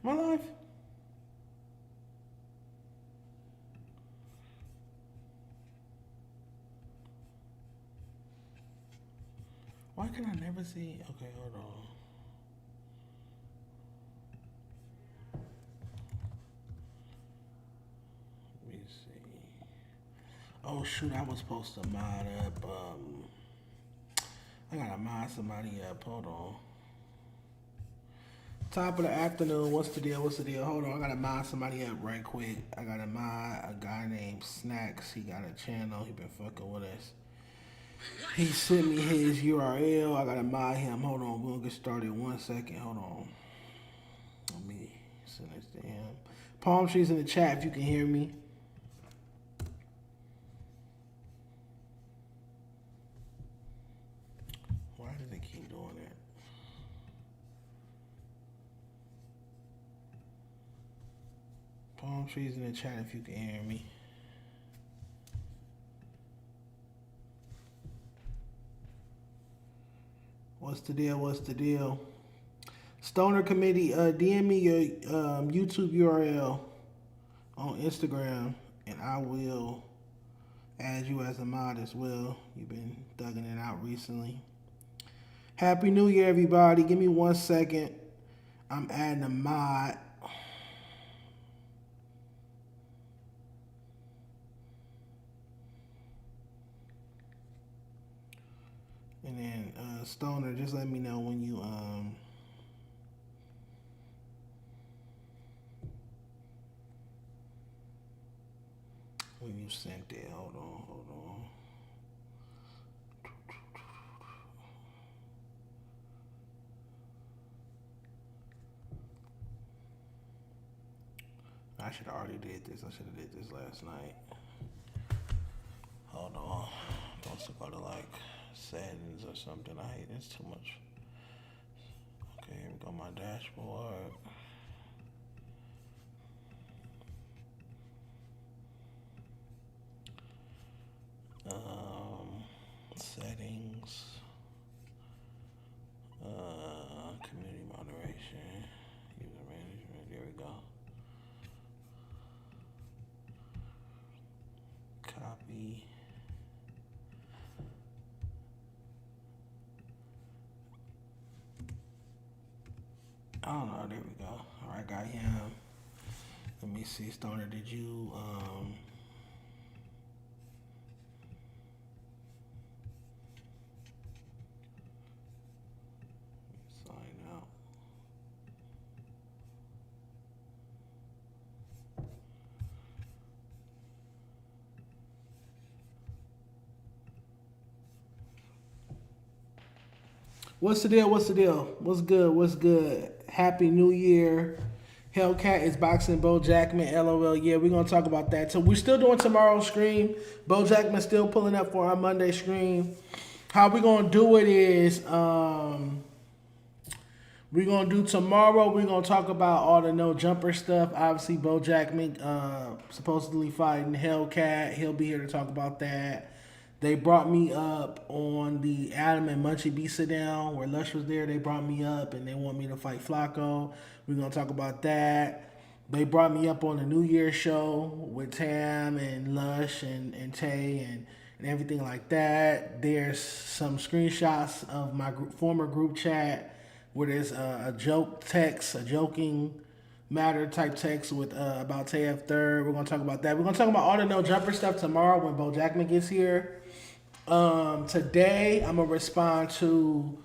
My life. Why can I never see? Okay, hold on. Let me see. Oh shoot, I was supposed to mod up. I gotta mod somebody up. Hold on. Top of the afternoon. What's the deal? What's the deal? Hold on. I gotta mod somebody up right quick. I gotta mod a guy named Snacks. He got a channel. He been fucking with us. He sent me his URL. I gotta mod him. Hold on. We'll get started. 1 second. Hold on. Let me send this to him. Palm trees in the chat if you can hear me. Why do they keep doing that? Palm trees in the chat if you can hear me. What's the deal? What's the deal? Stoner Committee, DM me your YouTube URL on Instagram, and I will add you as a mod as well. You've been thugging it out recently. Happy New Year, everybody. Give me 1 second. I'm adding a mod. And then Stoner, just let me know when you sent it. Hold on. I should have already did this. I should have did this last night. Hold on. I'm supposed to go to like settings or something. I hate this too much. Okay, here we go. My dashboard. Settings. Community moderation. User management. There we go. Copy. I don't know. There we go. All right, got him. Let me see, Stoner. Did you sign out? What's the deal? What's the deal? What's good? What's good? Happy New Year. Hellcat is boxing Bo Jackman. LOL. Yeah, we're going to talk about that. So we're still doing tomorrow's stream. Bo Jackman still pulling up for our Monday stream. How we going to do it is we're going to do tomorrow. We're going to talk about all the no jumper stuff. Obviously, Bo Jackman supposedly fighting Hellcat. He'll be here to talk about that. They brought me up on the Adam and Munchie B sit down where Lush was there. They brought me up and they want me to fight Flacco. We're going to talk about that. They brought me up on the New Year's show with Tam and Lush and Tay and everything like that. There's some screenshots of my former group chat where there's a joke text, a joking matter type text with about Tay F Third. We're going to talk about that. We're going to talk about all the no jumper stuff tomorrow when Bo Jackman gets here. Today, I'm going to respond to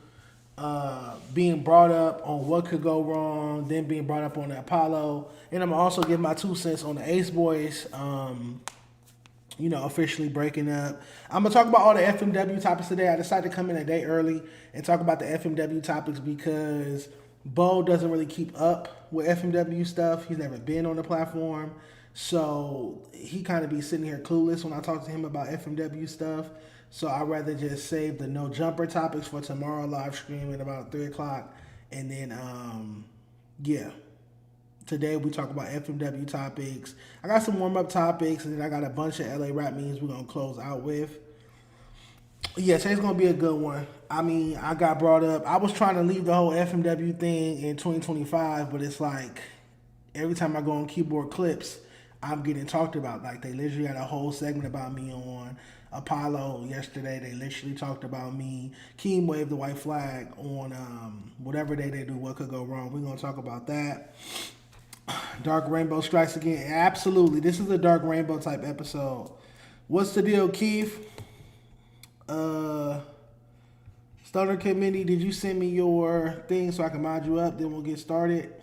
being brought up on what could go wrong, then being brought up on the Apollo. And I'm going to also give my 2 cents on the Ace Boyz, officially breaking up. I'm going to talk about all the FMW topics today. I decided to come in a day early and talk about the FMW topics because Bo doesn't really keep up with FMW stuff. He's never been on the platform. So he kind of be sitting here clueless when I talk to him about FMW stuff. So I'd rather just save the no jumper topics for tomorrow live stream at about 3 o'clock. And then, today we talk about FMW topics. I got some warm-up topics, and then I got a bunch of LA rap memes we're going to close out with. Yeah, today's going to be a good one. I mean, I got brought up. I was trying to leave the whole FMW thing in 2025, but it's like every time I go on Keyboard Clips, I'm getting talked about. Like, they literally had a whole segment about me on Apollo yesterday. They literally talked about me. Keem waved the white flag on whatever day they do, What Could Go Wrong. We're going to talk about that. Dark Rainbow strikes again. Absolutely. This is a Dark Rainbow type episode. What's the deal, Keith? Stoner Committee, did you send me your thing so I can mod you up? Then we'll get started.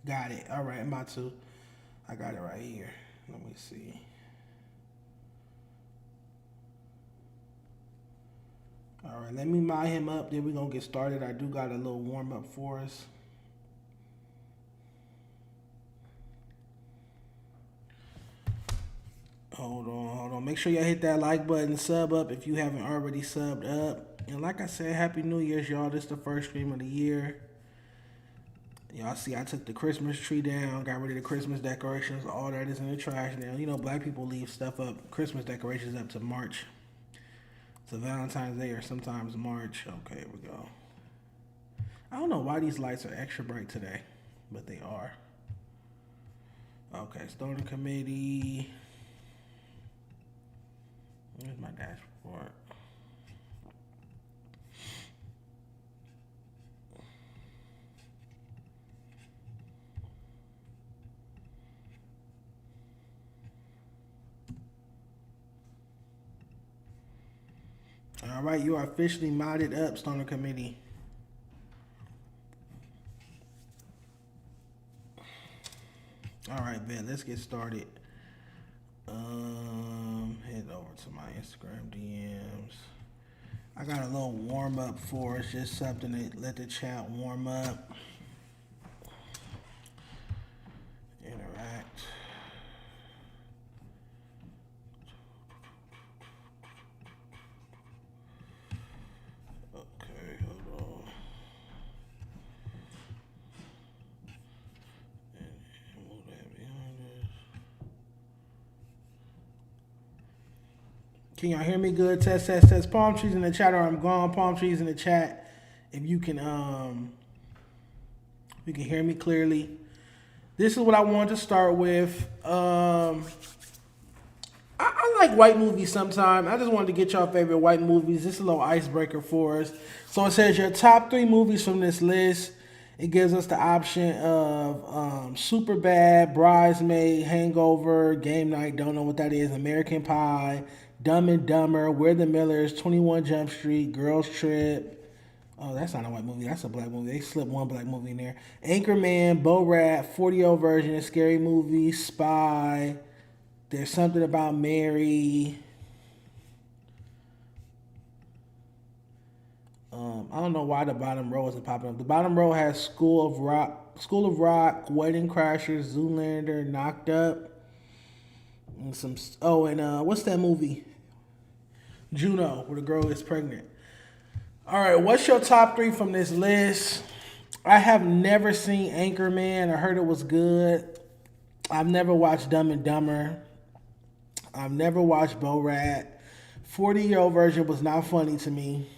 Got it. All right, I'm about to. I got it right here. Let me see. All right, let me mod him up. Then we're going to get started. I do got a little warm up for us. Hold on. Make sure y'all hit that like button, sub up if you haven't already subbed up. And like I said, Happy New Year's, y'all. This is the first stream of the year. Y'all see I took the Christmas tree down, got rid of the Christmas decorations. All that is in the trash now. You know, black people leave stuff up, Christmas decorations up to March. To Valentine's Day or sometimes March. Okay, here we go. I don't know why these lights are extra bright today, but they are. Okay, Stoner Committee. Here's my dashboard. All right, you are officially modded up, Stoner Committee. All right, Ben, let's get started. Head over to my Instagram DMs. I got a little warm up for us, just something to let the chat warm up. Interact. Okay, hold on. And move that behind us. Can y'all hear me good? Test. Palm trees in the chat, or I'm gone. Palm trees in the chat. If you can hear me clearly. This is what I wanted to start with. I like white movies sometimes. I just wanted to get y'all favorite white movies. This is a little icebreaker for us. So it says your top 3 movies from this list. It gives us the option of Superbad, Bridesmaid, Hangover, Game Night, don't know what that is, American Pie, Dumb and Dumber, We're the Millers, 21 Jump Street, Girls Trip. Oh, that's not a white movie. That's a black movie. They slipped one black movie in there. Anchorman, Bo Rat, 40-year-old Version, Scary Movie, Spy. There's Something About Mary. I don't know why the bottom row isn't popping up. The bottom row has School of Rock, Wedding Crashers, Zoolander, Knocked Up, and some. Oh, and what's that movie? Juno, where the girl is pregnant. All right, what's your top 3 from this list? I have never seen Anchorman. I heard it was good. I've never watched Dumb and Dumber. I've never watched Bo Rat. 40-year-old Version was not funny to me.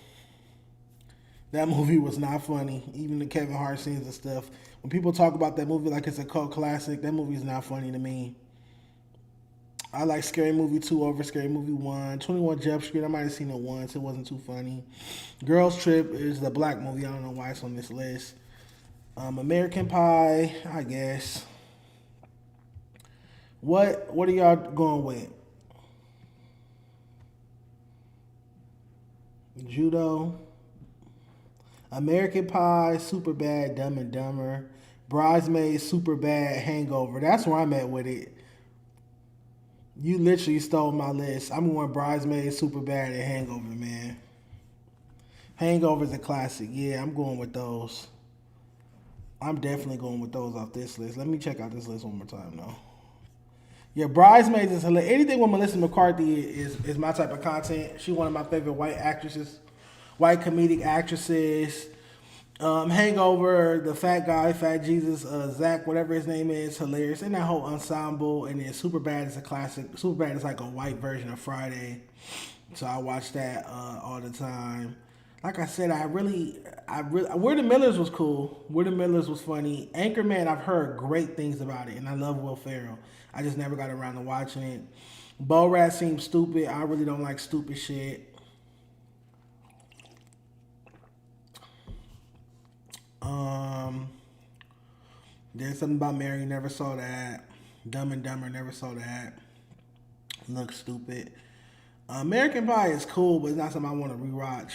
That movie was not funny. Even the Kevin Hart scenes and stuff. When people talk about that movie like it's a cult classic, that movie's not funny to me. I like Scary Movie 2 over Scary Movie 1. 21 Jump Street, I might have seen it once. It wasn't too funny. Girls Trip is the black movie. I don't know why it's on this list. American Pie, I guess. What are y'all going with? Judo, American Pie, Superbad, Dumb and Dumber, Bridesmaid, Superbad, Hangover. That's where I'm at with it. You literally stole my list. I'm going Bridesmaid, Superbad, and Hangover, man. Hangover's a classic. Yeah, I'm going with those. I'm definitely going with those off this list. Let me check out this list one more time, though. Yeah, Bridesmaids is hilarious. Anything with Melissa McCarthy is my type of content. She's one of my favorite white actresses, white comedic actresses. Hangover, the fat guy, Fat Jesus, Zach, whatever his name is, hilarious. And that whole ensemble. And then Superbad is a classic. Superbad is like a white version of Friday. So I watch that all the time. like I said, Where the Millers was cool. Where the Millers was funny. Anchorman, I've heard great things about it, and I love Will Ferrell. I just never got around to watching it. Bo Rat seems stupid. I really don't like stupid shit. There's something about Mary, never saw that. Dumb and Dumber, never saw that. Looks stupid. American Pie is cool, but it's not something I want to rewatch.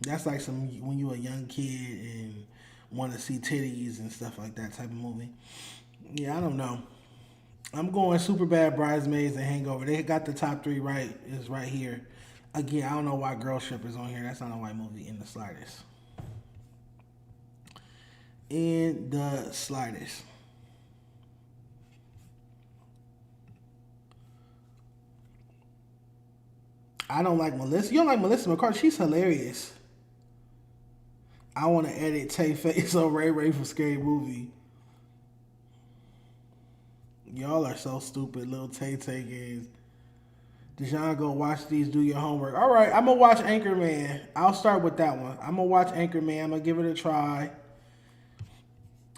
That's like when you a young kid and want to see titties and stuff like that type of movie. Yeah, I don't know. I'm going Superbad, Bridesmaids, and Hangover. They got the top 3 right. Is right here. Again, I don't know why Girl Trip is on here. That's not a white movie in the slightest. In the slightest. I don't like Melissa. You don't like Melissa McCarthy? She's hilarious. I want to edit Tay Face on Ray Ray from Scary Movie. Y'all are so stupid, little Tay Tay games. Dejon, go watch these, do your homework. All right, I'm going to watch Anchorman. I'll start with that one. I'm going to watch Anchorman. I'm going to give it a try.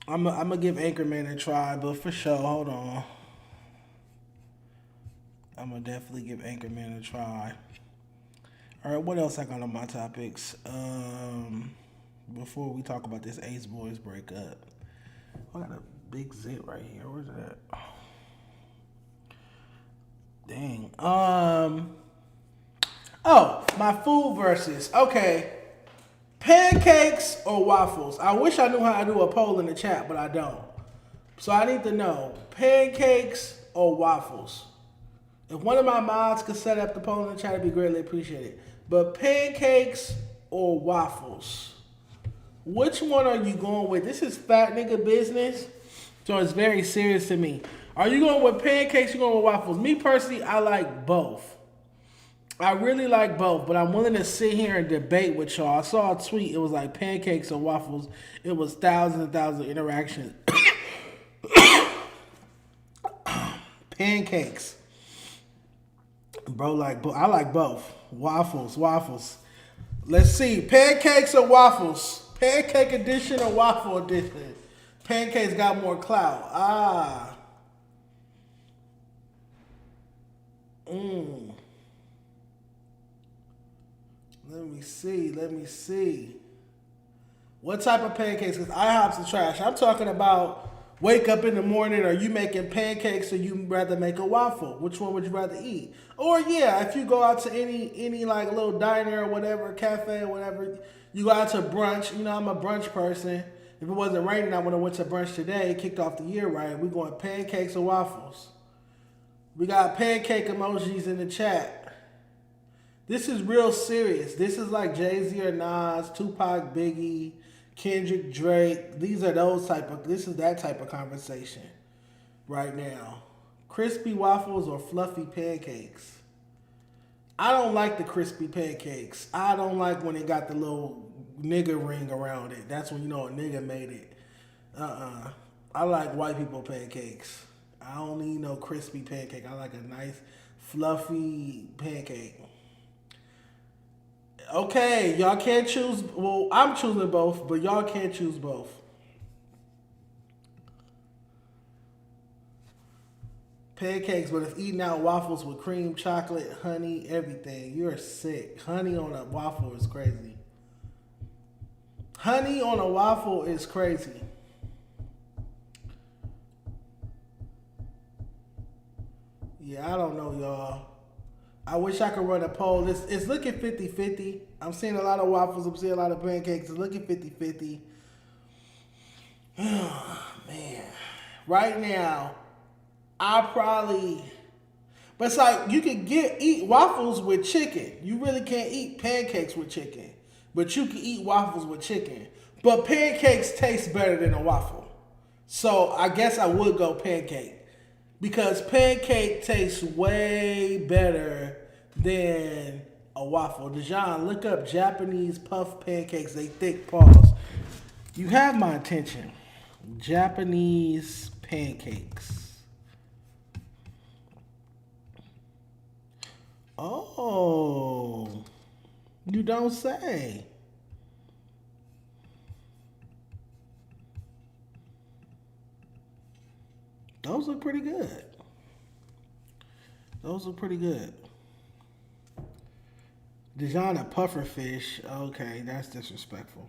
I'm going to give Anchorman a try, but for sure, hold on. I'm going to definitely give Anchorman a try. All right, what else I got on my topics? Before we talk about this Ace Boyz breakup. I got a big zit right here. Where's it at? Dang. Oh, my food versus. Okay. Pancakes or waffles? I wish I knew how to do a poll in the chat, but I don't. So I need to know. Pancakes or waffles? If one of my mods could set up the poll in the chat, it'd be greatly appreciated. But pancakes or waffles? Which one are you going with? This is fat nigga business, so it's very serious to me. Are you going with pancakes or you going with waffles? Me personally, I like both. I really like both, but I'm willing to sit here and debate with y'all. I saw a tweet. It was like pancakes or waffles. It was thousands and thousands of interactions. Pancakes. Bro, I like both. Waffles. Let's see. Pancakes or waffles? Pancake edition or waffle edition? Pancakes got more clout. Let me see. What type of pancakes? Because IHOP's the trash. I'm talking about wake up in the morning, are you making pancakes or you rather make a waffle? Which one would you rather eat? Or yeah, if you go out to any like little diner or whatever, cafe or whatever, you go out to brunch. You know, I'm a brunch person. If it wasn't raining, I would have went to brunch today, kicked off the year right. We're going pancakes or waffles. We got pancake emojis in the chat. This is real serious. This is like Jay-Z or Nas, Tupac, Biggie, Kendrick, Drake. This is that type of conversation right now. Crispy waffles or fluffy pancakes? I don't like the crispy pancakes. I don't like when it got the little nigga ring around it. That's when you know a nigga made it. I like white people pancakes. I don't need no crispy pancake. I like a nice fluffy pancake. Okay, y'all can't choose. Well, I'm choosing both, but y'all can't choose both. Pancakes, but if eating out waffles with cream, chocolate, honey, everything, you're sick. Honey on a waffle is crazy. Honey on a waffle is crazy. Yeah, I don't know, y'all. I wish I could run a poll. It's looking 50-50. I'm seeing a lot of waffles. I'm seeing a lot of pancakes. It's looking 50-50. Oh, man. Right now, but it's like you can eat waffles with chicken. You really can't eat pancakes with chicken. But you can eat waffles with chicken. But pancakes taste better than a waffle. So I guess I would go pancake. Because pancake tastes way better than a waffle. Dejon, look up Japanese puff pancakes. They thick. Pause. You have my attention. Japanese pancakes. Oh, you don't say. Those look pretty good. Those look pretty good. Dejon a pufferfish. Okay, that's disrespectful.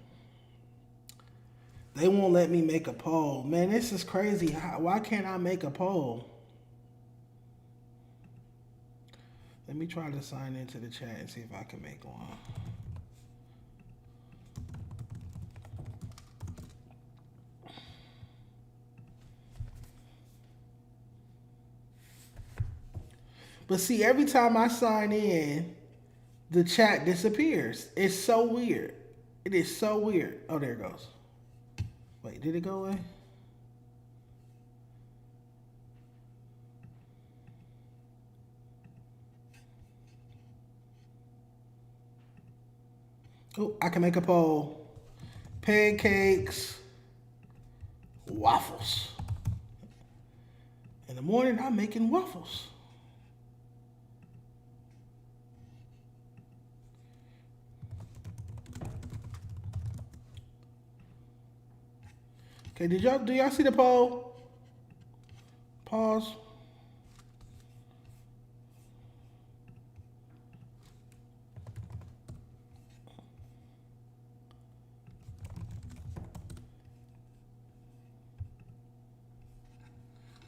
They won't let me make a poll. Man, this is crazy. Why can't I make a poll? Let me try to sign into the chat and see if I can make one. But see, every time I sign in, the chat disappears. It's so weird. It is so weird. Oh, there it goes. Wait, did it go away? Oh, I can make a poll. Pancakes, waffles. In the morning, I'm making waffles. Okay, do y'all see the poll? Pause.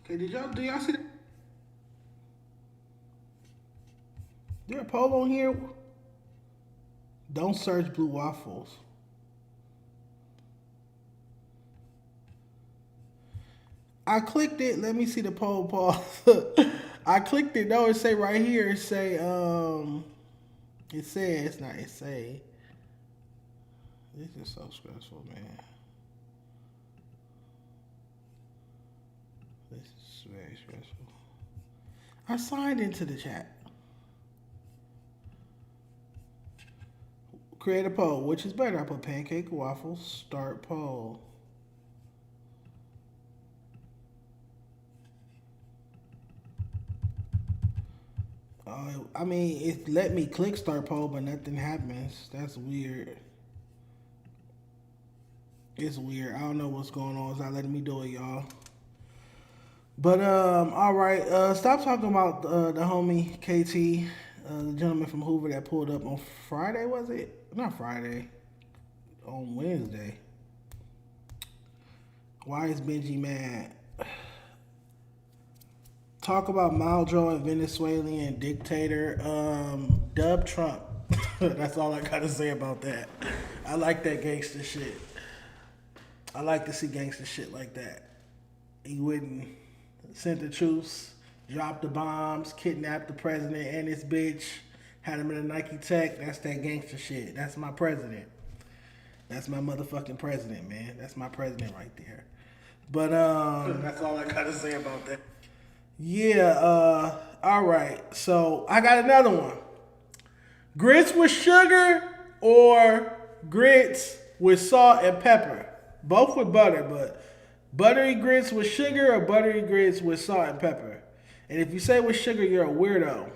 Okay, do y'all see the... There a poll on here? Don't search blue waffles. I clicked it. Let me see the poll, Paul. I clicked it. No, it say right here. It say, it says, not it say. This is so stressful, man. This is very stressful. I signed into the chat. Create a poll. Which is better? I put pancake or waffles. Start poll. I mean, it let me click start poll, but nothing happens. That's weird. It's weird. I don't know what's going on. It's not letting me do it, y'all. But all right. Stop talking about the homie KT, the gentleman from Hoover that pulled up on Friday. Was it? Not Friday. On Wednesday. Why is Benji mad? Talk about Maldro and Venezuelan dictator. Dub Trump. That's all I gotta say about that. I like that gangster shit. I like to see gangster shit like that. He wouldn't send the troops, drop the bombs, kidnap the president and his bitch, had him in a Nike Tech. That's that gangster shit. That's my president. That's my motherfucking president, man. That's my president right there. But that's all I gotta say about that. Yeah, all right. So I got another one. Grits with sugar or grits with salt and pepper? Both with butter, but buttery grits with sugar or buttery grits with salt and pepper? And if you say with sugar, you're a weirdo.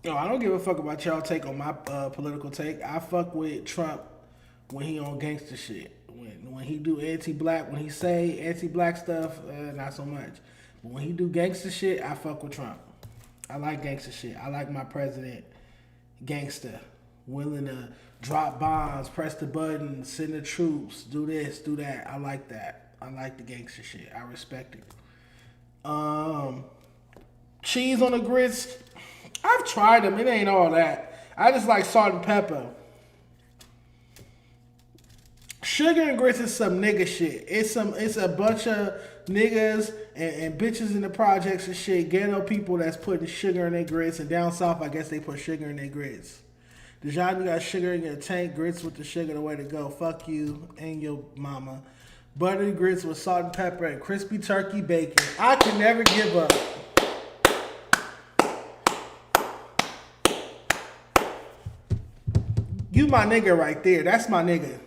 No, I don't give a fuck about y'all take on my political take. I fuck with Trump when he on gangster shit. When he do anti-black, when he say anti-black stuff, not so much. But when he do gangster shit, I fuck with Trump. I like gangster shit. I like my president gangster, willing to drop bombs, press the button, send the troops, do this, do that. I like that. I like the gangster shit. I respect it. Cheese on the grits. I've tried them. It ain't all that. I just like salt and pepper. Sugar and grits is some nigga shit. It's a bunch of niggas and bitches in the projects and shit. Ghetto people that's putting sugar in their grits. And down south, I guess they put sugar in their grits. Dejon, you got sugar in your tank. Grits with the sugar, the way to go. Fuck you and your mama. Buttery grits with salt and pepper and crispy turkey bacon. I can never give up. You my nigga right there. That's my nigga.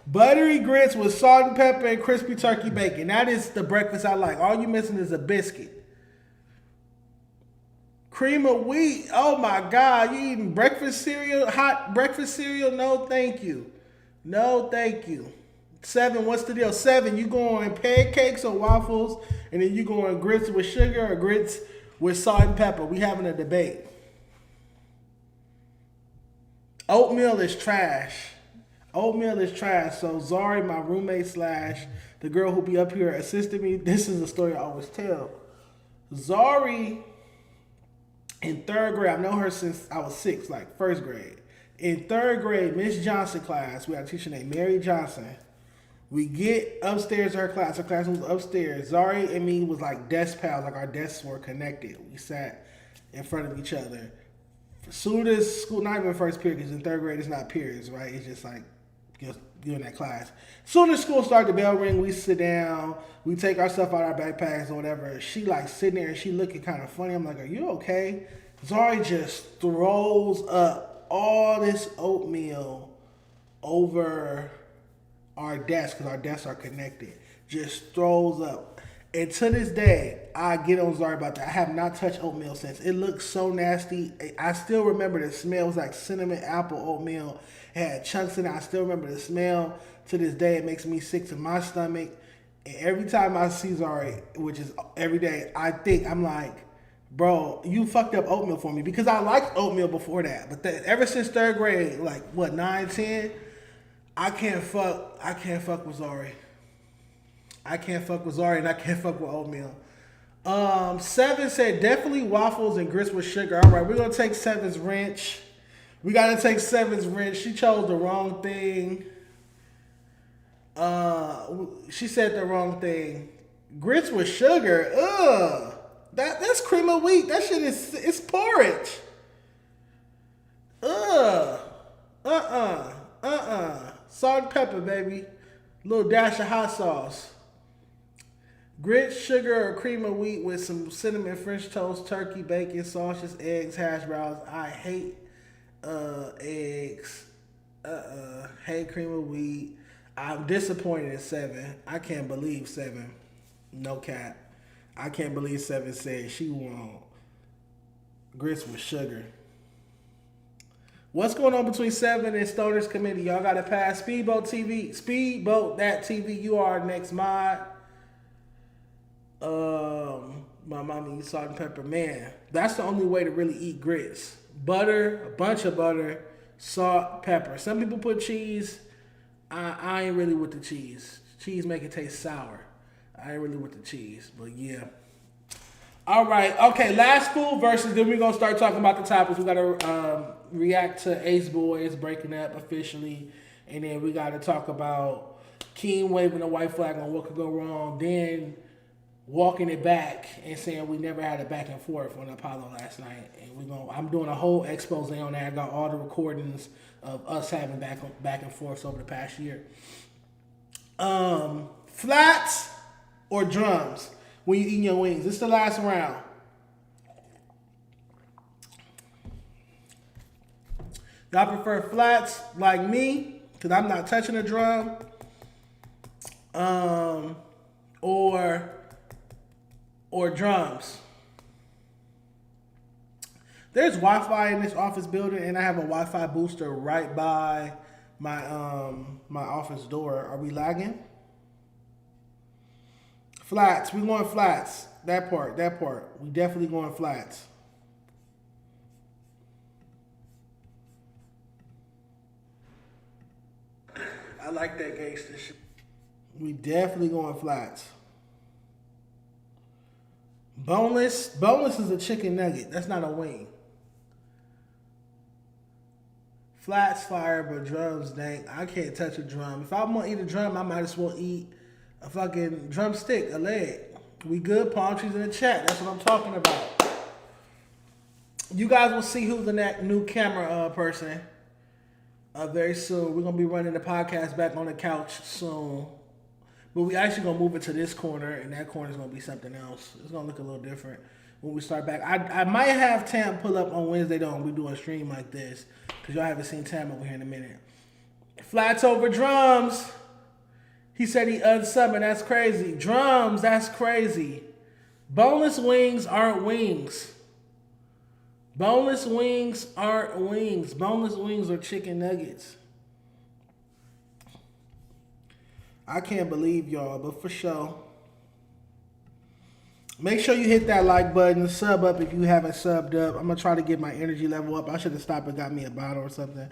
Buttery grits with salt and pepper and crispy turkey bacon. That is the breakfast I like. All you missing is a biscuit. Cream of wheat. Oh my God. You eating breakfast cereal? Hot breakfast cereal? No, thank you. No, thank you. 7, what's the deal? 7, you going pancakes or waffles, and then you going grits with sugar or grits with salt and pepper. We having a debate. Oatmeal is trash. Oatmeal is trash. So Zari, my roommate slash the girl who be up here assisting me, this is a story I always tell. Zari, in 3rd grade, I've known her since I was 6, like 1st grade. In 3rd grade, Miss Johnson class, we had a teacher named Mary Johnson. We get upstairs to her class. Her class was upstairs. Zari and me was like desk pals, like our desks were connected. We sat in front of each other. As soon as school, not even first period, because in 3rd grade it's not periods, right? It's just like you're in that class. As soon as school started, the bell ring, we sit down, we take our stuff out of our backpacks or whatever. She like sitting there and she looking kind of funny. I'm like, are you okay? Zari just throws up all this oatmeal over our desk, because our desks are connected. Just throws up. And to this day, I get on Zari about that. I have not touched oatmeal since. It looks so nasty. I still remember the smell. It was like cinnamon apple oatmeal. It had chunks in it. I still remember the smell. To this day, it makes me sick to my stomach. And every time I see Zari, which is every day, I'm like, bro, you fucked up oatmeal for me. Because I liked oatmeal before that. But ever since 3rd grade, like, 9, 10, I can't fuck with Zari. I can't fuck with Zari and I can't fuck with oatmeal. 7 said definitely waffles and grits with sugar. All right, we're going to take 7's wrench. We got to take 7's wrench. She chose the wrong thing. She said the wrong thing. Grits with sugar. Ugh. That's cream of wheat. That shit it's porridge. Ugh. Salt and pepper, baby. Little dash of hot sauce. Grits, sugar, or cream of wheat with some cinnamon, French toast, turkey, bacon, sausages, eggs, hash browns. I hate eggs. Hate cream of wheat. I'm disappointed in 7. I can't believe 7. No cap. I can't believe 7 said she want grits with sugar. What's going on between 7 and Stoners Committee? Y'all got to pass Speedboat TV. Speedboat that TV. You are our next mod. My mommy eats salt and pepper. Man, that's the only way to really eat grits. Butter, a bunch of butter, salt, pepper. Some people put cheese. I ain't really with the cheese. Cheese make it taste sour. I ain't really with the cheese, but yeah. All right, okay, last food versus, then we're going to start talking about the topics. We got to react to Ace Boyz breaking up officially, and then we got to talk about Keem waving a white flag on what could go wrong, then walking it back and saying we never had a back and forth on Apollo last night. And I'm doing a whole expose on that. I got all the recordings of us having back and forths over the past year. Flats or drums when you eating your wings? This is the last round. Y'all prefer flats like me, because I'm not touching a drum, or drums. There's Wi-Fi in this office building, and I have a Wi-Fi booster right by my office door. Are we lagging? Flats. We going flats. That part. We definitely going flats. I like that gangster shit. We definitely going flats. Boneless is a chicken nugget. That's not a wing. Flats fire, but drums dank. I can't touch a drum. If I'm gonna eat a drum, I might as well eat a fucking drumstick, a leg. We good? Palm trees in the chat. That's what I'm talking about. You guys will see who's the new camera person very soon. We're gonna be running the podcast back on the couch soon. But we actually gonna move it to this corner, and that corner is gonna be something else. It's gonna look a little different when we start back. I might have Tam pull up on Wednesday though, and we do a stream like this, because y'all haven't seen Tam over here in a minute. Flats over drums. He said he unsubbing. That's crazy. Drums. That's crazy. Boneless wings aren't wings. Boneless wings aren't wings. Boneless wings are chicken nuggets. I can't believe y'all, but for sure. Make sure you hit that like button, sub up if you haven't subbed up. I'm going to try to get my energy level up. I should have stopped and got me a bottle or something.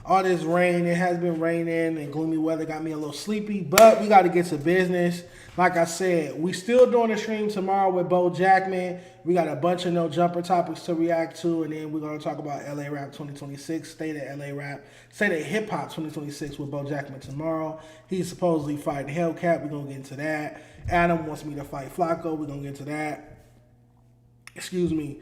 All this rain, it has been raining and gloomy weather got me a little sleepy, but we got to get to business. Like I said, we still doing a stream tomorrow with Bo Jackman. We got a bunch of no jumper topics to react to, and then we're going to talk about LA Rap 2026, State of LA Rap, State of Hip Hop 2026 with Bo Jackman tomorrow. He's supposedly fighting Hellcat. We're going to get into that. Adam wants me to fight Flacco. We're going to get into that. Excuse me.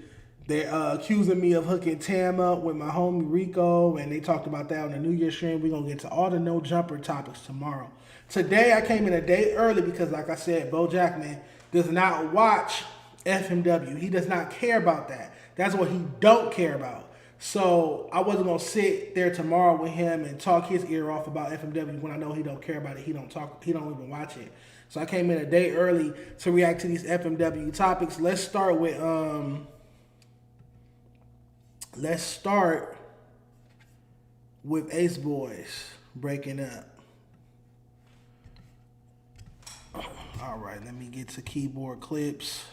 They're accusing me of hooking Tam up with my homie Rico, and they talked about that on the New Year's stream. We're going to get to all the no jumper topics tomorrow. Today, I came in a day early because, like I said, Bo Jackman does not watch FMW. He does not care about that. That's what he don't care about. So I wasn't going to sit there tomorrow with him and talk his ear off about FMW when I know he don't care about it. He don't even watch it. So I came in a day early to react to these FMW topics. Let's start with Ace Boyz breaking up. All right, let me get to keyboard clips.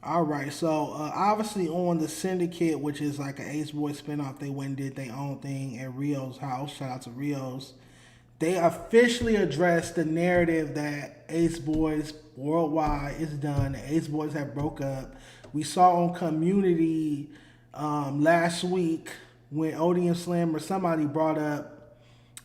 All right, so obviously on the Syndicate, which is like an Ace Boyz spinoff, they went and did their own thing at Rio's house. Shout out to Rio's. They officially addressed the narrative that Ace Boyz Worldwide is done. The Ace Boyz have broke up. We saw on Cuhmunity last week when Odeon Slim or somebody brought up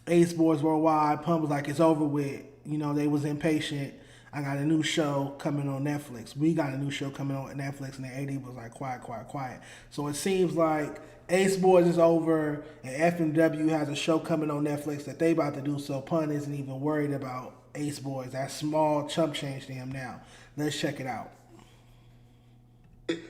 Ace Boyz Worldwide. Pump was like, it's over with. You know, they was impatient. I got a new show coming on Netflix. We got a new show coming on Netflix, and the AD was like, quiet. So it seems like Ace Boyz is over, and FMW has a show coming on Netflix that they about to do, so Pun isn't even worried about Ace Boyz. That small chump change to him now. Let's check it out. It's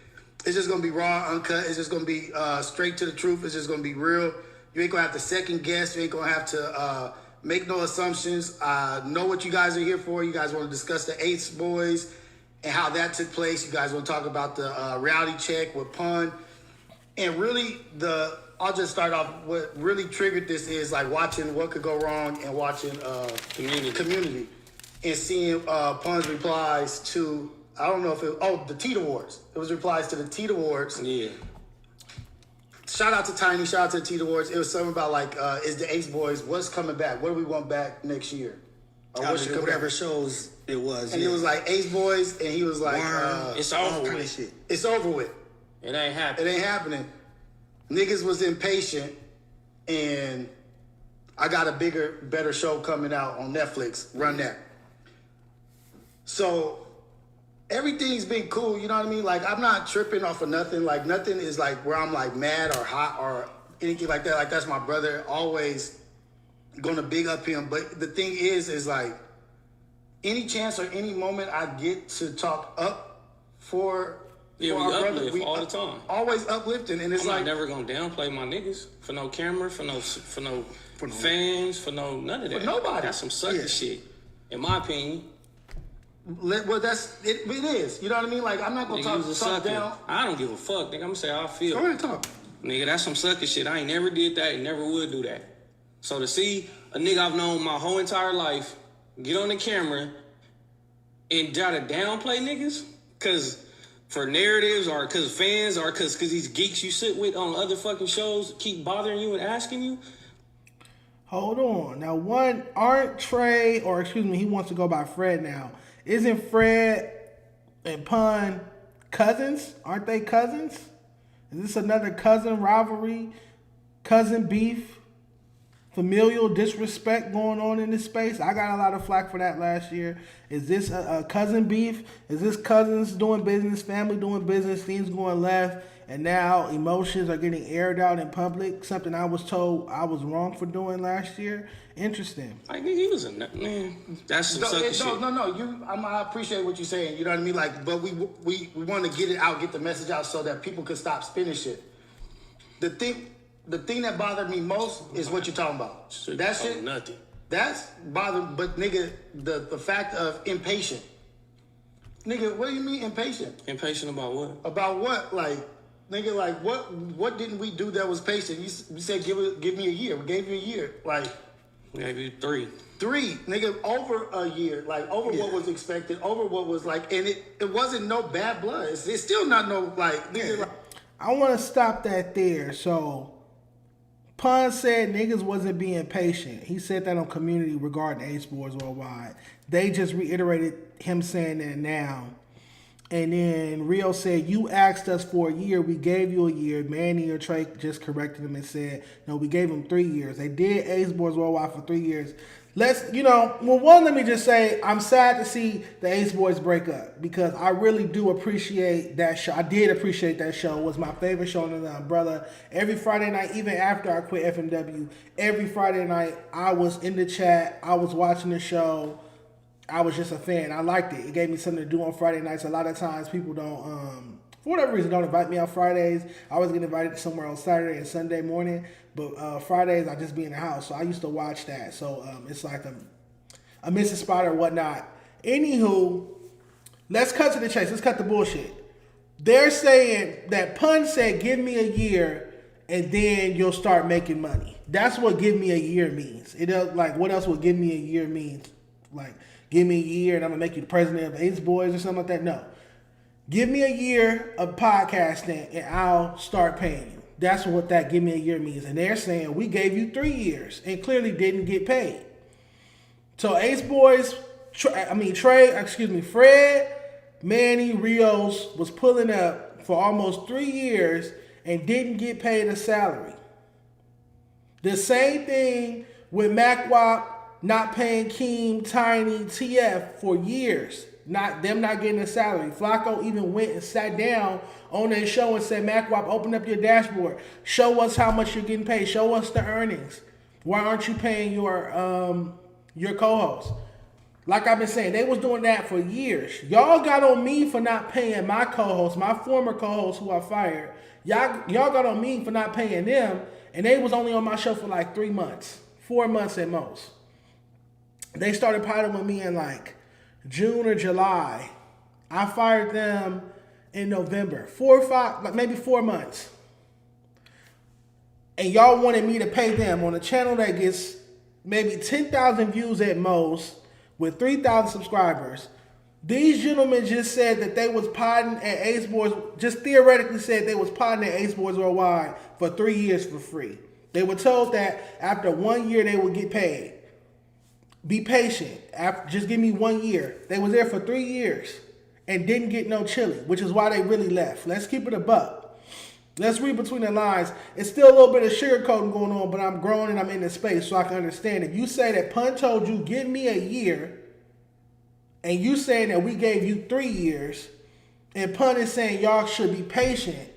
just going to be raw, uncut. It's just going to be straight to the truth. It's just going to be real. You ain't going to have to second guess. You ain't going to have to... make no assumptions. Know what you guys are here for. You guys want to discuss the Ace Boyz and how that took place. You guys want to talk about the reality check with Pun. And really, I'll just start off. What really triggered this is like watching What Could Go Wrong and watching Cuhmunity and seeing Pun's replies to, I don't know if the Teeter Awards. It was replies to the Teeter Awards. Yeah. Shout out to Tiny, shout out to the Teeter Awards. It was something about like, is the Ace Boyz, what's coming back? What do we want back next year? Or whatever shows it was. And it was like Ace Boyz, and he was like, it's over with. Shit. It's over with. It ain't happening. Niggas was impatient, and I got a bigger, better show coming out on Netflix. Run that. So everything's been cool, you know what I mean? Like, I'm not tripping off of nothing. Like, nothing is like where I'm like mad or hot or anything like that. Like, that's my brother. Always gonna big up him. But the thing is like, any chance or any moment I get to talk up for we our brother, uplift all the time. Always uplifting, and it's I'm like never gonna downplay my niggas for no camera, for no fans, for no none of that. For nobody. That's some sucker shit, in my opinion. Well, that's it. It is. You know what I mean? Like, I'm not gonna talk down. I don't give a fuck, nigga. I'm gonna say how I feel. Go ahead, talk. Nigga, that's some sucker shit. I ain't never did that and never would do that. So to see a nigga I've known my whole entire life get on the camera and try to downplay niggas, cause for narratives or cause fans or cause these geeks you sit with on other fucking shows keep bothering you and asking you. Hold on. Now, he wants to go by Fred now. Isn't Fred and Pun cousins? Aren't they cousins? Is this another cousin rivalry? Cousin beef? Familial disrespect going on in this space? I got a lot of flack for that last year. Is this a cousin beef? Is this cousins doing business, family doing business, things going left, and now emotions are getting aired out in public? Something I was told I was wrong for doing last year. Interesting. Like, nigga, he was a man. That's some sucker shit. No. I appreciate what you're saying. You know what I mean? Like, but we want to get it out, get the message out, so that people can stop spinning shit. the thing that bothered me most is what you're talking about. That shit, nothing. That's bothered. But nigga, the fact of impatient. Nigga, what do you mean impatient? Impatient about what? About what? Like, nigga, like what didn't we do that was patient? You said give me a year. We gave you a year. Like, we gave you 3. 3, nigga, over a year, like over what was expected, over what was like, and it wasn't no bad blood. It's still not no like, nigga. Like, I want to stop that there. So, Pun said niggas wasn't being patient. He said that on Cuhmunity regarding Ace Boyz Worldwide. They just reiterated him saying that now. And then Rio said, you asked us for a year. We gave you a year. Manny or Trey just corrected him and said, no, we gave him 3 years. They did Ace Boyz Worldwide for 3 years. Let me just say, I'm sad to see the Ace Boyz break up because I really do appreciate that show. I did appreciate that show. It was my favorite show under the umbrella. Every Friday night, even after I quit FMW, every Friday night, I was in the chat. I was watching the show. I was just a fan. I liked it. It gave me something to do on Friday nights. A lot of times people don't, for whatever reason, don't invite me on Fridays. I always get invited somewhere on Saturday and Sunday morning. But Fridays, I just be in the house. So I used to watch that. So it's like a missing spot or whatnot. Anywho, let's cut to the chase. Let's cut the bullshit. They're saying that Pun said, give me a year and then you'll start making money. That's what give me a year means. What else would give me a year means? Like, give me a year and I'm going to make you the president of Ace Boyz or something like that? No. Give me a year of podcasting and I'll start paying you. That's what that give me a year means. And they're saying we gave you 3 years and clearly didn't get paid. So Ace Boyz, Fred, Manny, Rios was pulling up for almost 3 years and didn't get paid a salary. The same thing with Mackwop not paying Keem, Tiny, TF for years. Not getting a salary. Flacco even went and sat down on their show and said, Mackwop, open up your dashboard. Show us how much you're getting paid. Show us the earnings. Why aren't you paying your co-host? Like I've been saying, they was doing that for years. Y'all got on me for not paying my co-host, my former co-host who I fired. Y'all got on me for not paying them, and they was only on my show for like 3 months, 4 months at most. They started piling with me in like June or July. I fired them in November. 4 or 5, like maybe 4 months. And y'all wanted me to pay them on a channel that gets maybe 10,000 views at most with 3,000 subscribers. These gentlemen just said that they was potting at Ace Boyz, just theoretically said they was potting at Ace Boyz Worldwide for 3 years for free. They were told that after 1 year they would get paid. Be patient. Just give me 1 year. They was there for 3 years and didn't get no chili, which is why they really left. Let's keep it a buck. Let's read between the lines. It's still a little bit of sugarcoating going on, but I'm grown and I'm in the space so I can understand. If you say that Pun told you, give me a year, and you saying that we gave you 3 years, and Pun is saying y'all should be patient,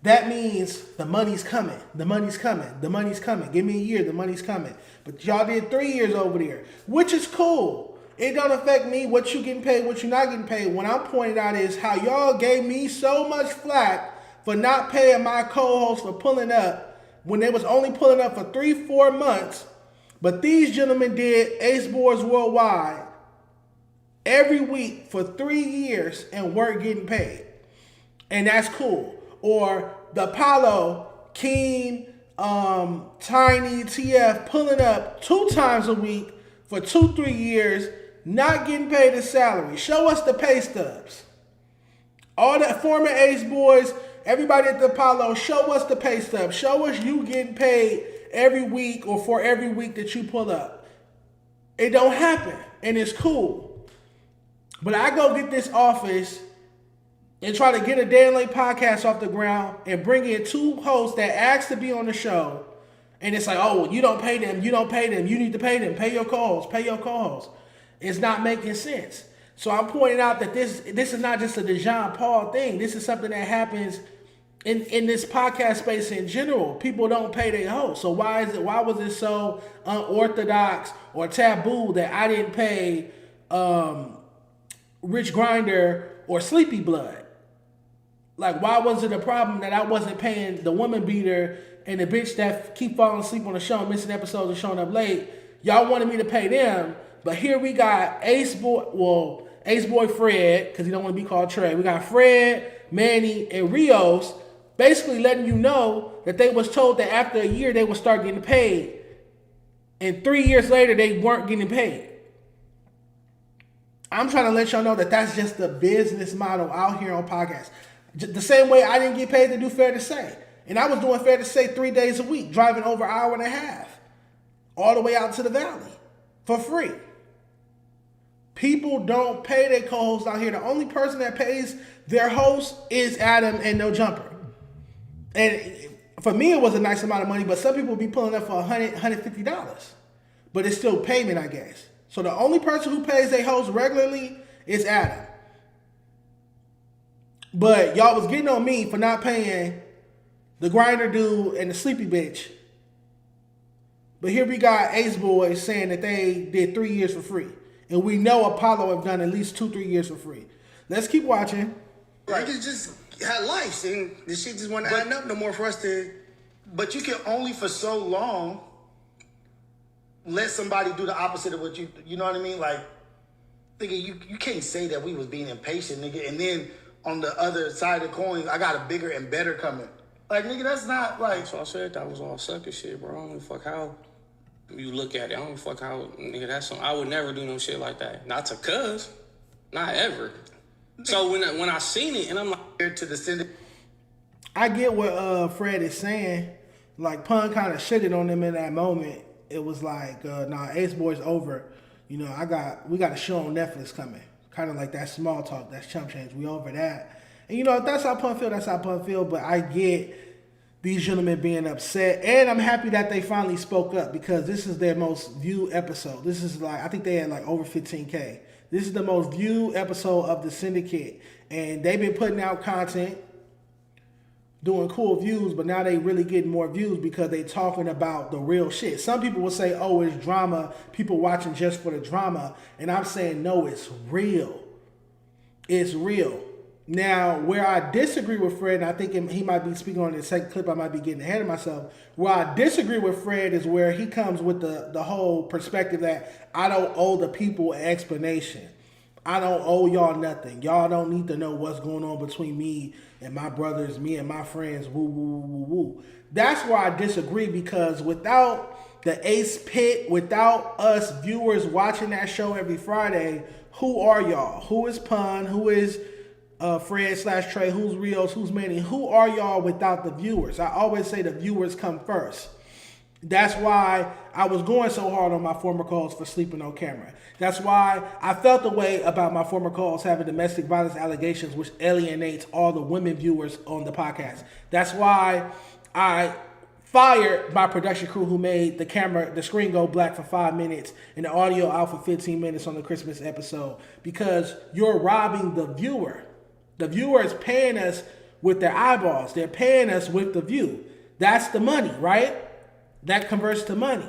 that means the money's coming. The money's coming. The money's coming. Give me a year. The money's coming. But y'all did 3 years over there, which is cool. It don't affect me what you getting paid, what you not getting paid. What I'm pointing out is how y'all gave me so much flack for not paying my co-host for pulling up when they was only pulling up for 3-4 months. But these gentlemen did Ace Boyz Worldwide every week for 3 years and weren't getting paid. And that's cool. Or the Apollo, Keem, Tiny, TF pulling up 2 times a week for 2-3 years, not getting paid a salary. Show us the pay stubs. All the former Ace Boyz, everybody at the Apollo, show us the pay stubs. Show us you getting paid every week or for every week that you pull up. It don't happen, and it's cool. But I go get this office and try to get a Dan Lake podcast off the ground and bring in 2 hosts that ask to be on the show. And it's like, oh, you don't pay them. You don't pay them. You need to pay them. Pay your co-host. Pay your co-host. It's not making sense. So I'm pointing out that this is not just a Dejon Paul thing. This is something that happens in this podcast space in general. People don't pay their hosts. So why was it so unorthodox or taboo that I didn't pay Rich Grinder or Sleepy Blood? Like, why was it a problem that I wasn't paying the woman beater and the bitch that keep falling asleep on the show, missing episodes and showing up late? Y'all wanted me to pay them, but here we got Ace Boy Fred, because he don't want to be called Trey. We got Fred, Manny, and Rios basically letting you know that they was told that after a year they would start getting paid. And 3 years later, they weren't getting paid. I'm trying to let y'all know that that's just the business model out here on podcasts. The same way I didn't get paid to do Fair to Say. And I was doing Fair to Say 3 days a week, driving over an hour and a half, all the way out to the valley for free. People don't pay their co-hosts out here. The only person that pays their host is Adam and No Jumper. And for me, it was a nice amount of money, but some people be pulling up for $100, $150. But it's still payment, I guess. So the only person who pays their host regularly is Adam. But y'all was getting on me for not paying the grinder dude and the sleepy bitch. But here we got Ace Boyz saying that they did 3 years for free. And we know Apollo have done at least 2-3 years for free. Let's keep watching. Niggas just had lives, and this shit just wasn't adding up no more for us to. But you can only for so long let somebody do the opposite of what you know what I mean? Like, nigga, you can't say that we was being impatient, nigga, and then on the other side of the coin, I got a bigger and better coming. Like, nigga, that's not like. So I said that was all sucker shit, bro. I don't give a fuck how you look at it. I don't give a fuck how, nigga, that's some. I would never do no shit like that. Not to cuz. Not ever. So when I seen it, and I'm like, To the Syndicate. I get what Fred is saying. Like, Pun kind of shitted on them in that moment. It was like, nah, Ace Boyz over. You know, we got a show on Netflix coming. Kind of like that small talk, that's chump change. We over that. And you know, if that's how Pun feel, that's how Pun feel. But I get these gentlemen being upset. And I'm happy that they finally spoke up, because this is their most viewed episode. This is like, I think they had like over 15K. This is the most viewed episode of the Syndicate. And they've been putting out content, doing cool views, but now they really getting more views because they talking about the real shit. Some people will say, oh, it's drama, people watching just for the drama. And I'm saying, no, it's real. It's real. Now, where I disagree with Fred, and I think he might be speaking on the second clip, I might be getting ahead of myself. Where I disagree with Fred is where he comes with the whole perspective that I don't owe the people an explanation. I don't owe y'all nothing. Y'all don't need to know what's going on between me and my brothers, me and my friends, woo, woo, woo, woo. That's where I disagree, because without the Ace Pit, without us viewers watching that show every Friday, who are y'all? Who is Pun? Who is Fred/Trey? Who's Rios? Who's Manny? Who are y'all without the viewers? I always say the viewers come first. That's why I was going so hard on my former calls for sleeping on camera. That's why I felt the way about my former calls having domestic violence allegations, which alienates all the women viewers on the podcast. That's why I fired my production crew who made the screen go black for 5 minutes and the audio out for 15 minutes on the Christmas episode, because you're robbing the viewer. The viewer is paying us with their eyeballs. They're paying us with the view. That's the money, right? That converts to money.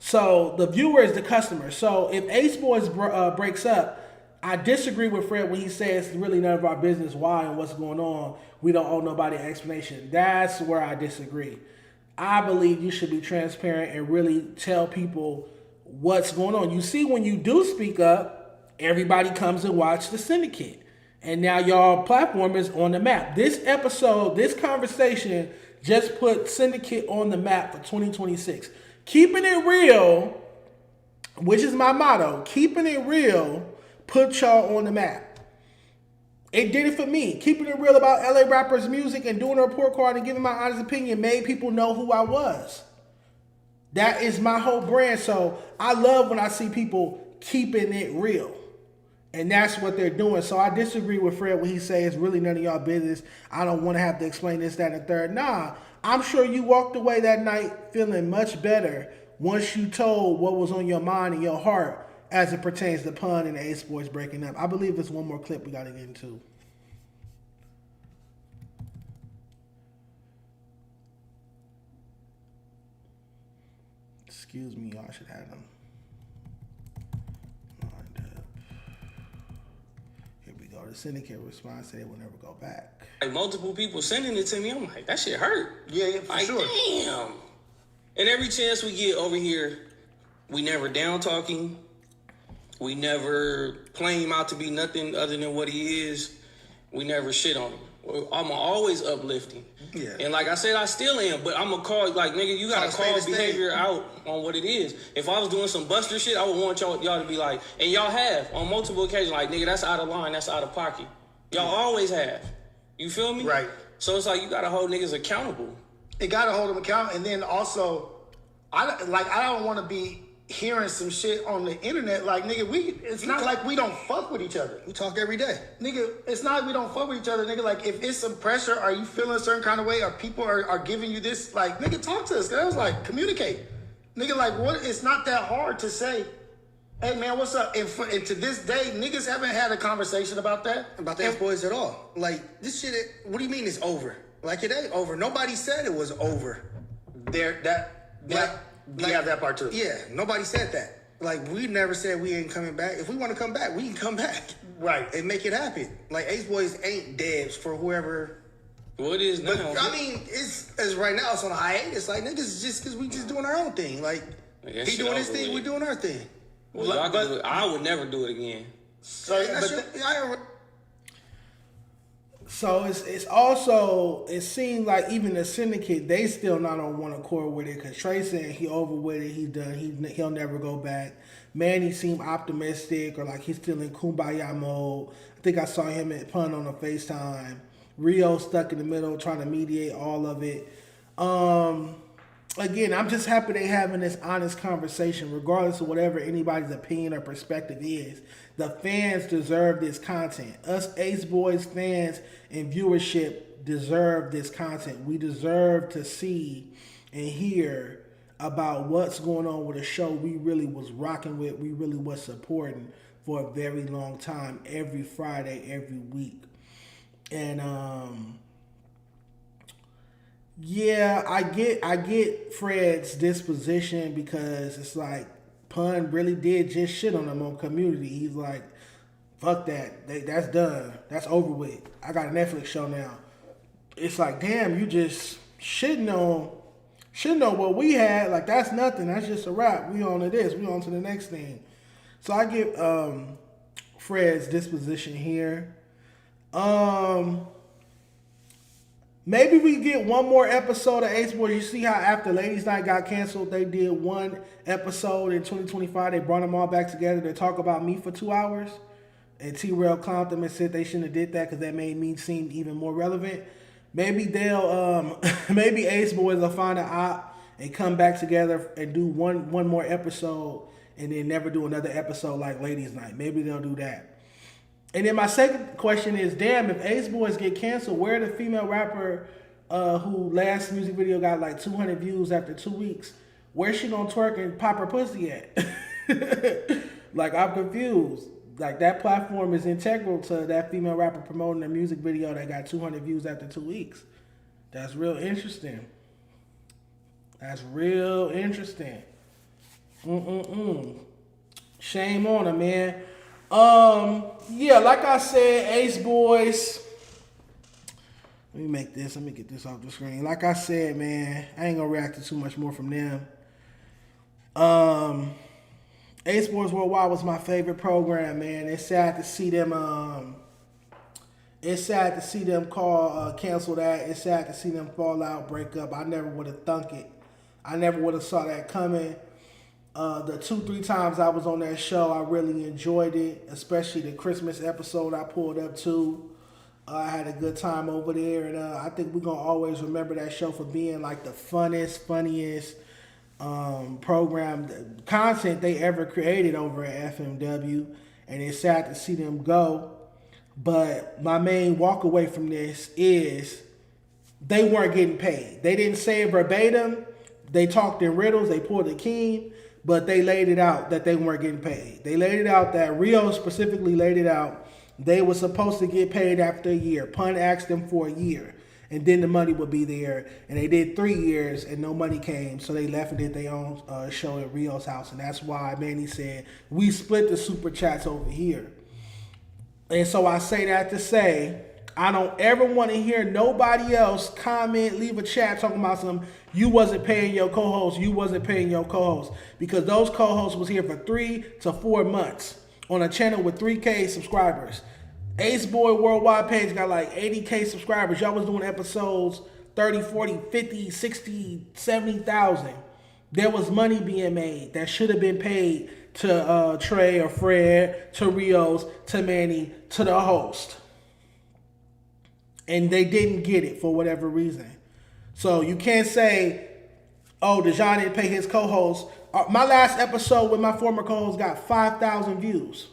So the viewer is the customer. So if Ace Boyz breaks up, I disagree with Fred when he says it's really none of our business why and what's going on. We don't owe nobody an explanation. That's where I disagree. I believe you should be transparent and really tell people what's going on. You see, when you do speak up, everybody comes and watch the Syndicate. And now y'all platform is on the map. This episode, this conversation just put Syndicate on the map for 2026. Keeping it real, which is my motto, keeping it real, put y'all on the map. It did it for me. Keeping it real about LA rappers' music and doing a report card and giving my honest opinion made people know who I was. That is my whole brand. So I love when I see people keeping it real. And that's what they're doing. So I disagree with Fred when he says it's really none of y'all business. I don't want to have to explain this, that, and the third. Nah, I'm sure you walked away that night feeling much better once you told what was on your mind and your heart as it pertains to Pun and the Ace Boyz breaking up. I believe there's one more clip we got to get into. Excuse me, y'all, I should have them lined up. Here we go. the Syndicate response said they will never go back. Like multiple people sending it to me, I'm like, that shit hurt. Yeah, for like, sure. Damn. And every chance we get over here, we never down talking. We never play him out to be nothing other than what he is. We never shit on him. I'm always uplifting. Yeah. And like I said, I still am, but I'm going to call, like, nigga, you got to call behavior out on what it is. If I was doing some buster shit, I would want y'all to be like, and y'all have on multiple occasions, like, nigga, that's out of line, that's out of pocket. Y'all always have. You feel me? Right. So it's like you got to hold niggas accountable. It got to hold them accountable. And then also, I don't want to be hearing some shit on the internet. Like, nigga, it's not like we don't fuck with each other. We talk every day. Nigga, it's not like we don't fuck with each other. Nigga, like, if it's some pressure, are you feeling a certain kind of way, or people are giving you this, like, nigga, talk to us. That was like, communicate. Nigga, like, what? It's not that hard to say, hey, man, what's up? And to this day, niggas haven't had a conversation about that. About the Ace Boyz at all. Like, this shit, what do you mean it's over? Like, it ain't over. Nobody said it was over. We have that part too. Yeah, nobody said that. Like, we never said we ain't coming back. If we want to come back, we can come back. Right. And make it happen. Like, Ace Boyz ain't dead for whoever. Well, it is now. But, I mean, it's right now, it's on a hiatus. Like, niggas, just because we just doing our own thing. Like, he doing his thing, we doing our thing. Well, I would never do it again. So, So it's also, it seems like even the Syndicate, they still not on one accord with it, because Trey said he over with it, he's done, he'll never go back. Manny seemed optimistic, or like he's still in kumbaya mode. I think I saw him at Pun on a FaceTime. Rio stuck in the middle trying to mediate all of it. Again, I'm just happy they having this honest conversation, regardless of whatever anybody's opinion or perspective is. The fans deserve this content. Us Ace Boyz fans and viewership deserve this content. We deserve to see and hear about what's going on with a show we really was rocking with, we really was supporting for a very long time, every Friday, every week. And yeah, I get Fred's disposition, because it's like Pun really did just shit on him on Cuhmunity. He's like, fuck that. That's done. That's over with. I got a Netflix show now. It's like, damn, you just shitting on what we had. Like, that's nothing. That's just a wrap. We on to this. We on to the next thing. So I get Fred's disposition here. Maybe we get one more episode of Ace Boyz. You see how after Ladies Night got canceled, they did one episode in 2025. They brought them all back together to talk about me for 2 hours. And T-Rell clowned them and said they shouldn't have did that because that made me seem even more relevant. Maybe maybe Ace Boyz will find an op and come back together and do one more episode and then never do another episode like Ladies Night. Maybe they'll do that. And then my second question is, damn, if Ace Boyz get canceled, where the female rapper who last music video got like 200 views after 2 weeks, where's she gonna twerk and pop her pussy at? Like, I'm confused. Like, that platform is integral to that female rapper promoting a music video that got 200 views after 2 weeks. That's real interesting. That's real interesting. Shame on her, man. Yeah, like I said, Ace Boyz. Let me get this off the screen. Like I said, man, I ain't gonna react to too much more from them. Ace Boyz Worldwide was my favorite program, man. It's sad to see them cancel that. It's sad to see them fall out, break up. I never would have thunk it. I never would have saw that coming. The 2-3 times I was on that show, I really enjoyed it, especially the Christmas episode I pulled up to. I had a good time over there, and I think we're going to always remember that show for being like the funniest program, content they ever created over at FMW, and it's sad to see them go. But my main walk away from this is they weren't getting paid. They didn't say it verbatim. They talked in riddles. They pulled a Keem. But they laid it out that they weren't getting paid. They laid it out that Rio specifically laid it out. They were supposed to get paid after a year. Pun asked them for a year, and then the money would be there. And they did 3 years, and no money came, so they left and did their own show at Rio's house. And that's why Manny said, we split the super chats over here. And so I say that to say, I don't ever want to hear nobody else comment, leave a chat talking about some, you wasn't paying your co-host, you wasn't paying your co-host. Because those co-hosts was here for 3 to 4 months on a channel with 3K subscribers. Ace Boyz Worldwide page got like 80K subscribers. Y'all was doing episodes 30, 40, 50, 60, 70,000. There was money being made that should have been paid to Trey or Fred, to Rios, to Manny, to the host. And they didn't get it for whatever reason. So you can't say, oh, Dejon didn't pay his co-host. My last episode with my former co-host got 5,000 views.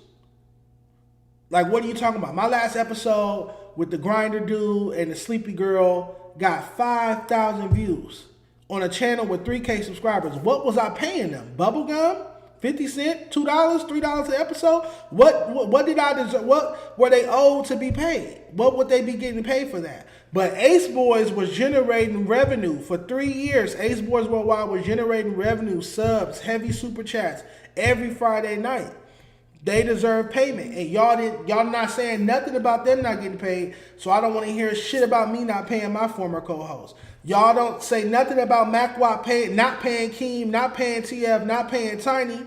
Like, what are you talking about? My last episode with the grinder dude and the sleepy girl got 5,000 views on a channel with 3K subscribers. What was I paying them? Bubblegum? 50 cents? $2? $3 an episode? What did I deserve? What were they owed to be paid? What would they be getting paid for that? But Ace Boyz was generating revenue for 3 years. Ace Boyz Worldwide was generating revenue, subs, heavy super chats every Friday night. They deserve payment. And y'all not saying nothing about them not getting paid. So I don't want to hear shit about me not paying my former co-host. Y'all don't say nothing about Mackwop not paying Keem, not paying TF, not paying Tiny,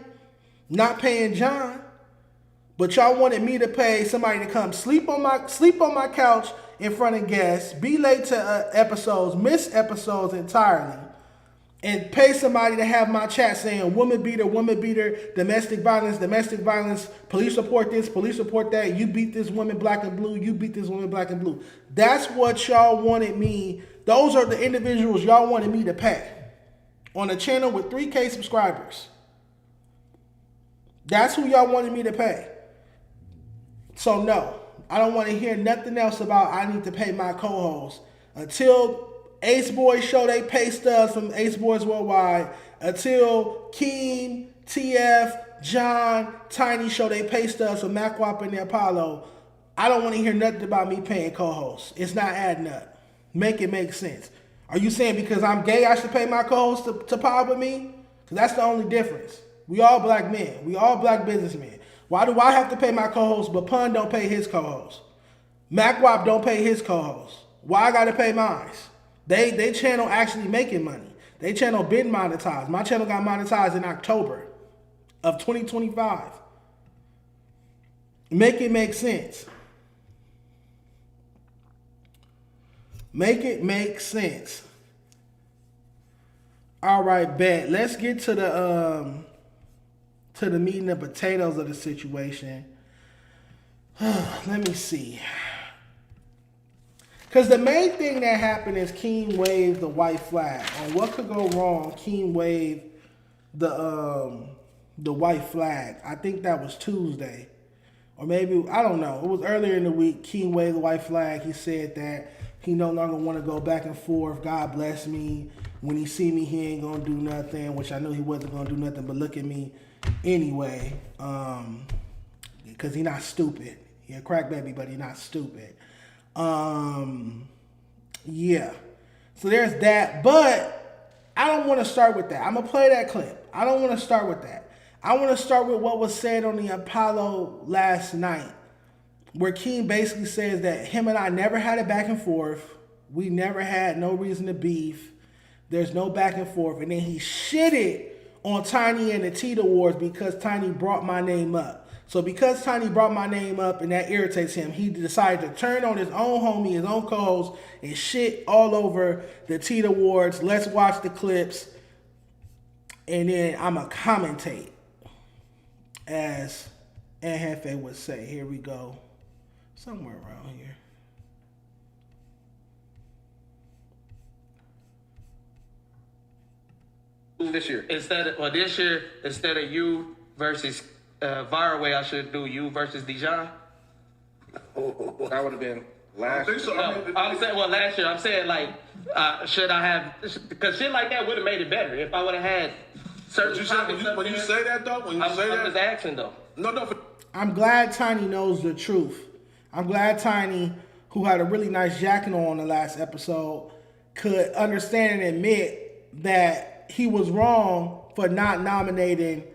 not paying John. But y'all wanted me to pay somebody to come sleep on my couch in front of guests, be late to episodes, miss episodes entirely, and pay somebody to have my chat saying woman beater, domestic violence, police report this, police report that, you beat this woman black and blue, you beat this woman black and blue. That's what y'all wanted me. Those are the individuals y'all wanted me to pay on a channel with 3K subscribers. That's who y'all wanted me to pay. So no, I don't want to hear nothing else about I need to pay my co-host until Ace Boyz show they pay stubs from Ace Boyz Worldwide, until Keem, TF, John, Tiny show they pay stubs from Mackwop and The Apollo. I don't want to hear nothing about me paying co-hosts. It's not adding up. Make it make sense. Are you saying because I'm gay I should pay my co-host to pod with me? Because that's the only difference. We all black men. We all black businessmen. Why do I have to pay my co-host but Pun don't pay his co-host? Mackwop don't pay his co-host. Why I gotta pay mine? They channel actually making money. They channel been monetized. My channel got monetized in October of 2025. Make it make sense. Make it make sense. All right, bet. Let's get to the meat and the potatoes of the situation. Let me see. Because the main thing that happened is Keem waved the white flag. On what could go wrong, Keem waved the white flag. I think that was Tuesday. Or maybe, I don't know. It was earlier in the week. Keem waved the white flag. He said that he no longer want to go back and forth. God bless me. When he see me, he ain't going to do nothing. Which I knew he wasn't going to do nothing but look at me anyway. Because he not stupid. He a crack baby, but he not stupid. Yeah. So there's that. But I don't want to start with that. I'm going to play that clip. I don't want to start with that. I want to start with what was said on the Apollo last night, where Keem basically says that him and I never had a back and forth. We never had no reason to beef. There's no back and forth. And then he shitted on Tiny and the Teat Awards because Tiny brought my name up. So because Tiny brought my name up and that irritates him, he decided to turn on his own homie, his own co-host, and shit all over the Teat Awards. Let's watch the clips. And then I'ma commentate, as Anhefe would say. Here we go. Somewhere around here. This year, instead of you versus Viraway, I should do you versus Dejon. That would have been last year. So. No, I'm saying, well, last year. I'm saying, like, should I have? Because shit like that would have made it better if I would have had certain topics. When you say that, though, I'm just asking, though. No. I'm glad Tiny knows the truth. I'm glad Tiny, who had a really nice jacket on the last episode, could understand and admit that he was wrong for not nominating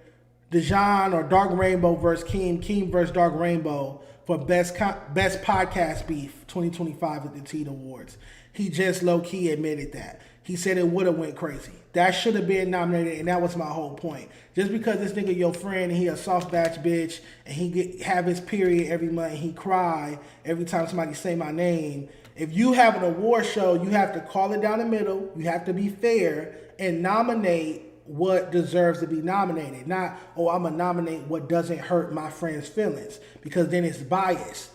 Dejon or Dark Rainbow versus Keem versus Dark Rainbow for best podcast beef 2025 at the TEED Awards. He just low-key admitted that. He said it would have went crazy. That should have been nominated, and that was my whole point. Just because this nigga your friend and he a soft batch bitch and he have his period every month and he cry every time somebody say my name. If you have an award show, you have to call it down the middle. You have to be fair and nominate what deserves to be nominated. Not, oh, I'm going to nominate what doesn't hurt my friend's feelings, because then it's biased.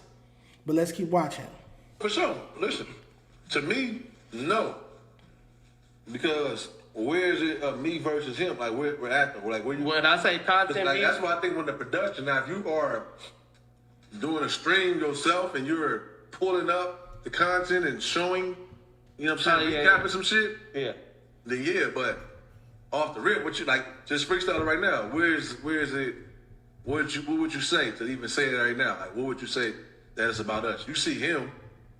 But let's keep watching. For sure. Listen, to me, no. Because where is it me versus him? Like, we're at, like, where you... When I say content, like, that's why I think when the production, now, if you are doing a stream yourself and you're pulling up the content and showing, you know what I'm saying, recapping some shit, then yeah, but off the rip, what you, like, just freestyle it right now. Where is it, what would you say to even say it right now? Like, what would you say that it's about us? You see him,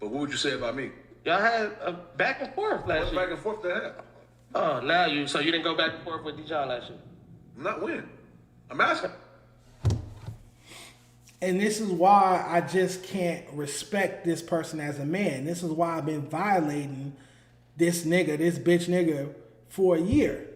but what would you say about me? Y'all had a back and forth last What's year. back and forth that happened? Oh, now you didn't go back and forth with Dejon last year? Not when. I'm asking. And this is why I just can't respect this person as a man. This is why I've been violating this bitch nigga for a year.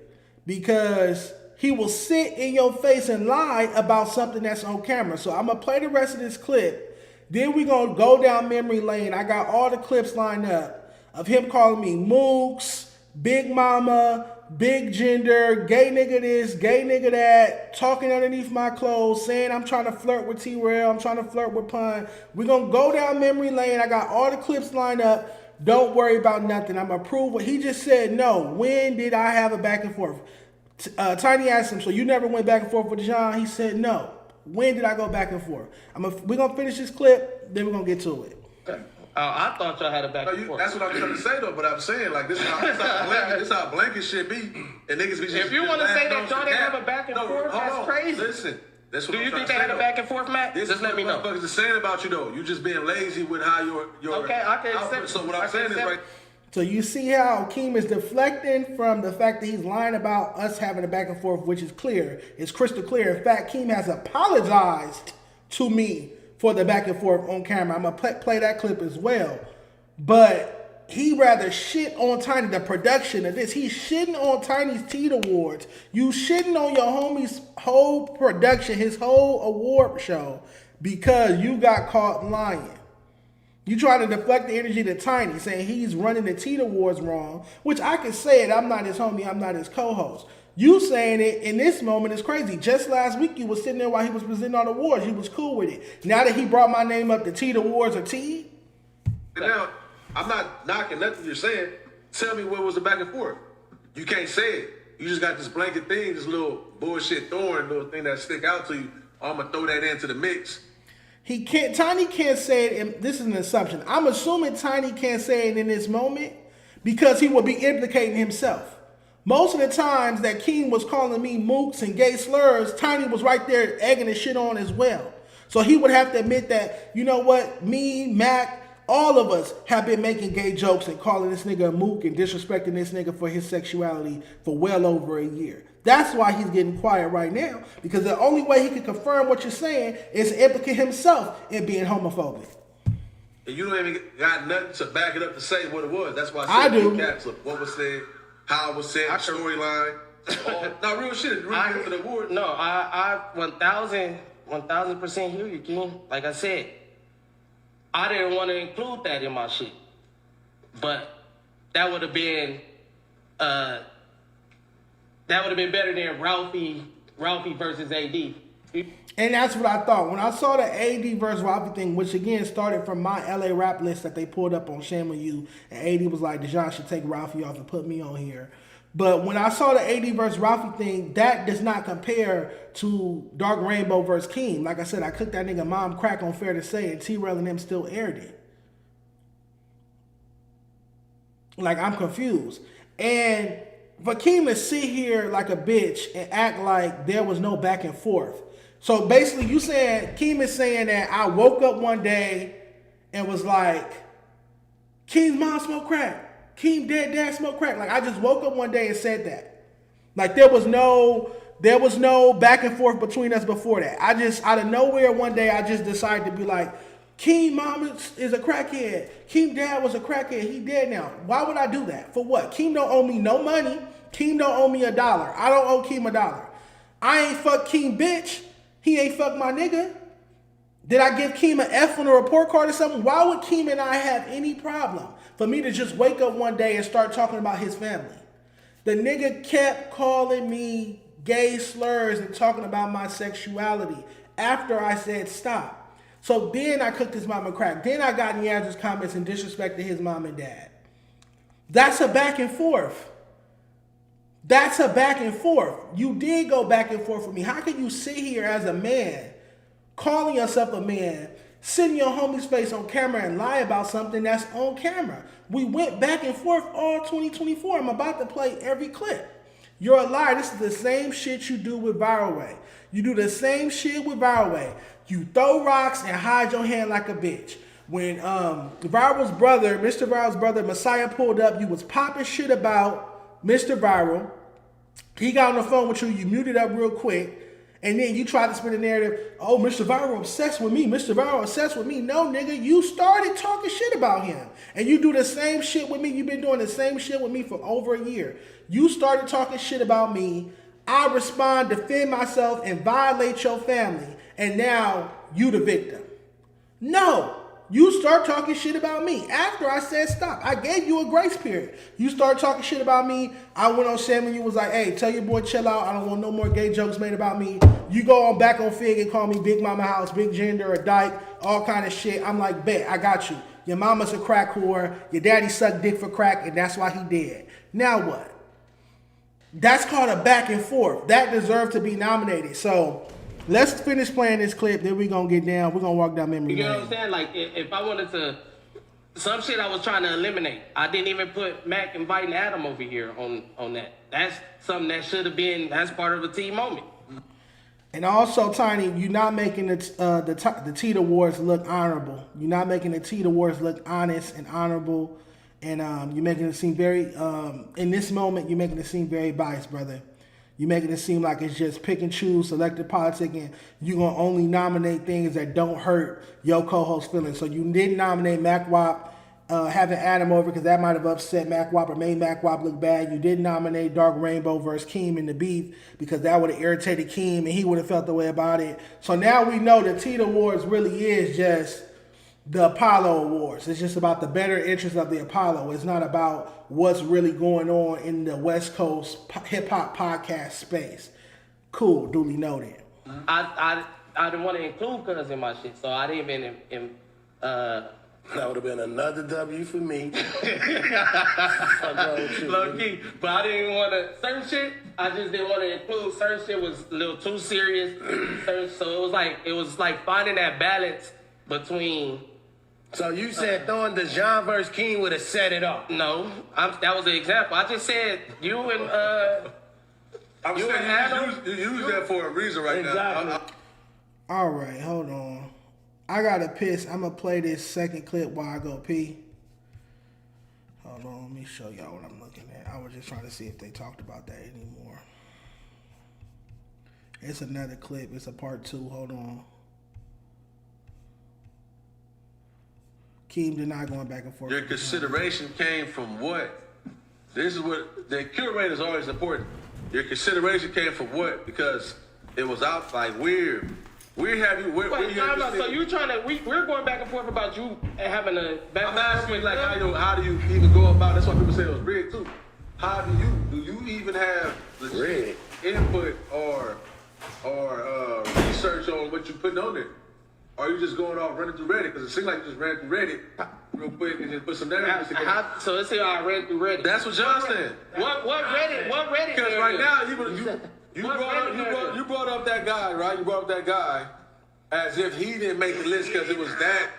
Because he will sit in your face and lie about something that's on camera. So I'm going to play the rest of this clip. Then we're going to go down memory lane. I got all the clips lined up of him calling me mooks, big mama, big gender, gay nigga this, gay nigga that, talking underneath my clothes, saying I'm trying to flirt with T-Rell, I'm trying to flirt with Pun. We're going to go down memory lane. I got all the clips lined up. Don't worry about nothing. I'm going to prove what he just said. No. When did I have a back and forth? Tiny asked him, so you never went back and forth with Dejon? He said no. When did I go back and forth? We're going to finish this clip, then we're going to get to it. I thought y'all had a back and forth. That's what I'm trying to say, though, but I'm saying, like, this is how blanket shit be. And niggas be just... If you want to say that y'all didn't have a back and forth, that's crazy. Listen. That's what Do you think they had a back and forth, Matt? Just let me know. This is what motherfuckers are saying about you, though. You just being lazy with how your okay, I can output. accept. So what I'm saying is right... So you see how Keem is deflecting from the fact that he's lying about us having a back and forth, which is clear. It's crystal clear. In fact, Keem has apologized to me for the back and forth on camera. I'm going to play that clip as well. But he rather shit on Tiny, the production of this. He's shitting on Tiny's TEED Awards. You shitting on your homie's whole production, his whole award show, because you got caught lying. You try to deflect the energy to Tiny, saying he's running the TEED Awards wrong, which I can say it. I'm not his homie. I'm not his co-host. You saying it in this moment is crazy. Just last week, you was sitting there while he was presenting all the awards. You was cool with it. Now that he brought my name up, the TEED Awards are TEED? Now, I'm not knocking nothing you're saying. Tell me what was the back and forth. You can't say it. You just got this blanket thing, this little bullshit thorn, little thing that stick out to you. I'm going to throw that into the mix. Tiny can't say it, and this is an assumption. I'm assuming Tiny can't say it in this moment because he would be implicating himself. Most of the times that Keem was calling me mooks and gay slurs, Tiny was right there egging the shit on as well. So he would have to admit that, you know what, me, Mac, all of us have been making gay jokes and calling this nigga a mook and disrespecting this nigga for his sexuality for well over a year. That's why he's getting quiet right now, because the only way he can confirm what you're saying is to implicate himself in being homophobic. And you don't even got nothing to back it up to say what it was. That's why I do. What was said, how it was said, storyline. Not real shit. Real for the award. No, I 1,000% hear you, Keem. Like I said, I didn't want to include that in my shit, but that would have been better than Ralphie versus AD. And that's what I thought. When I saw the AD versus Ralphie thing, which again started from my LA rap list that they pulled up on Shame on You, and AD was like, Dejon should take Ralphie off and put me on here. But when I saw the AD versus Ralphie thing, that does not compare to Dark Rainbow versus Keem. Like I said, I cooked that nigga mom crack on Fair to Say, and T-Rell and them still aired it. Like, I'm confused. And for Keem to sit here like a bitch and act like there was no back and forth. So basically, Keem is saying that I woke up one day and was like, Keem's mom smoked crack. Keem dad smoked crack. Like, I just woke up one day and said that. Like, there was no back and forth between us before that. I just, out of nowhere one day, I just decided to be like, Keem mom is a crackhead. Keem dad was a crackhead. He dead now. Why would I do that? For what? Keem don't owe me no money. Keem don't owe me $1. I don't owe Keem $1. I ain't fuck Keem, bitch. He ain't fuck my nigga. Did I give Keem an F on a report card or something? Why would Keem and I have any problem for me to just wake up one day and start talking about his family? The nigga kept calling me gay slurs and talking about my sexuality after I said stop. So then I cooked his mama crack. Then I got in Yaz's comments and disrespected his mom and dad. That's a back and forth. That's a back and forth. You did go back and forth with me. How can you sit here as a man, calling yourself a man, sit in your homie's face on camera and lie about something that's on camera? We went back and forth all 2024. I'm about to play every clip. You're a liar. This is the same shit you do with Viral Way. You do the same shit with Viral Way. You throw rocks and hide your hand like a bitch. When Viral's brother, Mr. Viral's brother, Messiah pulled up, you was popping shit about Mr. Viral. He got on the phone with you, you muted up real quick, and then you tried to spin the narrative, oh, Mr. Viral obsessed with me, Mr. Viral obsessed with me. No, nigga, you started talking shit about him. And you do the same shit with me. You've been doing the same shit with me for over a year. You started talking shit about me. I respond, defend myself, and violate your family. And now you the victim. No, you start talking shit about me after I said stop. I gave you a grace period. You start talking shit about me. I went on Sam and you was like, hey, tell your boy chill out. I don't want no more gay jokes made about me. You go on Back On Figg and call me Big Mama House, Big Gender, a dyke, all kind of shit. I'm like, bet, I got you. Your mama's a crack whore. Your daddy sucked dick for crack, and that's why he dead. Now what? That's called a back and forth. That deserved to be nominated. So let's finish playing this clip, then we're going to get down. We're going to walk down memory lane. You know what I'm saying? Like, if I wanted to, some shit I was trying to eliminate. I didn't even put Mac inviting Adam over here on that. That's something that should have been, that's part of a team moment. And also, Tiny, you're not making the Teet Awards look honorable. You're not making the Teet Awards look honest and honorable. And you're making it seem very, in this moment, you're making it seem very biased, brother. You're making it seem like it's just pick and choose, selective politics, and you're going to only nominate things that don't hurt your co-host feelings. So you didn't nominate Mackwop, having Adam over because that might have upset Mackwop or made Mackwop look bad. You didn't nominate Dark Rainbow versus Keem in the beef because that would have irritated Keem and he would have felt the way about it. So now we know the Teet Awards really is just the Apollo Awards. It's just about the better interest of the Apollo. It's not about what's really going on in the West Coast hip-hop podcast space. Cool, duly noted. I didn't want to include Cuz in my shit, so I didn't even that would have been another W for me. Low key. But I didn't want to, certain shit, I just didn't want to include. Certain shit was a little too serious. So it was like finding that balance between. So you said throwing Dejon versus Keem would have set it up. No, that was the example. I just said you and I'm you saying and Adam. you use that for a reason right now. All right, hold on. I gotta piss. I'm gonna play this second clip while I go pee. Hold on, let me show y'all what I'm looking at. I was just trying to see if they talked about that anymore. It's another clip. It's a part 2. Hold on. Keem denied going back and forth. Your consideration came from what? This is what the curator's always important. Your consideration came from what? Because it was out like weird. Where have you? Where you have so you trying to? We're going back and forth about you having a back. I'm asking like how do you even go about? That's why people say it was rigged too. How do you even have legit input or research on what you putting on there? Or are you just going off running through Reddit? Because it seems like you just ran through Reddit real quick and just put some narratives together. So let's see how I ran through Reddit. That's what John said. What Reddit? Because right now you brought up that guy, right? You brought up that guy as if he didn't make the list because it was that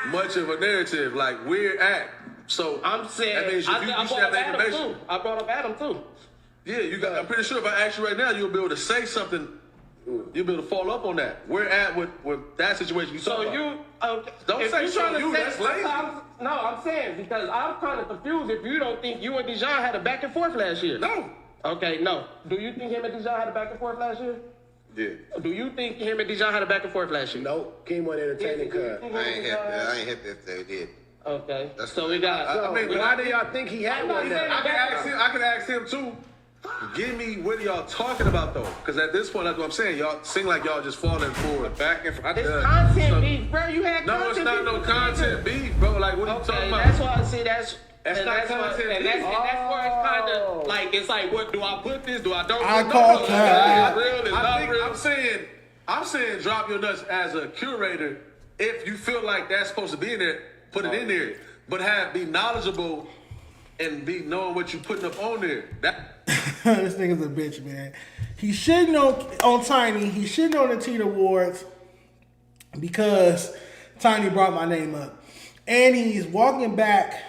much of a narrative. Like we're at. So I'm saying that means you should have that information. I brought up Adam too. Yeah, you got. I'm pretty sure if I ask you right now, you'll be able to say something. You'll be able to follow up on that. We're at with that situation you talk about. So you don't say so you. That's lazy. No, I'm saying because I'm kind of confused if you don't think you and Dejon had a back and forth last year. No. Okay, no. Do you think him and Dejon had a back and forth last year? Yeah. Do you think him and Dejon had a back and forth last year? Nope. Keem wasn't entertaining, cuz. I ain't happy if they did. Okay. So we got. I mean, why do y'all think he had one now? I can ask him too. Give me what y'all talking about though, because at this point, that's what I'm saying. Y'all seem like y'all just falling for back and forth. It's content beef, bro. You had no, content it's not beef. no content beef, bro. Like what are you talking about? That's why I see that's That's not content beef. and that's where it's kind of like it's like, what do I put this? Do I don't? I put call this? cat. Real is not real. I'm saying drop your nuts as a curator. If you feel like that's supposed to be in there, put it in there. But be knowledgeable and be knowing what you putting up on there. This nigga's a bitch, man. He shitting on Tiny. He shitting on the Teeter Awards because Tiny brought my name up. And he's walking back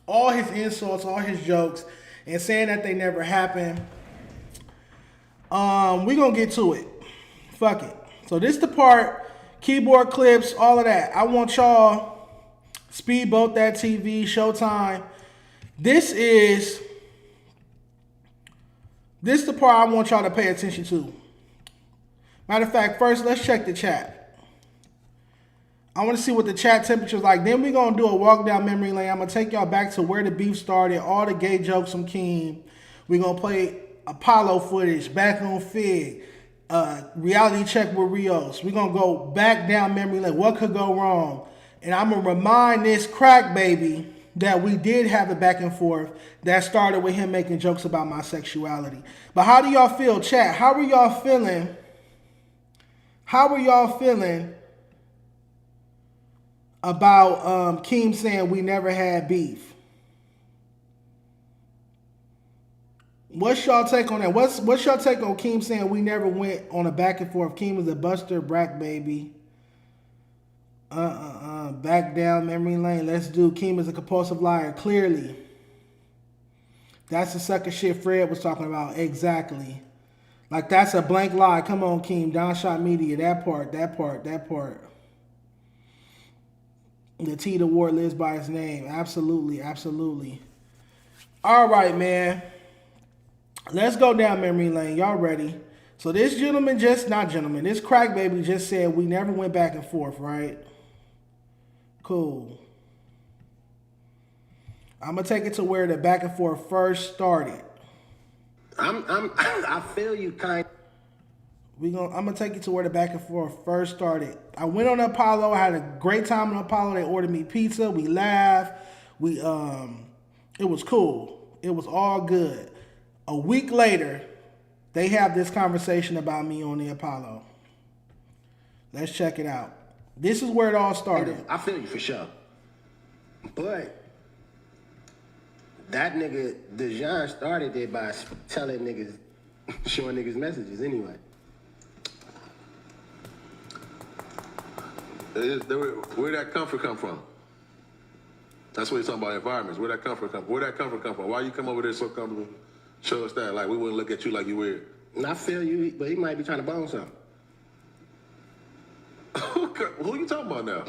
all his insults, all his jokes, and saying that they never happened. We gonna get to it. Fuck it. So this the part, keyboard clips, all of that. I want y'all Speedboat That TV, Showtime. This the part I want y'all to pay attention to. Matter of fact, first let's check the chat. I want to see what the chat temperature's like. Then we're gonna do a walk down memory lane. I'm gonna take y'all back to where the beef started, all the gay jokes from Keem. We're gonna play Apollo footage, Back On Figg, reality check with Rios. We're gonna go back down memory lane. What could go wrong? And I'm going to remind this crack baby that we did have a back and forth that started with him making jokes about my sexuality. But how do y'all feel, chat? How are y'all feeling? How are y'all feeling about Keem saying we never had beef? What's y'all take on that? What's y'all take on Keem saying we never went on a back and forth? Keem is a buster, brat baby. Back down memory lane. Let's do Keem is a compulsive liar. Clearly. That's the sucker shit Fred was talking about. Exactly. Like that's a blank lie. Come on, Keem. Don Shot Media. That part. The T the Ward lives by his name. Absolutely. All right, man. Let's go down memory lane. Y'all ready? So this this crack baby just said we never went back and forth, right? Cool. I'm gonna take it to where the back and forth first started. I feel you kind. I'm gonna take you to where the back and forth first started. I went on Apollo. I had a great time on Apollo. They ordered me pizza. We laughed. It was cool. It was all good. A week later, they have this conversation about me on the Apollo. Let's check it out. This is where it all started. I feel you for sure. But that nigga, Dejon started it by telling niggas, showing niggas messages anyway. Where that comfort come from? That's what he's talking about, environments. Where that comfort come from? Why you come over there so comfortable? Show us that. Like, we wouldn't look at you like you weird. And I feel you, but he might be trying to bone something. Who you talking about now?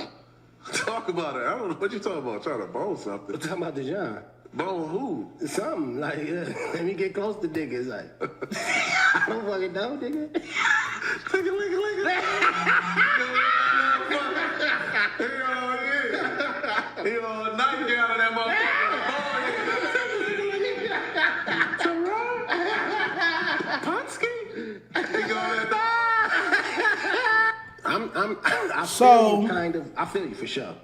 Talk about it. I don't know what you talking about. Trying to bone something. I'm talking about Dejon. Bone who? Something. Like, let me get close to niggas. Like, I don't fucking know, nigga. Lick. He on nightgown in that motherfucker. Ponsky? He going I feel you for sure.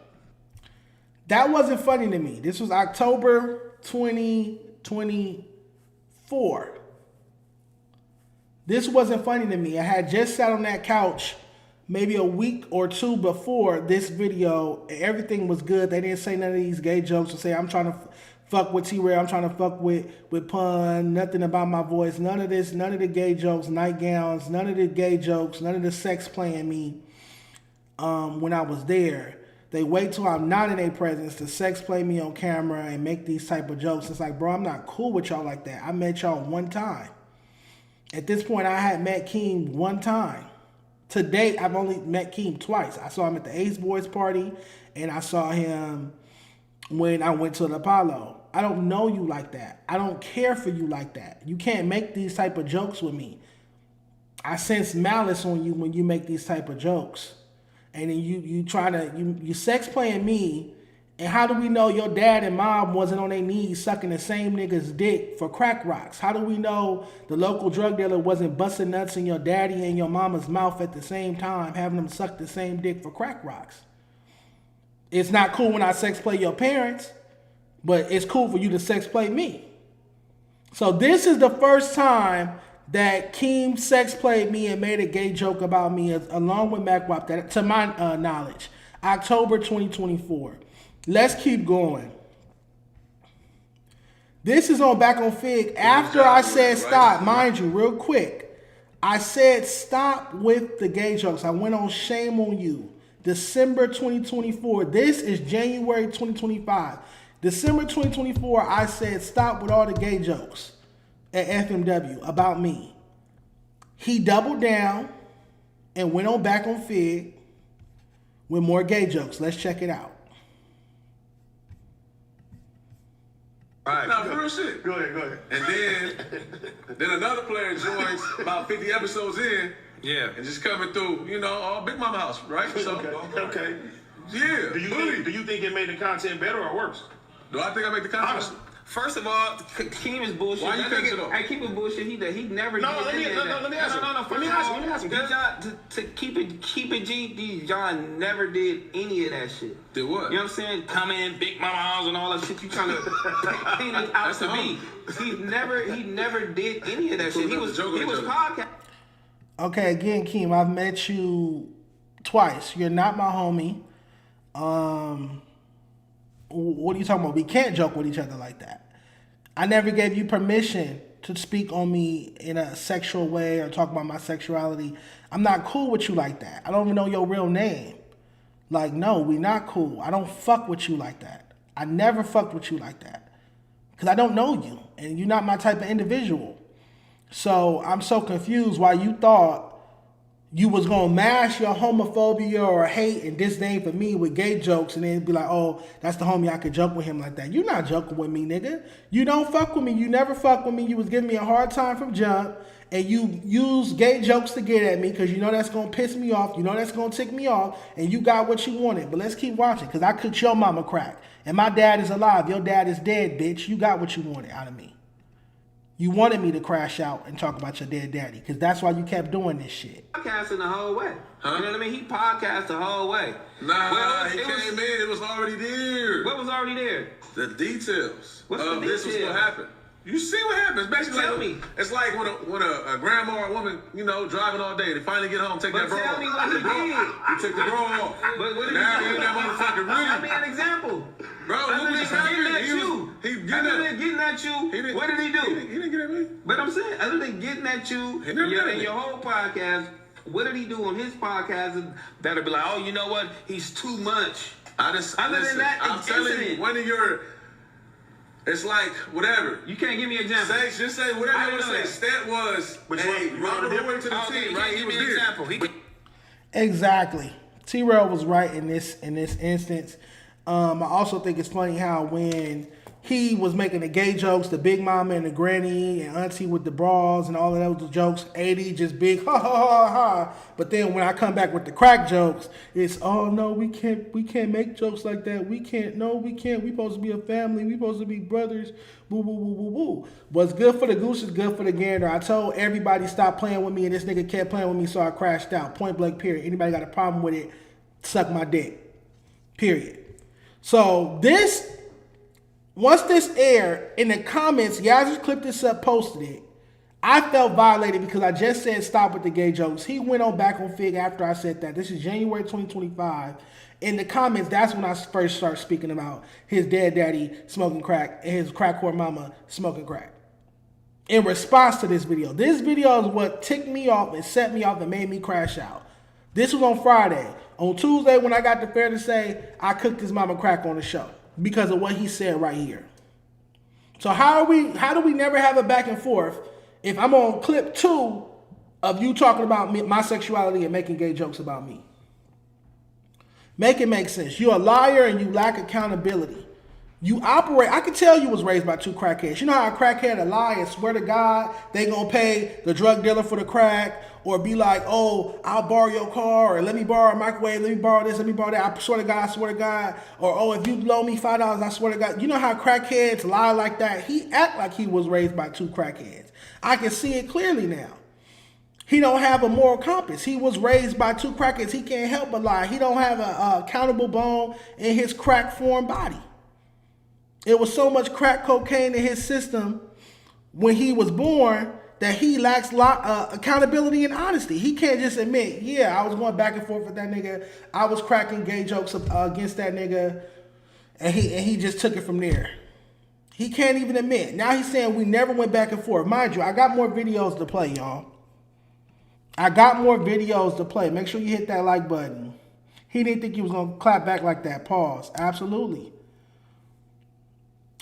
That wasn't funny to me. This was October 2024. This wasn't funny to me. I had just sat on that couch maybe a week or two before this video. Everything was good. They didn't say none of these gay jokes or say I'm trying to fuck with T-Rell. I'm trying to fuck with Pun. Nothing about my voice. None of this. None of the gay jokes. Nightgowns. None of the gay jokes. None of the sex playing me when I was there. They wait till I'm not in their presence to sex play me on camera and make these type of jokes. It's like, bro, I'm not cool with y'all like that. I met y'all one time. At this point, I had met Keem one time. To date, I've only met Keem twice. I saw him at the Ace Boyz party, and I saw him when I went to the Apollo. I don't know you like that. I don't care for you like that. You can't make these type of jokes with me. I sense malice on you when you make these type of jokes. And then you sex playing me. And how do we know your dad and mom wasn't on their knees sucking the same nigga's dick for crack rocks? How do we know the local drug dealer wasn't busting nuts in your daddy and your mama's mouth at the same time, having them suck the same dick for crack rocks? It's not cool when I sex play your parents, but it's cool for you to sex play me. So this is the first time that Keem sex played me and made a gay joke about me, along with Mackwop, that, to my knowledge, October 2024. Let's keep going. This is on Back On Figg after I said stop. Mind you, real quick, I said stop with the gay jokes. I went on Shame On You. December 2024. This is January 2025. December 2024, I said stop with all the gay jokes at FMW about me. He doubled down and went on Back On Figg with more gay jokes. Let's check it out. All right, no, real shit. Go ahead. And then another player joins about 50 episodes in. Yeah. And just coming through, Big Mama house, right? So, Okay. Yeah. Do you think it made the content better or worse? Do I think I make the content? Honestly. First of all, Keem is bullshit. Why you cutting it off? I keep it bullshit. He never. No, did let me any of that. ask him. No. Let me ask him. Dejon, to keep it G, Dejon never did any of that shit. Did what? You know what I'm saying? Come in, Big Mama house and all that shit. You trying to paint it out to me? He never did any of that shit. He was podcast. Okay, again, Keem, I've met you twice. You're not my homie. What are you talking about? We can't joke with each other like that. I never gave you permission to speak on me in a sexual way or talk about my sexuality. I'm not cool with you like that. I don't even know your real name. Like, no, we not cool. I don't fuck with you like that. I never fucked with you like that. Because I don't know you. And you're not my type of individual. So I'm so confused why you thought you was going to mash your homophobia or hate and disdain for me with gay jokes and then be like, oh, that's the homie, I could joke with him like that. You not joking with me, nigga. You don't fuck with me. You never fuck with me. You was giving me a hard time from jump, and you use gay jokes to get at me because you know that's going to piss me off. You know that's going to tick me off, and you got what you wanted. But let's keep watching because I cooked your mama crack, and my dad is alive. Your dad is dead, bitch. You got what you wanted out of me. You wanted me to crash out and talk about your dead daddy because that's why you kept doing this shit. Podcasting the whole way. Huh? You know what I mean? He podcasted the whole way. Nah, he came in. It was already there. What was already there? The details What's of the this was going to happen. You see what happens. Basically, tell me. It's like when a grandma or a woman, driving all day, they finally get home, take that bra off. Tell me what he did. He took the bra off. But what did now he he do? that motherfucker really. Give me an example. Bro, look what just happened. Other than getting at you, what did he do? He didn't get at me. But I'm saying, other than getting at you in your whole podcast, what did he do on his podcast that'll be like, oh, you know what? He's too much. Than that, I'm telling you, one of your... It's like, whatever. You can't give me an example. Just say whatever you want to say. Stat was, Robert went to the team, right? He was there. Example. Exactly. T-Rell was right in this instance. I also think it's funny how when he was making the gay jokes, the big mama and the granny and auntie with the bras and all of those jokes, 80 just big, ha, ha, ha, ha. But then when I come back with the crack jokes, it's, oh, no, we can't make jokes like that. We can't. We supposed to be a family. We supposed to be brothers. Boo, boo, boo, boo, boo. What's good for the goose is good for the gander. I told everybody stop playing with me, and this nigga kept playing with me, so I crashed out. Point blank, period. Anybody got a problem with it, suck my dick. Period. So once this aired, in the comments, y'all just clipped this up, posted it. I felt violated because I just said stop with the gay jokes. He went on Back On Figg after I said that. This is January 2025. In the comments, that's when I first started speaking about his dead daddy smoking crack and his crack whore mama smoking crack. In response to this video is what ticked me off and set me off and made me crash out. This was on Friday. On Tuesday, when I got the fair to say, I cooked his mama crack on the show because of what he said right here. So how do we never have a back and forth if I'm on clip 2 of you talking about my sexuality and making gay jokes about me? Make it make sense. You're a liar and you lack accountability. You operate. I can tell you was raised by two crackheads. You know how a crackhead will lie and swear to God they gonna pay the drug dealer for the crack, or be like, oh, I'll borrow your car, or let me borrow a microwave, let me borrow this, let me borrow that. I swear to God, or oh, if you loan me $5, I swear to God. You know how crackheads lie like that? He act like he was raised by two crackheads. I can see it clearly now. He don't have a moral compass. He was raised by two crackheads. He can't help but lie. He don't have a accountable bone in his crack-formed body. It was so much crack cocaine in his system when he was born that he lacks accountability and honesty. He can't just admit, yeah, I was going back and forth with that nigga. I was cracking gay jokes against that nigga, and he just took it from there. He can't even admit. Now he's saying we never went back and forth. Mind you, I got more videos to play, y'all. I got more videos to play. Make sure you hit that like button. He didn't think he was going to clap back like that. Pause. Absolutely.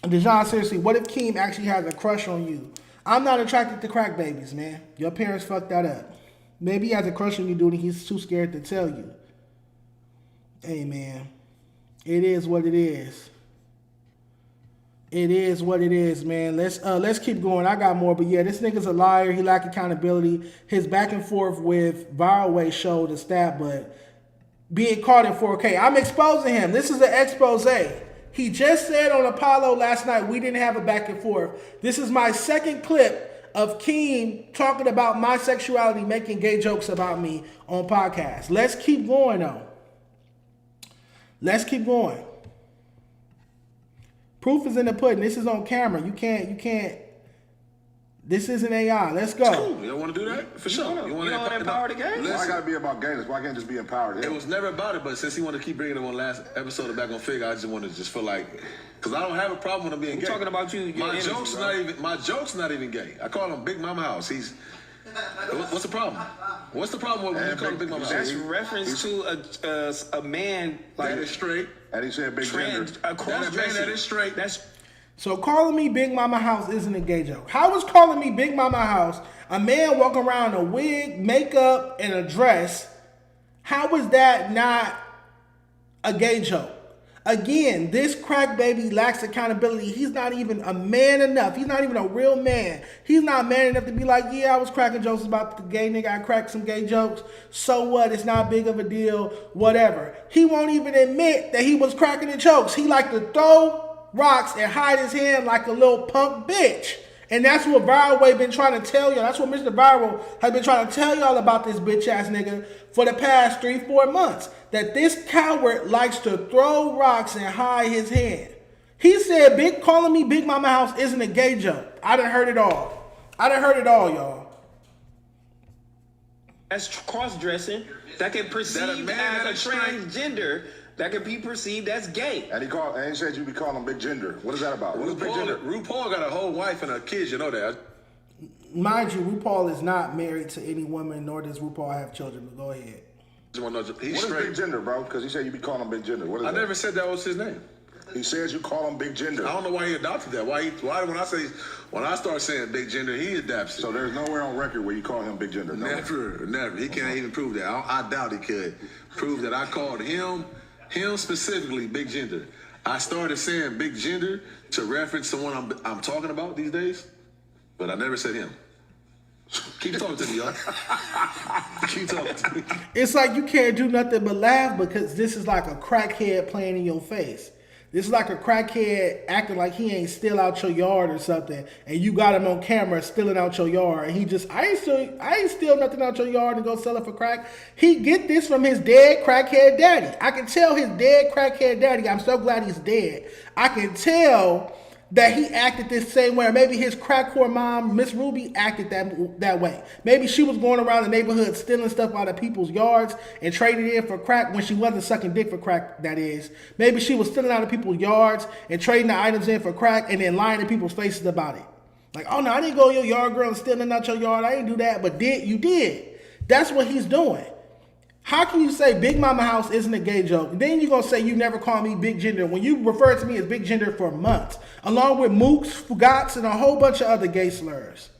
Dejon, seriously, what if Keem actually has a crush on you? I'm not attracted to crack babies, man. Your parents fucked that up. Maybe he has a crush on you, dude, and he's too scared to tell you. Hey, man. It is what it is. It is what it is, man. Let's keep going. I got more, but yeah, this nigga's a liar. He lack accountability. His back and forth with Viral Way showed a stat, but being caught in 4K. I'm exposing him. This is an expose. He just said on Apollo last night, we didn't have a back and forth. This is my second clip of Keem talking about my sexuality, making gay jokes about me on podcasts. Let's keep going, though. Let's keep going. Proof is in the pudding. This is on camera. You can't. This isn't AI. Let's go. Cool. You don't want to do that? For sure. You want to empower the game? Why gotta be about gayness? Why can't it just be empowered? It was never about it, but since he wanted to keep bringing it on last episode of Back On Figg, I just wanted to just feel like, because I don't have a problem with him being gay. I'm talking about you. My joke's not even gay. I call him Big Mama House. He's. What's the problem? What's the problem with when you call him Big Mama House? That's reference to a man like that is straight. And he said big gender. A man that is straight. So calling me Big Mama House isn't a gay joke. How is calling me Big Mama House, a man walking around in a wig, makeup, and a dress, how is that not a gay joke? Again, this crack baby lacks accountability. He's not even a man enough. He's not even a real man. He's not man enough to be like, yeah, I was cracking jokes about the gay nigga. I cracked some gay jokes. So what? It's not big of a deal. Whatever. He won't even admit that he was cracking the jokes. He like to throw rocks and hide his hand like a little punk bitch. And that's what Viral Way been trying to tell y'all. That's what Mr. Viral has been trying to tell y'all about this bitch ass nigga for the past 3-4 months. That this coward likes to throw rocks and hide his hand. He said calling me Big Mama House isn't a gay joke. I done heard it all. Y'all. That's cross-dressing. That can perceive as a transgender. That can be perceived as gay. And he said you be calling him big gender. What is that about? What is big gender? RuPaul got a whole wife and a kids, you know that. Mind you, RuPaul is not married to any woman, nor does RuPaul have children. But go ahead. What is big gender, bro? Because he said you be calling him big gender. What is that? Never said that was his name. He says you call him big gender. I don't know why he adopted that. Why when I start saying big gender, he adapts it. So there's nowhere on record where you call him big gender. Never. He can't even prove that. I doubt he could prove that I called him specifically big gender. I started saying big gender to reference someone I'm talking about these days, but I never said him. Keep talking to me, y'all. Keep talking to me. It's like you can't do nothing but laugh because this is like a crackhead playing in your face. This is like a crackhead acting like he ain't still out your yard or something, and you got him on camera stealing out your yard, and he just, I ain't steal nothing out your yard and go sell it for crack. He get this from his dead crackhead daddy. I can tell his dead crackhead daddy, I'm so glad he's dead. I can tell that he acted this same way, or maybe his crackcore mom, Miss Ruby, acted that way. Maybe she was going around the neighborhood stealing stuff out of people's yards and trading it in for crack when she wasn't sucking dick for crack, that is. Maybe she was stealing out of people's yards and trading the items in for crack and then lying in people's faces about it. Like, oh no, I didn't go to your yard, girl, and steal nothing out your yard. I didn't do that, but you did. That's what he's doing. How can you say Big Mama House isn't a gay joke? Then you're going to say you never call me Big Gender when you refer to me as Big Gender for months, along with mooks, fugats, and a whole bunch of other gay slurs.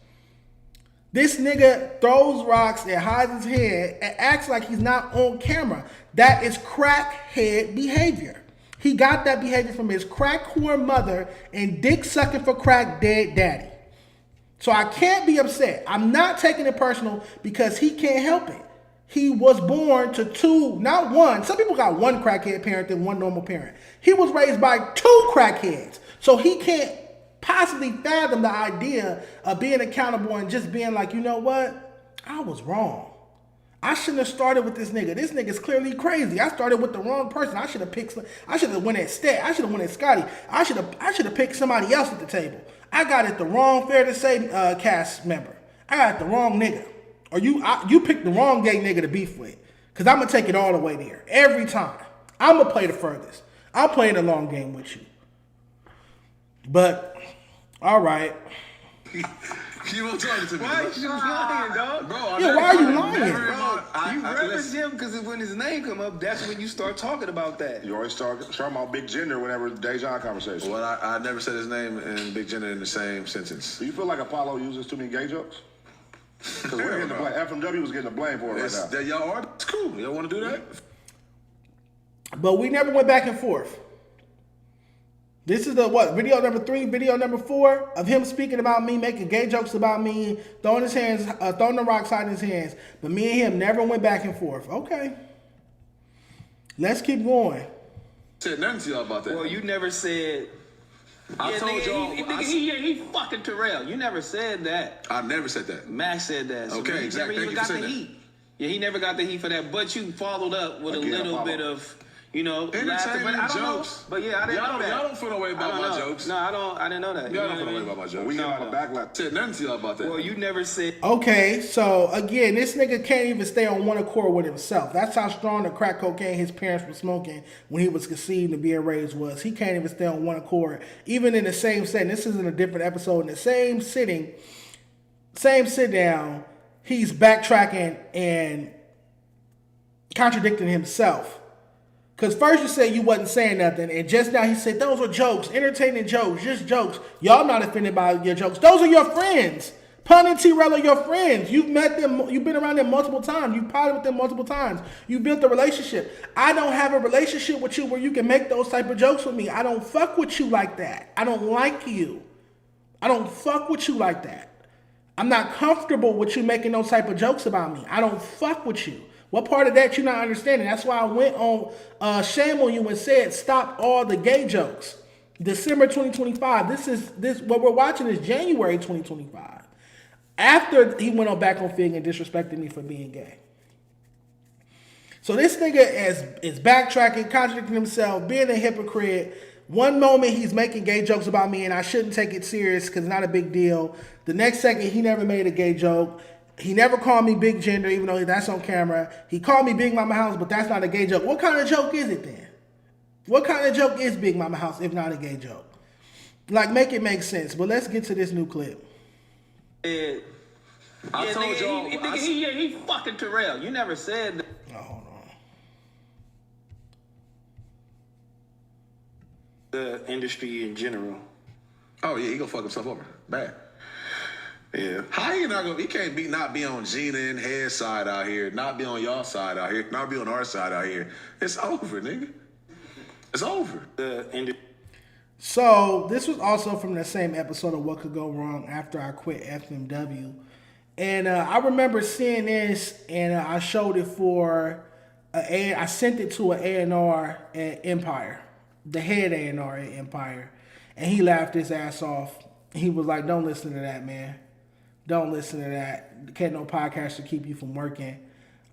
This nigga throws rocks and hides his head and acts like he's not on camera. That is crackhead behavior. He got that behavior from his crack whore mother and dick sucking for crack dead daddy. So I can't be upset. I'm not taking it personal because he can't help it. He was born to two, not one. Some people got one crackhead parent and one normal parent. He was raised by two crackheads. So he can't possibly fathom the idea of being accountable and just being like, you know what? I was wrong. I shouldn't have started with this nigga. This nigga's clearly crazy. I started with the wrong person. I should have went at Stet. I should have went at Scotty. I should have picked somebody else at the table. I got it the wrong Fair to Say cast member. I got it the wrong nigga. Or you picked the wrong gay nigga to beef with. Because I'm going to take it all the way there. Every time. I'm going to play the furthest. I'm playing the long game with you. But, all right. You won't talk to me. Why you lying, dog? Bro, why are you lying? You reference him because when his name come up, that's when you start talking about that. You always talking about Big Gender whenever Dejon conversation. Well, I never said his name and Big Gender in the same sentence. Do you feel like Apollo uses too many gay jokes? Because we're getting the blame. FMW was getting the blame for it right now. That y'all are? It's cool. Y'all want to do that? But we never went back and forth. This is the video number 3, video number 4 of him speaking about me, making gay jokes about me, throwing the rocks out in his hands. But me and him never went back and forth. Okay. Let's keep going. Said nothing to y'all about that. Well, you never said. I told y'all. He fucking T-Rell. You never said that. I never said that. Max said that. So okay, exactly. He never even got the heat. Yeah, he never got the heat for that. But you followed up with a little bit of, entertainment jokes. But yeah, I didn't know that. Y'all don't feel no way about my jokes. No, I didn't know that. Y'all don't feel no way about my jokes. We get on the backlash. Said nothing to y'all about that. Well, you never said. Okay, so again, this nigga can't even stay on one accord with himself. That's how strong the crack cocaine his parents were smoking when he was conceived and being raised was. He can't even stay on one accord. Even in the same setting, this isn't a different episode, in the same sitting, same sit down, he's backtracking and contradicting himself. Because first you said you wasn't saying nothing, and just now he said those were jokes, entertaining jokes, just jokes. Y'all not offended by your jokes. Those are your friends. Pun and T-Rell are your friends. You've met them. You've been around them multiple times. You've potted with them multiple times. You've built a relationship. I don't have a relationship with you where you can make those type of jokes with me. I don't fuck with you like that. I don't like you. I don't fuck with you like that. I'm not comfortable with you making those type of jokes about me. I don't fuck with you. What part of that you not understanding? That's why I went on Shame on You and said stop all the gay jokes. December 2025. This what we're watching is January 2025. After he went on Back On Figg and disrespected me for being gay. So this nigga is backtracking, contradicting himself, being a hypocrite. One moment he's making gay jokes about me and I shouldn't take it serious because it's not a big deal. The next second he never made a gay joke. He never called me Big Gender, even though that's on camera. He called me Big Mama House, but that's not a gay joke. What kind of joke is it then? What kind of joke is Big Mama House if not a gay joke? Like, make it make sense. But let's get to this new clip. I told y'all. He fucking T-Rell. You never said that. Oh, hold on. The industry in general. Oh yeah, he gonna fuck himself over. Bad. Yeah. How you not gonna? He can't not be on Gina and Head's side out here, not be on y'all side out here, not be on our side out here. It's over, nigga. It's over. So this was also from the same episode of What Could Go Wrong After I Quit FMW, and I remember seeing this, and I showed it for I sent it to an A&R at Empire, the head A&R at Empire, and he laughed his ass off. He was like, "Don't listen to that, man. Don't listen to that. Can't no podcast to keep you from working."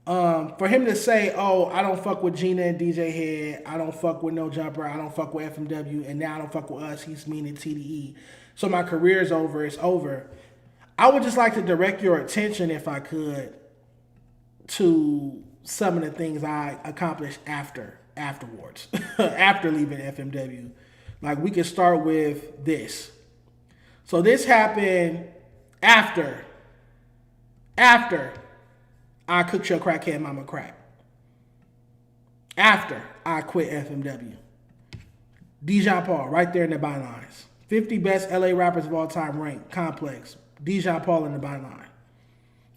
For him to say, "Oh, I don't fuck with Gina and DJ Head. I don't fuck with No Jumper. I don't fuck with FMW, and now I don't fuck with us." He's meaning TDE. So my career's over. It's over. I would just like to direct your attention, if I could, to some of the things I accomplished afterwards, after leaving FMW. Like, we can start with this. So this happened after I cooked your crackhead mama crack. After I quit FMW. Dejon Paul, right there in the bylines. 50 best LA rappers of all time ranked, complex. Dejon Paul in the byline.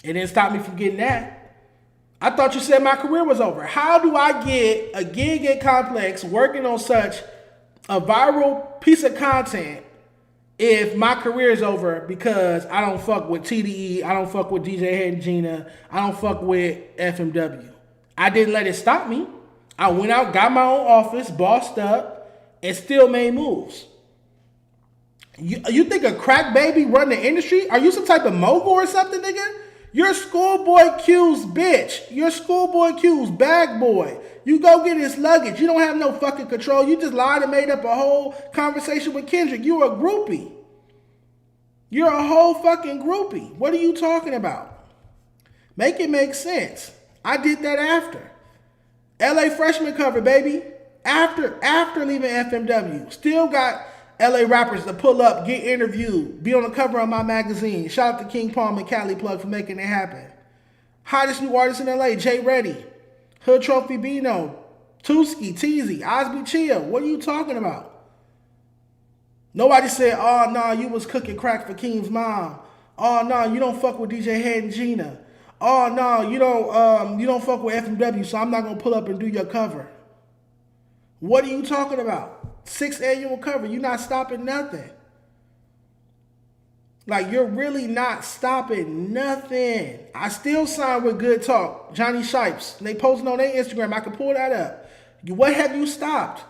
It didn't stop me from getting that. I thought you said my career was over. How do I get a gig at Complex working on such a viral piece of content if my career is over because I don't fuck with TDE, I don't fuck with DJ Head and Gina, I don't fuck with FMW? I didn't let it stop me. I went out, got my own office, bossed up, and still made moves. You think a crack baby run the industry? Are you some type of mogul or something, nigga? You're Schoolboy Q's bitch. You're Schoolboy Q's bag boy. You go get his luggage. You don't have no fucking control. You just lied and made up a whole conversation with Kendrick. You're a groupie. You're a whole fucking groupie. What are you talking about? Make it make sense. I did that after. LA freshman cover, baby. After leaving FMW. Still got LA rappers to pull up, get interviewed, be on the cover of my magazine. Shout out to King Palm and Cali Plug for making it happen. Hottest new artist in LA, Jay Reddy, Hood Trophy Bino, Tuski, Teasy, Osby Chill. What are you talking about? Nobody said, oh, no, you was cooking crack for Keem's mom. Oh, no, you don't fuck with DJ Head and Gina. Oh, no, you don't fuck with FMW, so I'm not going to pull up and do your cover. What are you talking about? 6th annual cover. You're not stopping nothing. Like, you're really not stopping nothing. I still signed with Good Talk, Johnny Shipes. They posting on their Instagram. I can pull that up. What have you stopped?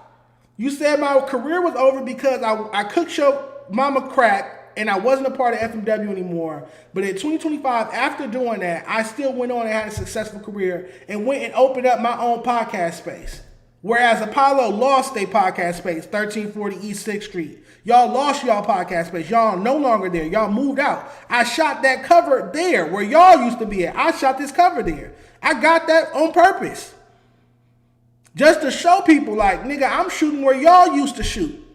You said my career was over because I cooked your mama crack and I wasn't a part of FMW anymore. But in 2025, after doing that, I still went on and had a successful career and went and opened up my own podcast space. Whereas Apollo lost their podcast space, 1340 East 6th Street. Y'all lost y'all podcast space. Y'all no longer there. Y'all moved out. I shot that cover there where y'all used to be at. I shot this cover there. I got that on purpose. Just to show people like, nigga, I'm shooting where y'all used to shoot.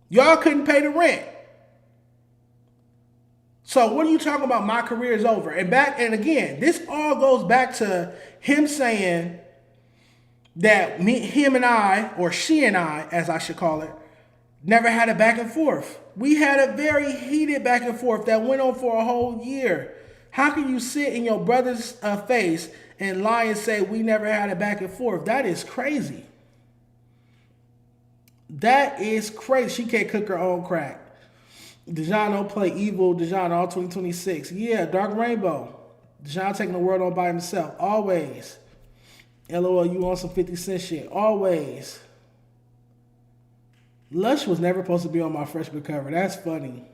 Y'all couldn't pay the rent. So what are you talking about? My career is over. And again, this all goes back to him saying that him and I, or she and I, as I should call it, never had a back and forth. We had a very heated back and forth that went on for a whole year. How can you sit in your brother's face and lie and say we never had a back and forth? That is crazy. That is crazy. She can't cook her own crack. Dejon don't play evil. Dejon all 2026. Yeah, Dark Rainbow. Dejon taking the world on by himself. Always. LOL, you on some 50 Cent shit. Always. Lush was never supposed to be on my freshman cover. That's funny.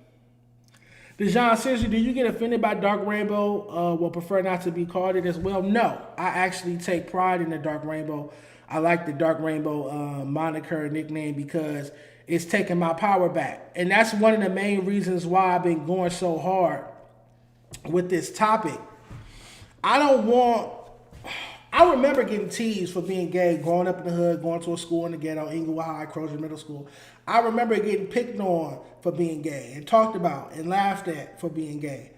Dejon, seriously, do you get offended by Dark Rainbow? Will prefer not to be called it as well? No. I actually take pride in the Dark Rainbow. I like the Dark Rainbow moniker, nickname, because it's taking my power back. And that's one of the main reasons why I've been going so hard with this topic. I remember getting teased for being gay, growing up in the hood, going to a school in the ghetto, Inglewood High, Crozier Middle School. I remember getting picked on for being gay and talked about and laughed at for being gay.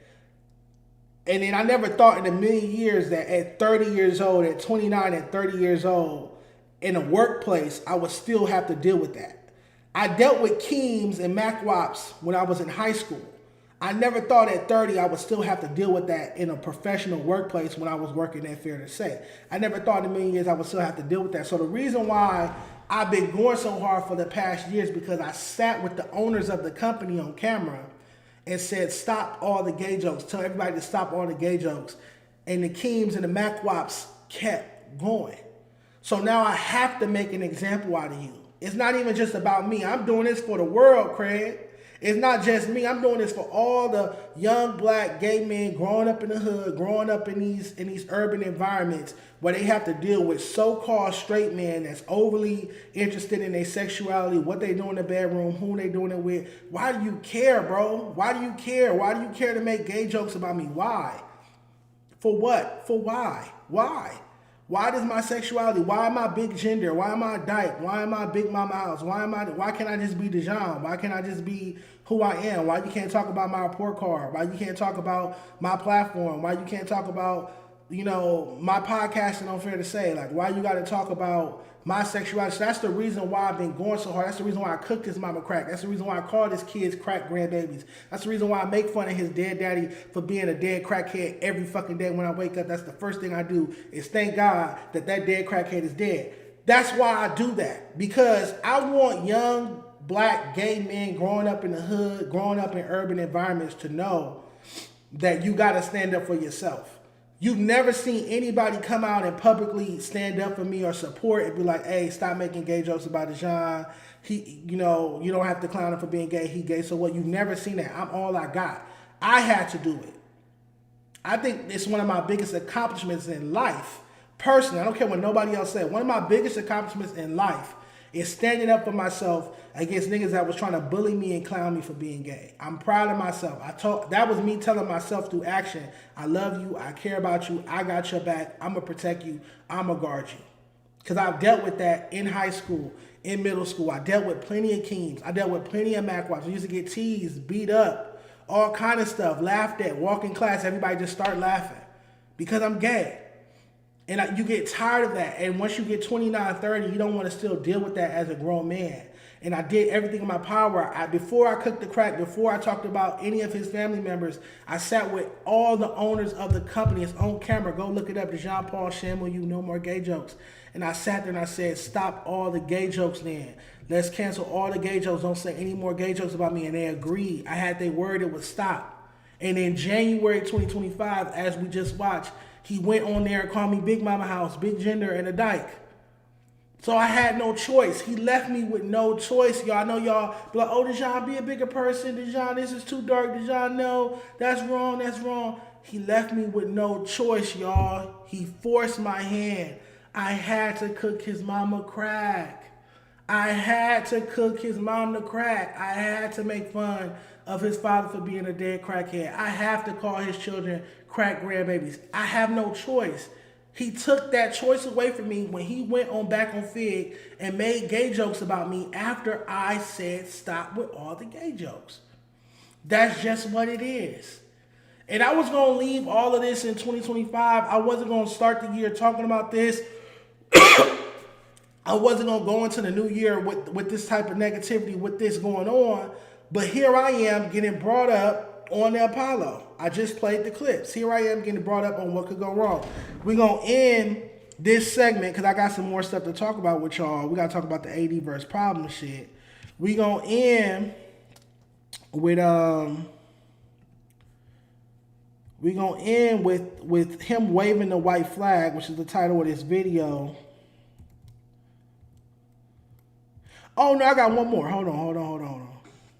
And then I never thought in a million years that at 30 years old, at 29 and 30 years old, in a workplace, I would still have to deal with that. I dealt with Keems and Mackwops when I was in high school. I never thought at 30 I would still have to deal with that in a professional workplace when I was working at Fair to Say. I never thought in a million years I would still have to deal with that. So the reason why I've been going so hard for the past years because I sat with the owners of the company on camera and said, stop all the gay jokes. Tell everybody to stop all the gay jokes. And the Keems and the Mackwops kept going. So now I have to make an example out of you. It's not even just about me. I'm doing this for the world, Craig. It's not just me. I'm doing this for all the young black gay men growing up in the hood, growing up in these urban environments where they have to deal with so-called straight men that's overly interested in their sexuality, what they do in the bedroom, who they doing it with. Why do you care, bro? Why do you care? Why do you care to make gay jokes about me? Why? For what? For why? Why? Why does my sexuality, why am I big gender? Why am I dyke? Why am I big mama house? Why can't I just be Dejon? Why can't I just be who I am? Why you can't talk about my report card? Why you can't talk about my platform? Why you can't talk about my podcast is unfair to say. Like, why you got to talk about my sexuality? So that's the reason why I've been going so hard. That's the reason why I cooked his mama crack. That's the reason why I called his kids crack grandbabies. That's the reason why I make fun of his dead daddy for being a dead crackhead every fucking day when I wake up. That's the first thing I do is thank God that dead crackhead is dead. That's why I do that. Because I want young black gay men growing up in the hood, growing up in urban environments to know that you got to stand up for yourself. You've never seen anybody come out and publicly stand up for me or support and be like, hey, stop making gay jokes about Dejon. You don't have to clown him for being gay. He gay, so what? You've never seen that. I'm all I got. I had to do it. I think it's one of my biggest accomplishments in life. Personally, I don't care what nobody else said. One of my biggest accomplishments in life is standing up for myself against niggas that was trying to bully me and clown me for being gay. I'm proud of myself. That was me telling myself through action, I love you, I care about you, I got your back, I'm gonna protect you, I'm gonna guard you. Because I've dealt with that in high school, in middle school. I dealt with plenty of Keems. I dealt with plenty of Mackwops. I used to get teased, beat up, all kind of stuff, laughed at, walk in class, everybody just start laughing because I'm gay. And you get tired of that. And once you get 29, 30, you don't want to still deal with that as a grown man. And I did everything in my power. Before I cooked the crack, before I talked about any of his family members, I sat with all the owners of the company. It's on camera. Go look it up. Dejon Paul, shame on you, no more gay jokes. And I sat there and I said, stop all the gay jokes then. Let's cancel all the gay jokes. Don't say any more gay jokes about me. And they agreed. I had their word it would stop. And in January 2025, as we just watched, he went on there and called me Big Mama House, Big Gender, and a dyke. So I had no choice. He left me with no choice, y'all. I know y'all be like, oh, Dejon, be a bigger person. Dejon, this is too dark. Dejon, no, that's wrong, that's wrong. He left me with no choice, y'all. He forced my hand. I had to cook his mama crack. I had to cook his mom the crack. I had to make fun of his father for being a dead crackhead. I have to call his children crack grandbabies. I have no choice. He took that choice away from me when he went on Back On Figg and made gay jokes about me after I said stop with all the gay jokes. That's just what it is. And I was going to leave all of this in 2025. I wasn't going to start the year talking about this. I wasn't going to go into the new year with this type of negativity, with this going on. But here I am getting brought up on the Apollo. I just played the clips. Here I am getting brought up on what could go wrong. We're going to end this segment because I got some more stuff to talk about with y'all. We got to talk about the AD versus Problem shit. We're going to end with with him waving the white flag, which is the title of this video. Oh no, I got one more. Hold on.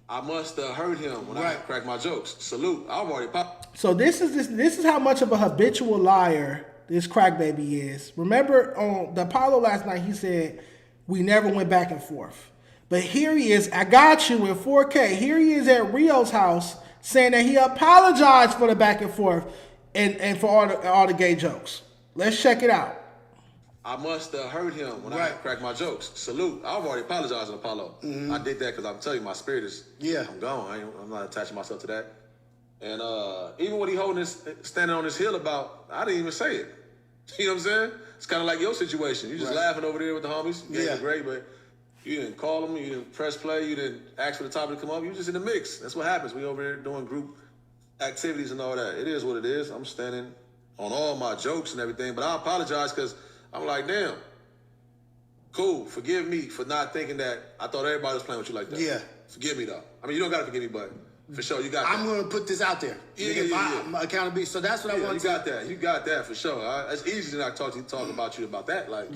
I must have heard him when I cracked my jokes. Salute. I've already popped. So this is how much of a habitual liar this crack baby is. Remember on the Apollo last night, he said we never went back and forth. But here he is, I got you in 4K. Here he is at Rio's house saying that he apologized for the back and forth and for all the gay jokes. Let's check it out. I must have heard him when I cracked my jokes. Salute. I've already apologized to Apollo. Mm-hmm. I did that because I'm telling you, my spirit is, I'm gone. I'm not attaching myself to that. And even when he standing on his hill about, I didn't even say it. You know what I'm saying? It's kind of like your situation. You just laughing over there with the homies. Yeah, great, but you didn't call them. You didn't press play. You didn't ask for the topic to come up. You just in the mix. That's what happens. We over there doing group activities and all that. It is what it is. I'm standing on all my jokes and everything, but I apologize because I'm like, damn, cool. Forgive me for not thinking that. I thought everybody was playing with you like that. Yeah. Forgive me, though. I mean, you don't got to forgive me, but for sure, you got that. I'm going to put this out there. My accountability. So that's what I want to You got that. You got that for sure. It's easy to not talk about you about that. Like,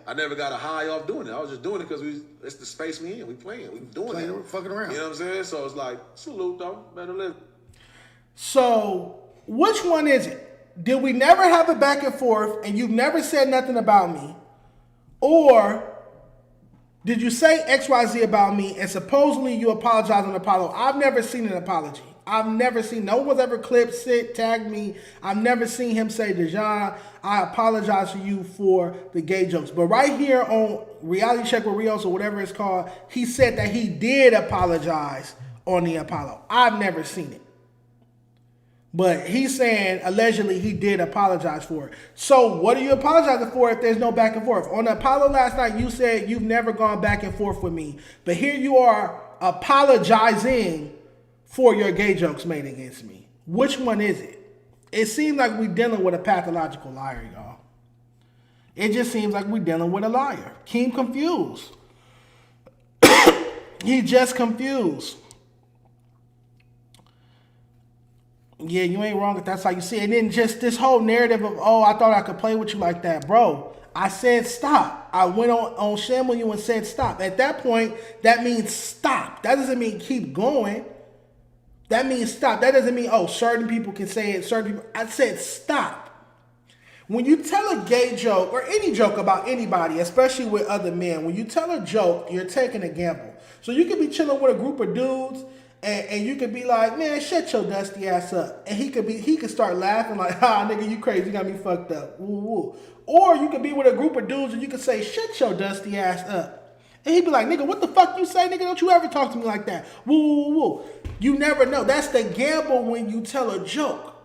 I never got a high off doing it. I was just doing it because it's the space we in. We playing. We doing it. We're fucking around. You know what I'm saying? So it's like, salute, though. Better live. So, which one is it? Did we never have a back and forth and you've never said nothing about me? Or did you say XYZ about me and supposedly you apologized on Apollo? I've never seen an apology. I've never seen, no one's ever clipped, tagged me. I've never seen him say, Dejon, I apologize to you for the gay jokes. But right here on Reality Check with Rios or whatever it's called, he said that he did apologize on the Apollo. I've never seen it. But he's saying allegedly he did apologize for it. So what are you apologizing for if there's no back and forth? On the Apollo last night, you said you've never gone back and forth with me. But here you are apologizing for your gay jokes made against me. Which one is it? It seems like we're dealing with a pathological liar, y'all. It just seems like we're dealing with a liar. Keem confused. He just confused. Yeah, you ain't wrong if that's how you see it. And then just this whole narrative of, oh, I thought I could play with you like that. Bro, I said stop. I went on sham on you and said stop. At that point, that means stop. That doesn't mean keep going. That means stop. That doesn't mean, oh, certain people can say it, certain people. I said stop. When you tell a gay joke or any joke about anybody, especially with other men, when you tell a joke, you're taking a gamble. So you could be chilling with a group of dudes and you could be like, man, shut your dusty ass up. And he could start laughing like, ah, nigga, you crazy, you got me fucked up. Woo, woo. Or you could be with a group of dudes and you could say, shut your dusty ass up. And he'd be like, nigga, what the fuck you say, nigga? Don't you ever talk to me like that. Woo, woo, woo. You never know. That's the gamble when you tell a joke.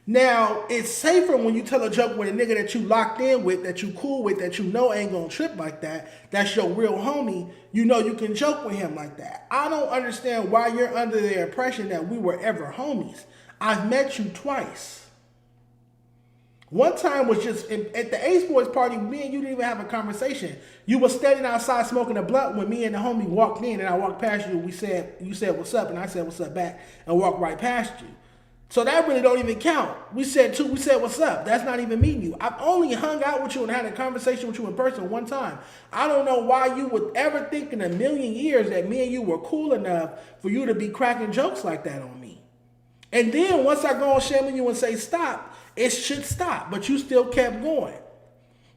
Now, it's safer when you tell a joke with a nigga that you locked in with, that you cool with, that you know ain't gonna trip like that. That's your real homie. You know you can joke with him like that. I don't understand why you're under the impression that we were ever homies. I've met you twice. One time was just at the Ace Boyz party, me and you didn't even have a conversation. You were standing outside smoking a blunt when me and the homie walked in and I walked past you. You said what's up and I said what's up back and walked right past you. So that really don't even count. We said what's up. That's not even meeting you. I've only hung out with you and had a conversation with you in person one time. I don't know why you would ever think in a million years that me and you were cool enough for you to be cracking jokes like that on me. And then once I go on shaming you and say stop, it should stop. But you still kept going.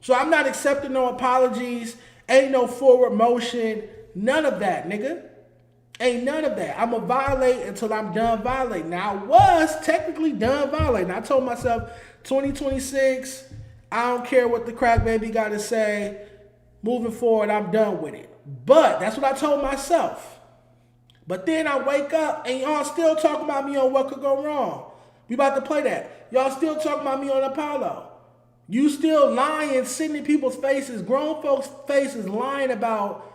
So I'm not accepting no apologies. Ain't no forward motion. None of that, nigga. Ain't none of that. I'm going to violate until I'm done violating. Now, I was technically done violating. I told myself, 2026, I don't care what the crack baby got to say. Moving forward, I'm done with it. But that's what I told myself. But then I wake up and y'all still talking about me on What Could Go Wrong. We about to play that. Y'all still talking about me on Apollo. You still lying, sitting in people's faces, grown folks' faces, lying about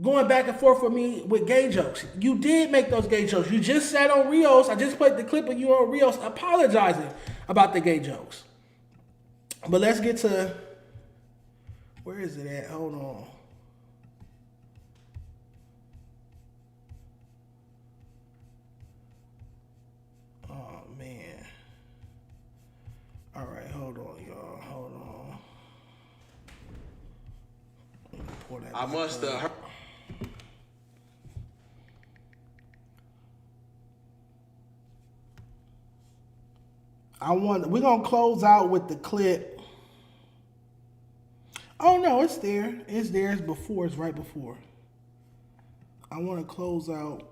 going back and forth with me with gay jokes. You did make those gay jokes. You just sat on Rios. I just played the clip of you on Rios apologizing about the gay jokes. But let's get to, where is it at? Hold on. Oh, man. All right, hold on, y'all. Hold on. I must have we're going to close out with the clip. Oh, no, it's there. It's there. It's before. It's right before. I want to close out.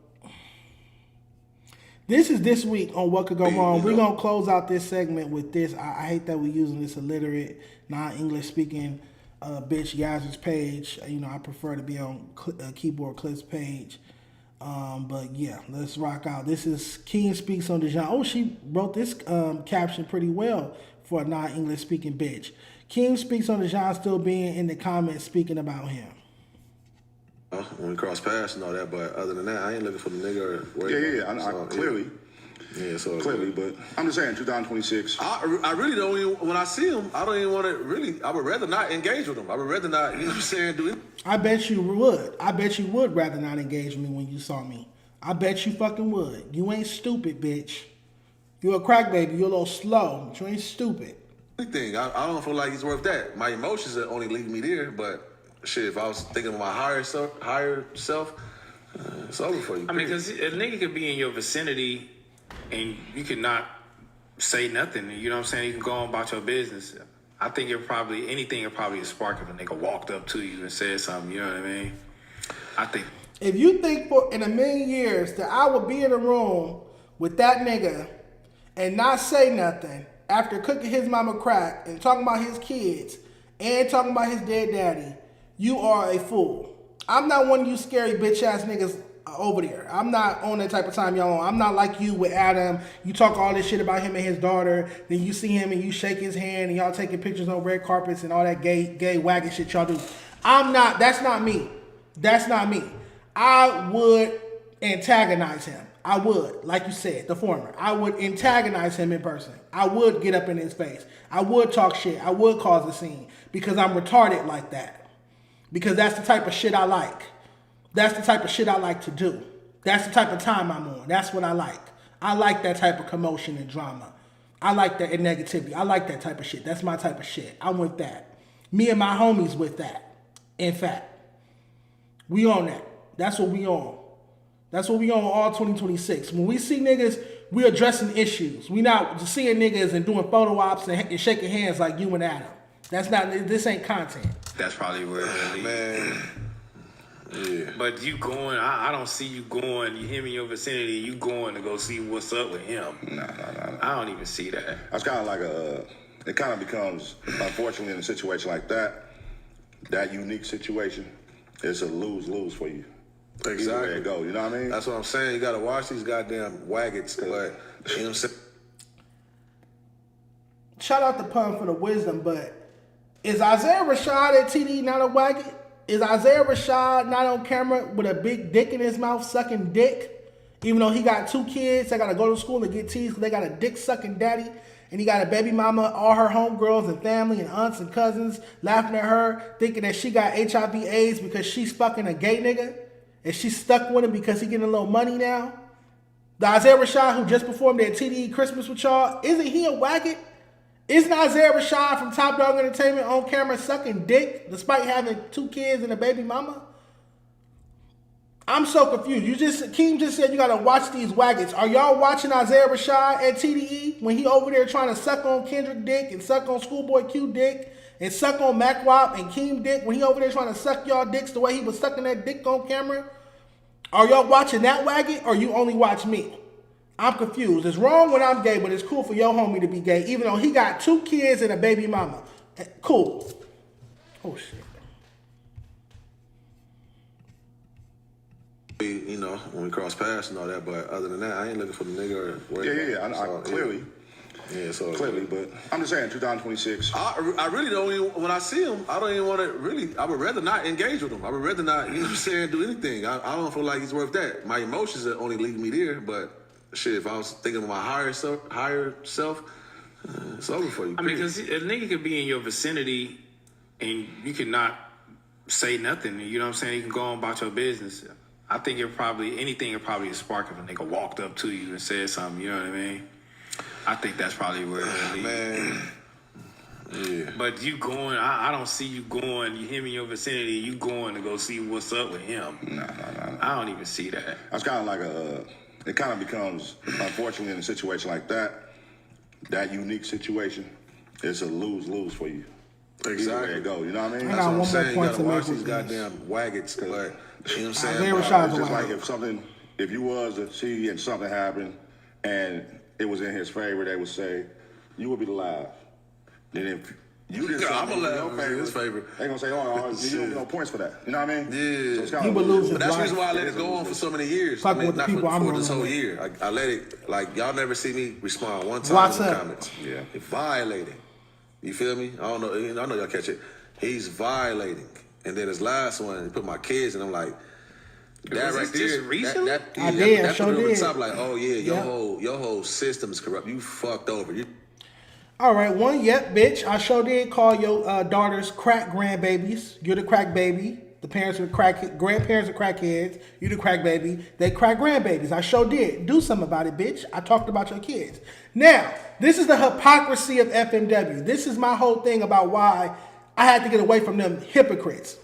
This is this week on What Could Go Wrong. We're going to close out this segment with this. I hate that we're using this illiterate, non-English speaking bitch Yaz's page. You know, I prefer to be on Keyboard Clips page. But yeah, let's rock out. This is Keem Speaks on Dejon. Oh, she wrote this caption pretty well for a non-English speaking bitch. Keem Speaks on Dejon still being in the comments speaking about him. When we cross paths and all that, but other than that, I ain't looking for the nigga or I clearly. Yeah, so clearly, but I'm just saying, 2026. I really don't even, when I see him, I don't even want to really, I would rather not engage with him. I would rather not, you know what I'm saying, do it. I bet you would. I bet you would rather not engage with me when you saw me. I bet you fucking would. You ain't stupid, bitch. You a crack baby. You a little slow, but you ain't stupid. Anything. I don't feel like he's worth that. My emotions are only leading me there, but shit, if I was thinking of my higher self, it's over for you. I mean, because a nigga could be in your vicinity and you could not say nothing. You know what I'm saying? You can go on about your business. I think anything would probably a spark if a nigga walked up to you and said something. You know what I mean? I think. If you think in a million years that I would be in a room with that nigga and not say nothing after cooking his mama crack and talking about his kids and talking about his dead daddy, you are a fool. I'm not one of you scary bitch ass niggas over there. I'm not on that type of time y'all on. I'm not like you with Adam. You talk all this shit about him and his daughter, then you see him and you shake his hand and y'all taking pictures on red carpets and all that gay wagon shit y'all do. That's not me. That's not me. I would antagonize him. I would, like you said, the former. I would antagonize him in person. I would get up in his face. I would talk shit. I would cause a scene because I'm retarded like that. Because that's the type of shit I like. That's the type of shit I like to do. That's the type of time I'm on. That's what I like. I like that type of commotion and drama. I like that and negativity. I like that type of shit. That's my type of shit. I'm with that. Me and my homies with that. In fact, we on that. That's what we on. That's what we on all 2026. When we see niggas, we addressing issues. We not just seeing niggas and doing photo ops and shaking hands like you and Adam. That's not. This ain't content. That's probably where it is. Man. Yeah. But you going, I don't see you going, you him in your vicinity, you going to go see what's up with him. Nah. I don't even see that. That's kind of like it kind of becomes, unfortunately, in a situation like that unique situation, it's a lose-lose for you. Exactly. Either way it go, you know what I mean? That's what I'm saying. You got to watch these goddamn wagons. Like, you know what I'm saying? Shout out to Pun for the wisdom, but is Isaiah Rashad at TD not a wagon? Is Isaiah Rashad not on camera with a big dick in his mouth sucking dick? Even though he got 2 kids that got to go to school and get teased because they got a dick-sucking daddy. And he got a baby mama, all her homegirls and family and aunts and cousins laughing at her, thinking that she got HIV AIDS because she's fucking a gay nigga. And she's stuck with him because he getting a little money now. The Isaiah Rashad who just performed at TDE Christmas with y'all, isn't he a wagon? Isn't Isaiah Rashad from Top Dog Entertainment on camera sucking dick despite having 2 kids and a baby mama? I'm so confused. Keem just said you gotta watch these wagons. Are y'all watching Isaiah Rashad at TDE when he over there trying to suck on Kendrick dick and suck on Schoolboy Q dick and suck on Mackwop and Keem dick when he over there trying to suck y'all dicks the way he was sucking that dick on camera? Are y'all watching that wagon or you only watch me? I'm confused. It's wrong when I'm gay, but it's cool for your homie to be gay, even though he got 2 kids and a baby mama. Cool. Oh, shit. You know, when we cross paths and all that, but other than that, I ain't looking for the nigga or Yeah. Clearly. Yeah, so clearly, but I'm just saying, 2026. I really don't even, when I see him, I don't even want to really, I would rather not engage with him. I would rather not, you know what I'm saying, do anything. I don't feel like he's worth that. My emotions are only leading me there, but shit, if I was thinking of my higher self, it's over for you. I mean, because a nigga could be in your vicinity and you could not say nothing. You know what I'm saying? You can go on about your business. I think anything would probably a spark if a nigga walked up to you and said something, you know what I mean? I think that's probably where it is. Man. Yeah. But you going, I don't see you going, you him in your vicinity, you going to go see what's up with him. Nah. I don't even see that. That's kind of like it kind of becomes, unfortunately, in a situation like that unique situation, it's a lose-lose for you. Exactly. Either way it go, you know what I mean? That's what I'm saying. You gotta watch these this. goddamn wagons. Like, you know what I'm saying? Isaiah Rashad's It's just like if you was to see and something happened and it was in his favor, they would say, you would be alive. Then if you did something in your favor, they gonna say, oh, you don't get no points for that. You know what I mean? Yeah. So he would lose his But that's the life. reason why I let it go on for so many years. Fucking with the people I'm for this whole rolling with. year. I let it, like, y'all never see me respond one time What's in the up? comments. Yeah. It violating. You feel me? I don't know. I know y'all catch it. He's violating. And then his last one, he put my kids, and I'm like, that right there. Recently? I did. That Sure put it over did. the top, like, oh yeah, Yep. your whole system is corrupt. You fucked over. All right, bitch. I sure did call your daughters crack grandbabies. You're the crack baby. The parents are grandparents are crackheads. You the crack baby. They crack grandbabies. I sure did. Do something about it, bitch. I talked about your kids. Now, this is the hypocrisy of FMW. This is my whole thing about why I had to get away from them hypocrites.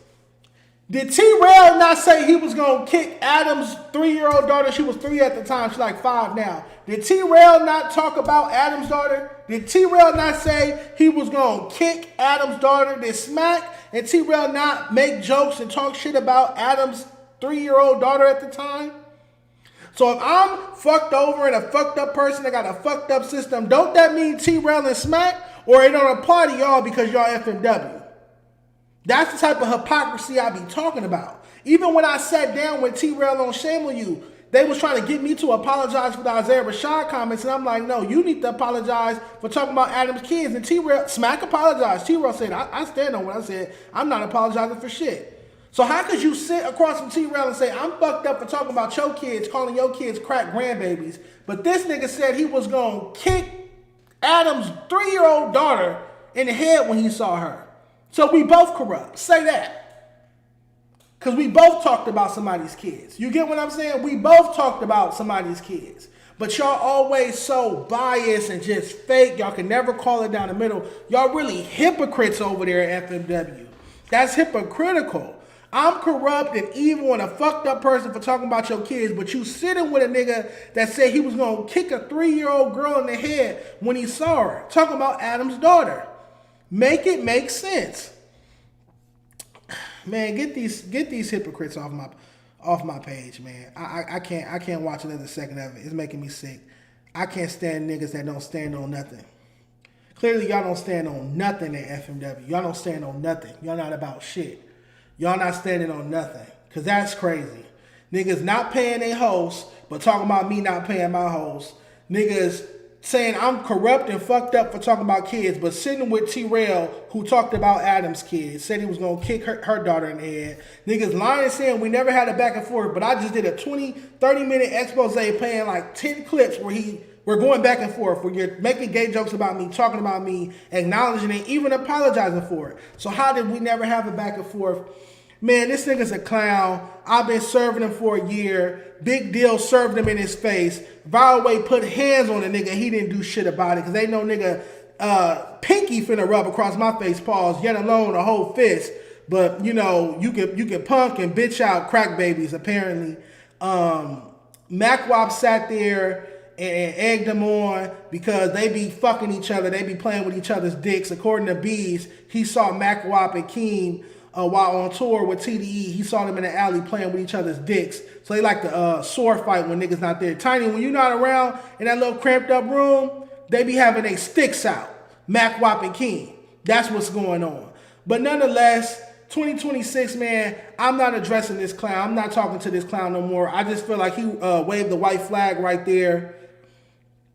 Did T-Rell not say he was going to kick Adam's 3-year-old daughter? She was 3 at the time. She's like 5 now. Did T-Rell not talk about Adam's daughter? Did T-Rell not say he was going to kick Adam's daughter? Did Smack and T-Rell not make jokes and talk shit about Adam's 3-year-old daughter at the time? So if I'm fucked over and a fucked up person that got a fucked up system, don't that mean T-Rell and Smack? Or it don't apply to y'all because y'all FMW? That's the type of hypocrisy I be talking about. Even when I sat down with T-Rell on Shame on You, they was trying to get me to apologize for the Isaiah Rashad comments, and I'm like, no, you need to apologize for talking about Adam's kids. And T-Rell, Smack apologized. T-Rell said, I stand on what I said. I'm not apologizing for shit. So how could you sit across from T-Rell and say, I'm fucked up for talking about your kids, calling your kids crack grandbabies, but this nigga said he was going to kick Adam's 3-year-old daughter in the head when he saw her. So we both corrupt. Say that. Because we both talked about somebody's kids. You get what I'm saying? We both talked about somebody's kids. But y'all always so biased and just fake. Y'all can never call it down the middle. Y'all really hypocrites over there at FMW. That's hypocritical. I'm corrupt and evil and a fucked up person for talking about your kids, but you sitting with a nigga that said he was going to kick a 3-year-old girl in the head when he saw her. Talking about Adam's daughter. Make it make sense. Man, get these hypocrites off my page, man. I can't watch another second of it. It's making me sick. I can't stand niggas that don't stand on nothing. Clearly, y'all don't stand on nothing at FMW. Y'all don't stand on nothing. Y'all not about shit. Y'all not standing on nothing. Because that's crazy. Niggas not paying their host, but talking about me not paying my host. Niggas saying I'm corrupt and fucked up for talking about kids, but sitting with T-Rell, who talked about Adam's kids, said he was going to kick her daughter in the head. Niggas lying saying we never had a back and forth, but I just did a 30-minute expose playing like 10 clips where we're going back and forth, where you're making gay jokes about me, talking about me, acknowledging it, even apologizing for it. So how did we never have a back and forth? Man, this nigga's a clown. I've been serving him for a year. Big Deal served him in his face. Viral Way put hands on the nigga. He didn't do shit about it because they know nigga pinky finna rub across my face, pause, yet alone a whole fist. But, you know, you can punk and bitch out crack babies, apparently. Mackwop sat there and egged them on because they be fucking each other. They be playing with each other's dicks. According to Bees, he saw Mackwop and Keem while on tour with TDE. He saw them in the alley playing with each other's dicks. So they like the sword fight when niggas not there. Tiny, when you're not around in that little cramped up room, they be having their sticks out. Mackwop and Keem. That's what's going on. But nonetheless, 2026, man, I'm not addressing this clown. I'm not talking to this clown no more. I just feel like he waved the white flag right there.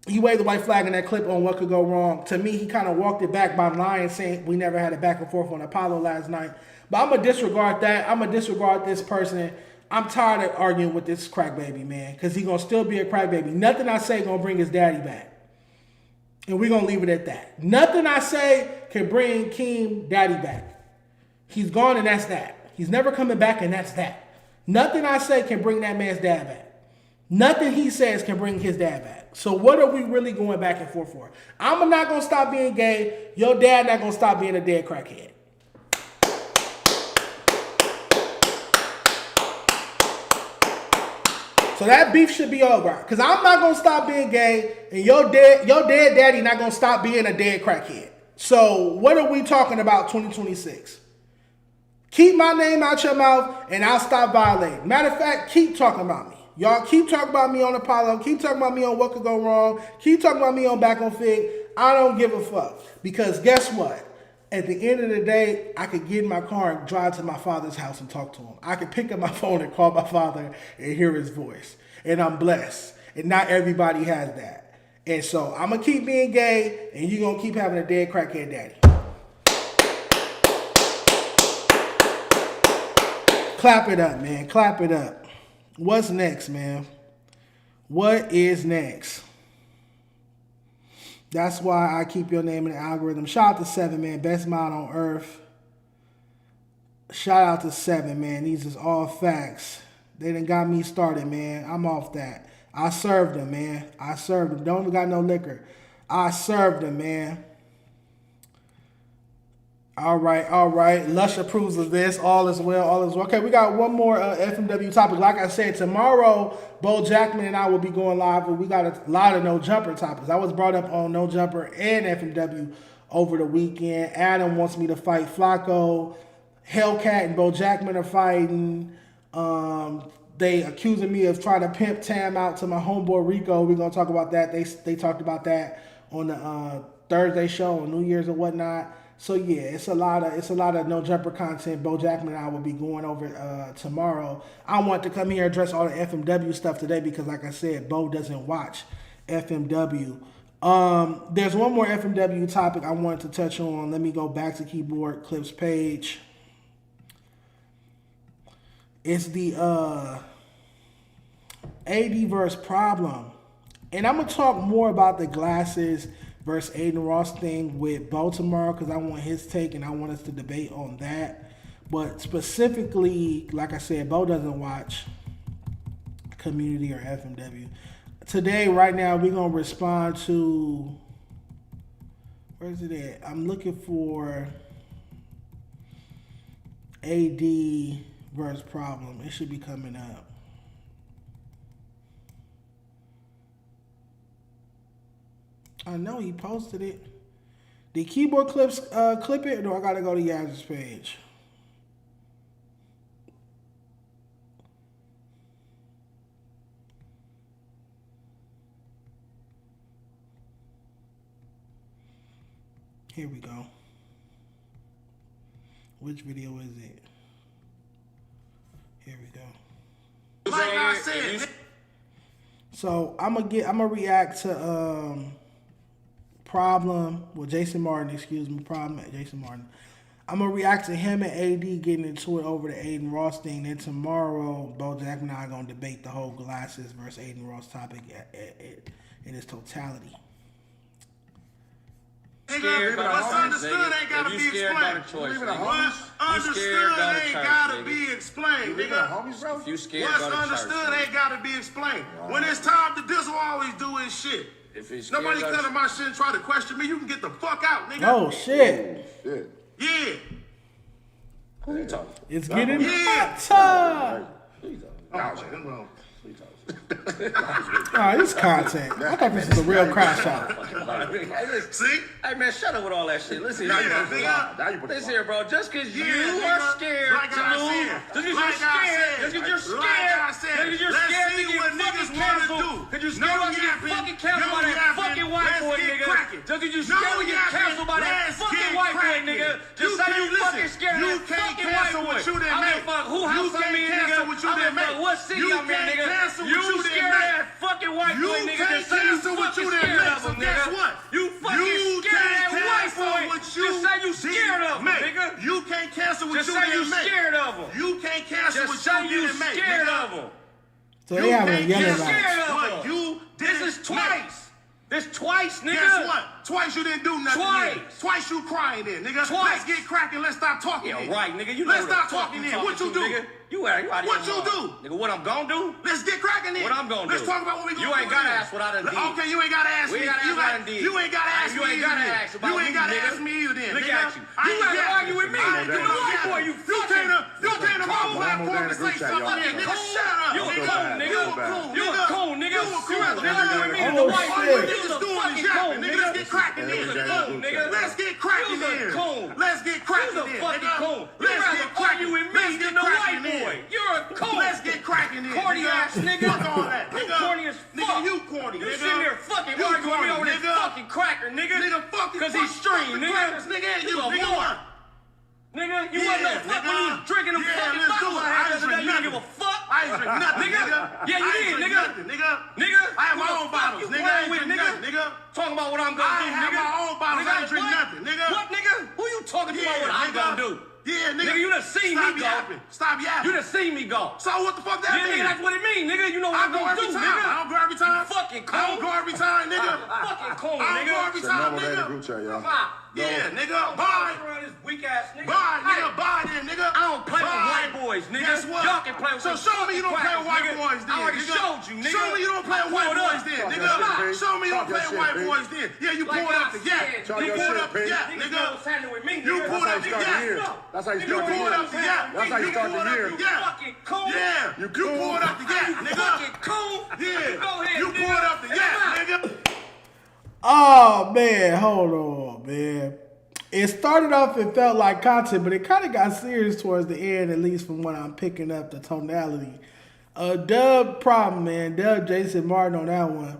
He waved the white flag in that clip on what could go wrong. To me, he kind of walked it back by lying, saying we never had a back and forth on Apollo last night. But I'm going to disregard that. I'm going to disregard this person. I'm tired of arguing with this crack baby, man, because he's going to still be a crack baby. Nothing I say going to bring his daddy back. And we're going to leave it at that. Nothing I say can bring Keem daddy back. He's gone and that's that. He's never coming back and that's that. Nothing I say can bring that man's dad back. Nothing he says can bring his dad back. So what are we really going back and forth for? I'm not going to stop being gay. Your dad not going to stop being a dead crackhead. So that beef should be over. Because I'm not going to stop being gay, and your dead daddy not going to stop being a dead crackhead. So what are we talking about 2026? Keep my name out your mouth, and I'll stop violating. Matter of fact, keep talking about me. Y'all keep talking about me on Apollo. Keep talking about me on What Could Go Wrong. Keep talking about me on Back On Figg. I don't give a fuck. Because guess what? At the end of the day, I could get in my car and drive to my father's house and talk to him. I could pick up my phone and call my father and hear his voice. And I'm blessed. And not everybody has that. And so I'm going to keep being gay, and you're going to keep having a dead crackhead daddy. Clap it up, man. Clap it up. What's next, man? What is next? That's why I keep your name in the algorithm. Shout out to 7, man. Best mind on earth. Shout out to 7, man. These is all facts. They done got me started, man. I'm off that. I served them, man. I served them. Don't even got no liquor. I served them, man. All right. Lush approves of this. All is well. Okay, we got one more FMW topic. Like I said, tomorrow, Bo Jackman and I will be going live, and we got a lot of No Jumper topics. I was brought up on No Jumper and FMW over the weekend. Adam wants me to fight Flacco. Hellcat and Bo Jackman are fighting. They accusing me of trying to pimp Tam out to my homeboy Rico. We're going to talk about that. They talked about that on the Thursday show on New Year's or whatnot. So yeah, it's a lot of no jumper content. Bo Jackman and I will be going over tomorrow. I want to come here and address all the FMW stuff today because, like I said, Bo doesn't watch FMW. There's one more FMW topic I wanted to touch on. Let me go back to Keyboard Clips page. It's the AD versus Problem. And I'm going to talk more about the Glasses versus Adin Ross thing with Bo tomorrow because I want his take and I want us to debate on that. But specifically, like I said, Bo doesn't watch Cuhmunity or FMW. Today, right now, we're going to respond to... Where's it at? I'm looking for AD versus Problem. It should be coming up. I know he posted it. Did Keyboard Clips clip it, or do I gotta go to Yaz's page? Here we go. Which video is it? Here we go. Like I said. So I'm gonna react to Problem with Jason Martin, Problem at Jason Martin. I'm gonna react to him and AD getting into it over the Adin Ross thing. Then tomorrow, Bo Jackman and I are gonna debate the whole Glasses versus Adin Ross topic in its totality. What's understood ain't gotta be explained. What's understood ain't gotta be explained, nigga. If you scared, What's understood ain't gotta be explained. When it's time to Dizzle always do his shit. Nobody come to my shit and try to question me. You can get the fuck out, nigga. Oh shit. Yeah. Who you talking? It's getting hotter. Oh, this content. I thought this was a real crash out. See? Hey man, shut up with all that shit. Listen here, bro. Just because you are scared to lose, just because you're scared to get fucking canceled. Because you're scared to get fucking canceled by that fucking white boy, nigga. Just because you're scared to get canceled by that fucking white boy, nigga. Just say you fucking scared of that fucking white boy. I don't fuck who house I'm in, nigga. I don't fuck what city I'm in, nigga. You scared of that fucking white boy, nigga. Just say you fucking scared of him, nigga. You fucking scared of that white boy. Just say you scared of him, nigga. You can't cancel what just you say you didn't make. scared of him. You can't cancel just what say you you didn't make. Scared of him. So they have a yellow What you This is twice. This twice, nigga. Guess what? Twice you didn't do nothing. Twice you crying in, nigga. Twice. Let's get cracking. Let's stop talking. Yeah, in. right, nigga. You Let's know stop talking in. What you do? Nigga. You out of What you do? Nigga, what I'm gonna do? Let's get cracking in. What I'm gonna do? Let's talk about what we gonna do. You ain't gotta ask what I done did. Okay, you ain't gotta ask me. You ain't gotta ask You ain't gotta ask me. about You ain't gotta nigga. ask me either then. Look nigga. at you. You gotta argue with me. You the white boy, you came to my platform to say something in, nigga. Shut up. You a coon, nigga. You a coon, nigga. You rather argue with me than Oh, the white boy. shit. You the fucking coon, nigga. Let's get cracking in. Nigga. Let's get cracking You in. the coon. Let's get cracking in. You the fucking coon. You Let's rather get cracking argue with me than the white boy. You're a coon. Let's get cracking in. Corny ass nigga. Fuck all that, You nigga. corny as fuck. Nigga, you corny, You nigga. sitting there fucking You arguing with me corny, over this nigga. fucking cracker, nigga. Nigga, fucking Cause he's streamed, nigga. crackers, nigga. You a nigga, whore. what? Nigga, you wasn't no fuck when you was drinking them fucking let's do bottles it. I I had ain't the other day. You drink didn't give a fuck. I ain't drink nothing, nigga. Yeah, you I ain't did, drink nigga. nothing, nigga. Nigga, I have my who the own fuck bottles, you nigga. I playing ain't with, drink nothing, nigga. Talking about what I'm gonna do, I have nigga. my own bottles. Nigga, I ain't drink what? nothing, nigga. What, nigga? Who you talking about what I'm gonna do? Yeah, nigga. Nigga, you done seen Stop me go. yapping. Stop yapping. You done seen me go. So what the fuck that Yeah, mean? nigga, that's what it mean, nigga. You know what I I'm go gonna every do, time. nigga. I don't go every time. You fucking coon. I don't go every time, nigga. Fucking coon, I nigga. don't go every It's a time, normal day in the nigga. group chat, y'all. Yeah, nigga. Bye. This weak ass nigga. Bye, nigga. Hey, Bye then, nigga. I don't play with Bye. white boys, nigga. Guess what? Y'all can play with So some show me you don't play with white nigga. boys then, I already nigga. showed you, nigga. Show me you don't play with white Pull it boys up. then, Talk nigga. that shit, big. Show me you don't Talk play that with white shit, boys then. Yeah, you Like pulled I up the gap. said, Talk You your pulled shit, up the big. gap, Niggas know nigga. what's happening with me, You nigga. pulled up That's the how you gap. start the year. That's how you You start the pulled year. up the gap. That's how you start the year. You fucking coon. Yeah, you pulled up the gap, You nigga. fucking coon. Yeah, Go ahead, you nigga. pulled up the gap, nigga. Oh man, hold on, man. It started off, it felt like content, but it kind of got serious towards the end, at least from what I'm picking up, the tonality. Dub Problem, man. Dub Jason Martin on that one.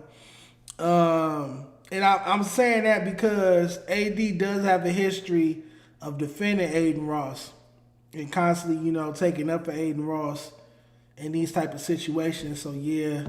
And I'm saying that because AD does have a history of defending Adin Ross and constantly, taking up for Adin Ross in these type of situations. So yeah,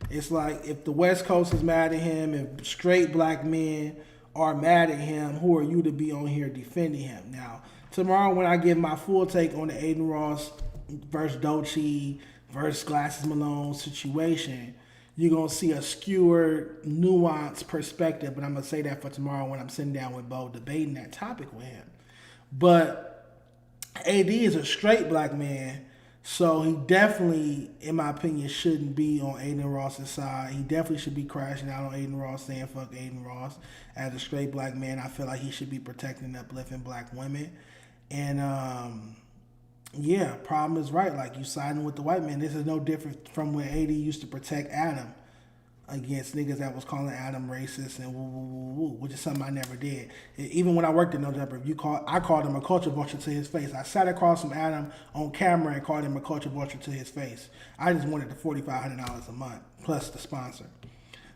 it's like if the West Coast is mad at him, if straight black men are mad at him, who are you to be on here defending him? Now, tomorrow when I give my full take on the Adin Ross versus Doechii versus Glasses Malone situation, you're going to see a skewered, nuanced perspective, but I'm going to say that for tomorrow when I'm sitting down with Bo debating that topic with him. But AD is a straight black man, so he definitely, in my opinion, shouldn't be on Adin Ross's side. He definitely should be crashing out on Adin Ross, saying fuck Adin Ross. As a straight black man, I feel like he should be protecting and uplifting black women. And, yeah, problem is right. Like, you siding with the white man. This is no different from when AD used to protect Adam against niggas that was calling Adam racist and woo, woo, woo, woo, which is something I never did. Even when I worked at No Jumper, I called him a culture vulture to his face. I sat across from Adam on camera and called him a culture vulture to his face. I just wanted the $4,500 a month, plus the sponsor.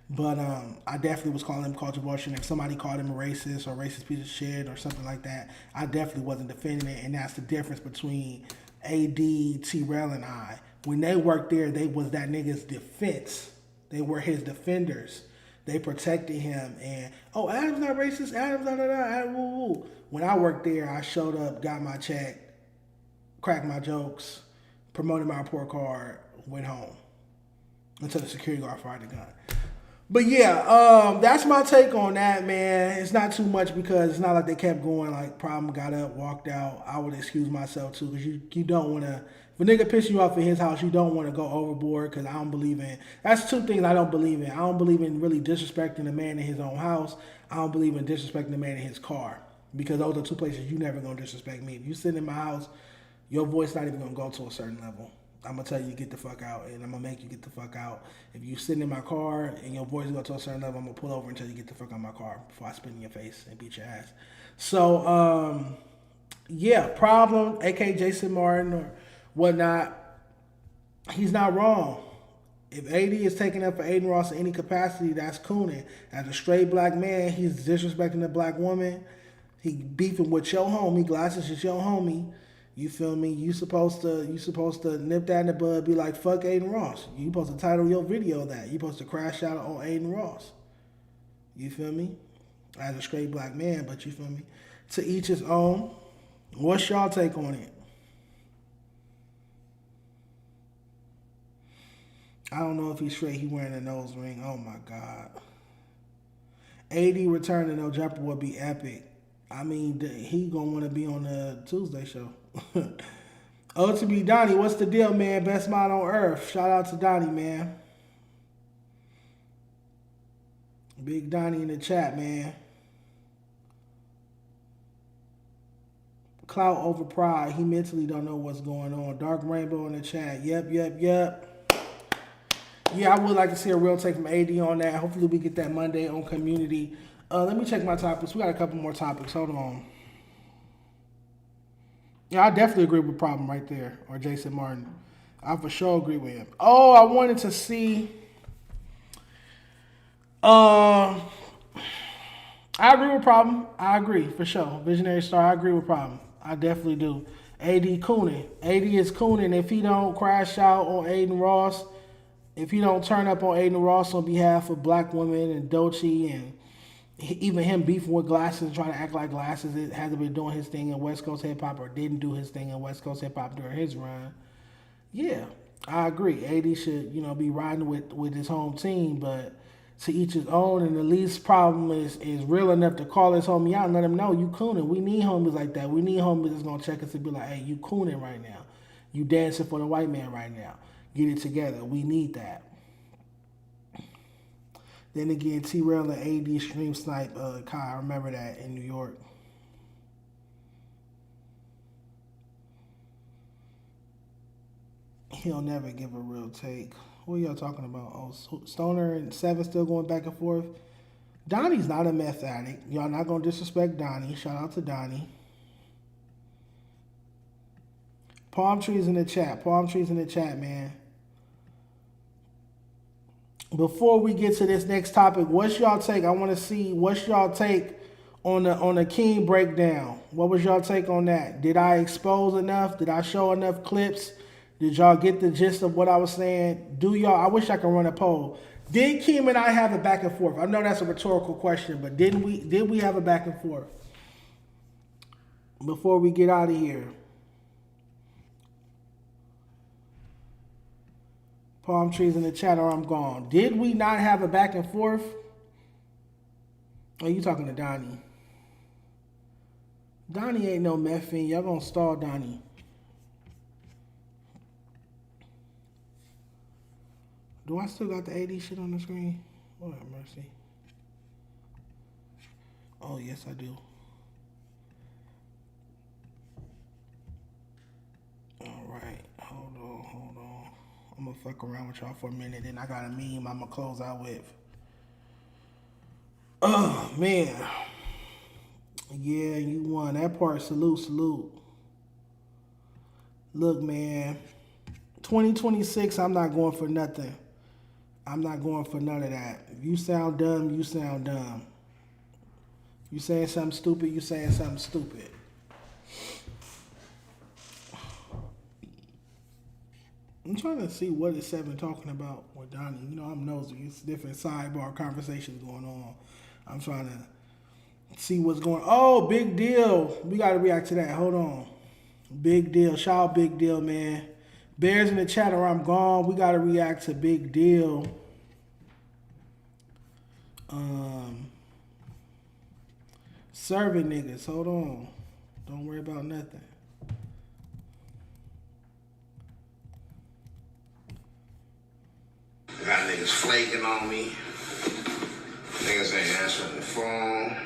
But I definitely was calling him culture vulture. And if somebody called him a racist or racist piece of shit or something like that, I definitely wasn't defending it. And that's the difference between AD, T-Rell, and I. When they worked there, they was that nigga's defense. They were his defenders. They protected him. And, oh, Adam's not racist. Adam's not, Adam, woo, woo. When I worked there, I showed up, got my check, cracked my jokes, promoted my report card, went home until the security guard fired the gun. But yeah, that's my take on that, man. It's not too much because it's not like they kept going. Like, problem got up, walked out. I would excuse myself too because you don't want to. If a nigga piss you off in his house, you don't want to go overboard because I don't believe in. That's two things I don't believe in. I don't believe in really disrespecting a man in his own house. I don't believe in disrespecting a man in his car because those are two places you never gonna disrespect me. If you sit in my house, your voice not even gonna go to a certain level. I'm going to tell you get the fuck out, and I'm going to make you get the fuck out. If you sitting in my car and your voice go to a certain level, I'm going to pull over until you get the fuck out of my car before I spit in your face and beat your ass. So, yeah, problem, a.k.a. Jason Martin or whatnot, he's not wrong. If AD is taking up for Adin Ross in any capacity, that's cooning. As a straight black man, he's disrespecting a black woman. He beefing with your homie. Glasses is your homie. You feel me? You supposed to nip that in the bud, be like, fuck Adin Ross. You supposed to title your video that. You supposed to crash out on Adin Ross. You feel me? As a straight black man, but you feel me? To each his own. What's y'all take on it? I don't know if he's straight. He wearing a nose ring. Oh my God. AD return to No Jumper would be epic. I mean, he gonna want to be on the Tuesday show. OTB Donnie, what's the deal, man? Best mod on earth. Shout out to Donnie, man. Big Donnie in the chat, man. Clout over pride. He mentally don't know what's going on. Dark Rainbow in the chat. Yep. Yeah, I would like to see a real take from AD on that. Hopefully we get that Monday on Cuhmunity. Let me check my topics. We got a couple more topics. Hold on. Yeah, I definitely agree with Problem right there. Or Jason Martin. I for sure agree with him. Oh, I wanted to see. I agree with Problem. I agree, for sure. Visionary Star, I agree with Problem. I definitely do. AD cooning. AD is cooning. If he don't crash out on Adin Ross, if he don't turn up on Adin Ross on behalf of black women and Doechii and even him beefing with Glasses and trying to act like Glasses hasn't been doing his thing in West Coast hip hop or didn't do his thing in West Coast hip hop during his run. Yeah, I agree. AD should, be riding with his home team, but to each his own. And the least problem is real enough to call his homie out and let him know you cooning. We need homies like that. We need homies that's gonna check us and be like, hey, you cooning right now. You dancing for the white man right now. Get it together. We need that. Then again, T-Rell and AD stream snipe Kai. I remember that in New York. He'll never give a real take. What are y'all talking about? Oh, Stoner and Seven still going back and forth. Donnie's not a meth addict. Y'all not going to disrespect Donnie. Shout out to Donnie. Palm trees in the chat. Palm trees in the chat, man. before we get to this next topic, what's y'all take? I want to see what's y'all take on the Keem breakdown. What was y'all take on that? Did I expose enough? Did I show enough clips? Did y'all get the gist of what I was saying? I wish I could run a poll. Did Keem and I have a back and forth? I know that's a rhetorical question, but did we have a back and forth? Before we get out of here. Palm trees in the chat or I'm gone. Did we not have a back and forth? Oh, you talking to Donnie. Donnie ain't no meth fiend. Y'all gonna stall Donnie. Do I still got the AD shit on the screen? Lord have mercy. Oh, yes, I do. All right. Hold on. I'm going to fuck around with y'all for a minute. Then I got a meme I'm going to close out with. Oh, man. Yeah, you won. That part, salute. Look, man. 2026, I'm not going for nothing. I'm not going for none of that. If you sound dumb, you sound dumb. You saying something stupid, you saying something stupid. I'm trying to see what is Seven talking about with Donnie. You know, I'm nosy. It's different sidebar conversations going on. I'm trying to see what's going on. Oh, big deal. We got to react to that. Hold on. Big deal. Shout out Big Deal, man. Bears in the chat or I'm gone. We got to react to Big Deal. Serving niggas. Hold on. Don't worry about nothing. Got niggas flaking on me. Niggas ain't answering the phone.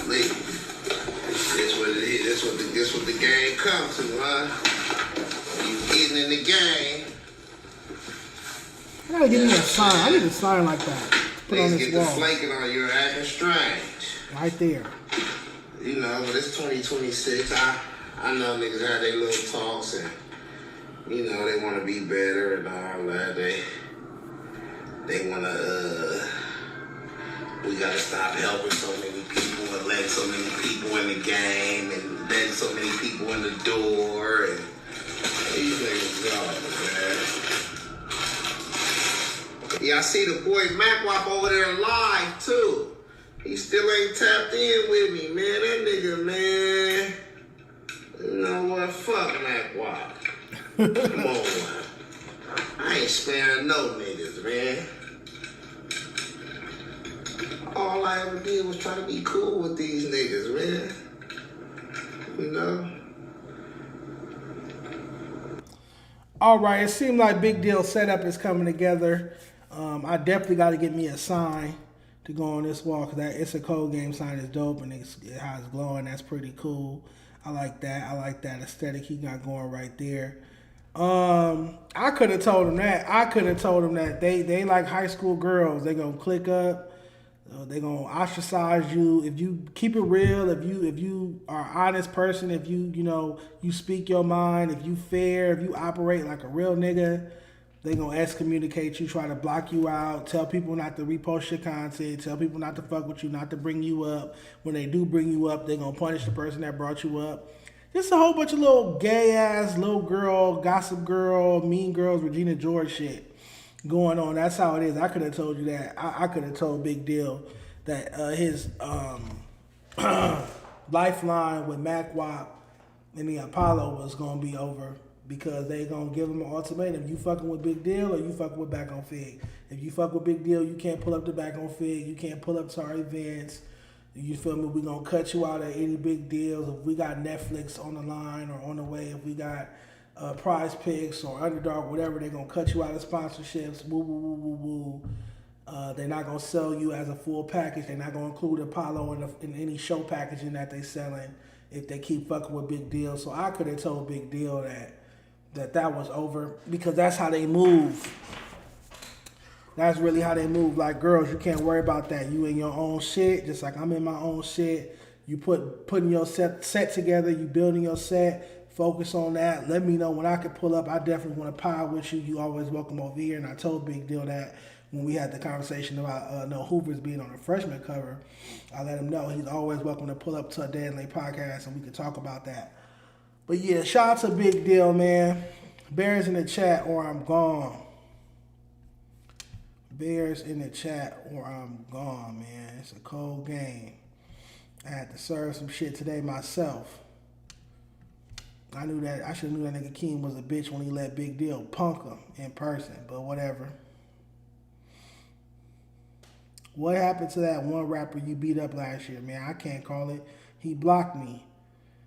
This what it is. This what the game comes to, huh? You getting in the game. I gotta give me a sign. I need a sign like that. Put on this wall. Niggas get the flaking on you acting strange. Right there. You know, but it's 2026. I know niggas had their little talks and you know, they want to be better and all that. They want to, we got to stop helping so many people and letting so many people in the game and letting so many people in the door. And these niggas go, man. Yeah, I see the boy Mackwop over there live, too. He still ain't tapped in with me, man. That nigga, man. You know what? Fuck Mackwop. Come on, man. I ain't sparing no niggas, man. All I ever did was try to be cool with these niggas, man. You know? All right, it seems like Big Deal setup is coming together. I definitely got to get me a sign to go on this wall because it's a code game sign. It's dope and how it's glowing. That's pretty cool. I like that. I like that aesthetic he got going right there. I could have told him that. They like high school girls. They gonna click up. They gonna ostracize you if you keep it real. If you are an honest person. If you speak your mind. If you fair. If you operate like a real nigga. They gonna excommunicate you. Try to block you out. Tell people not to repost your content. Tell people not to fuck with you. Not to bring you up. When they do bring you up, they gonna punish the person that brought you up. Just a whole bunch of little gay-ass, little girl, gossip girl, mean girls, Regina George shit going on. That's how it is. I could have told you that. I could have told Big Deal that his lifeline with Mackwop and The Apollo was going to be over because they going to give him an ultimatum. You fucking with Big Deal or you fucking with Back On Figg. If you fuck with Big Deal, you can't pull up to Back On Figg. You can't pull up to our events. You feel me? We're going to cut you out of any big deals. If we got Netflix on the line or on the way, if we got Prize Picks or Underdog, whatever, they're going to cut you out of sponsorships. Woo, woo, woo, woo, woo. They're not going to sell you as a full package. They're not going to include Apollo in any show packaging that they're selling if they keep fucking with Big Deal. So I could have told Big Deal that was over because that's how they move. That's really how they move. Like, girls, you can't worry about that. You in your own shit, just like I'm in my own shit. You putting your set together. You building your set. focus on that. Let me know when I can pull up. I definitely want to pod with you. You always welcome over here. And I told Big Deal that when we had the conversation about No Hoovers being on the freshman cover, I let him know he's always welcome to pull up to a Day and Late podcast and we can talk about that. But yeah, shout out to Big Deal, man. Bears in the chat or I'm gone. Bears in the chat or I'm gone, man. It's a cold game. I had to serve some shit today myself. I should have knew that nigga Keem was a bitch when he let Big Deal punk him in person, but whatever. What happened to that one rapper you beat up last year, man? I can't call it. He blocked me.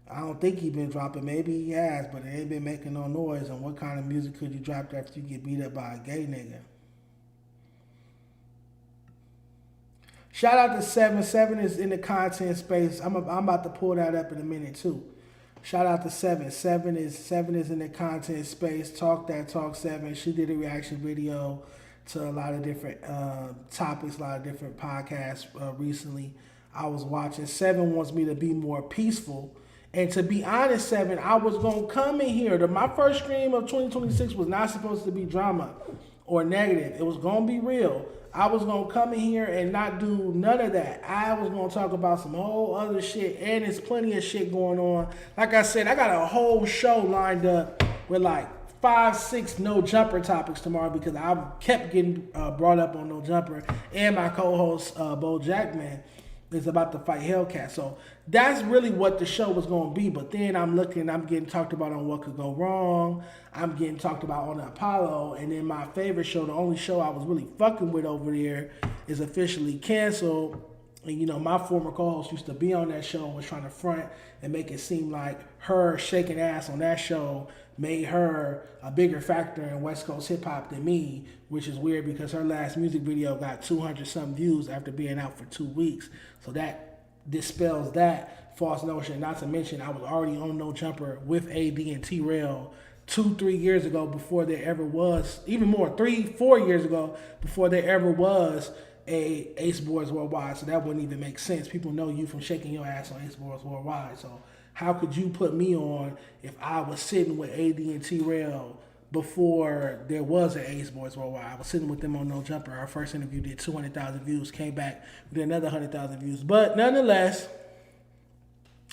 I don't think he been dropping. Maybe he has, but it ain't been making no noise. And what kind of music could you drop after you get beat up by a gay nigga? Shout out to 7. 7 is in the content space. I'm about to pull that up in a minute too. Shout out to 7. 7 is in the content space. Talk 7. She did a reaction video to a lot of different topics, a lot of different podcasts recently. I was watching. 7 wants me to be more peaceful. And to be honest, 7, I was going to come in here. My first stream of 2026 was not supposed to be drama or negative. It was going to be real. I was going to come in here and not do none of that. I was going to talk about some whole other shit, and there's plenty of shit going on. Like I said, I got a whole show lined up with like 5, 6 no jumper topics tomorrow because I kept getting brought up on no jumper, and my co-host Bo Jackman is about to fight Hellcat. So that's really what the show was going to be. But then I'm getting talked about on What Could Go Wrong. I'm getting talked about on the Apollo. And then my favorite show, the only show I was really fucking with over there, is officially canceled. And, you know, my former co-host used to be on that show and was trying to front and make it seem like her shaking ass on that show made her a bigger factor in West Coast hip-hop than me, which is weird because her last music video got 200-something views after being out for 2 weeks. So that dispels that false notion. Not to mention, I was already on No Jumper with AD and T-Rell 2-3 years ago before there ever was, even more, 3-4 years ago before there ever was a Ace Boyz Worldwide. So that wouldn't even make sense. People know you from shaking your ass on Ace Boyz Worldwide. So how could you put me on if I was sitting with AD and T-Rell before there was an Ace Boyz Worldwide? I was sitting with them on No Jumper. Our first interview did 200,000 views, came back with another 100,000 views. But nonetheless,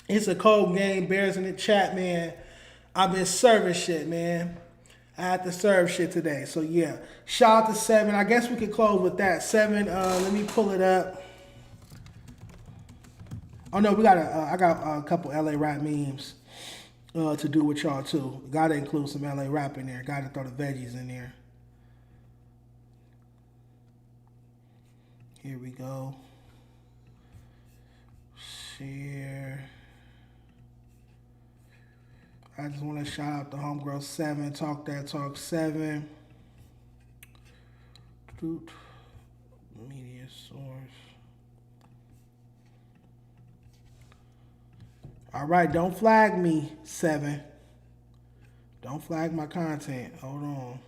it's a cold game. Bears in the chat, man. I've been serving shit, man. I had to serve shit today. So yeah, shout out to 7. I guess we could close with that. 7, let me pull it up. Oh no, I got a couple LA rap memes to do with y'all too. Gotta include some LA rap in there. Gotta throw the veggies in there. Here we go. Share. I just want to shout out the homegirl 7. Talk 7. Media source. All right, don't flag me, 7. Don't flag my content. Hold on.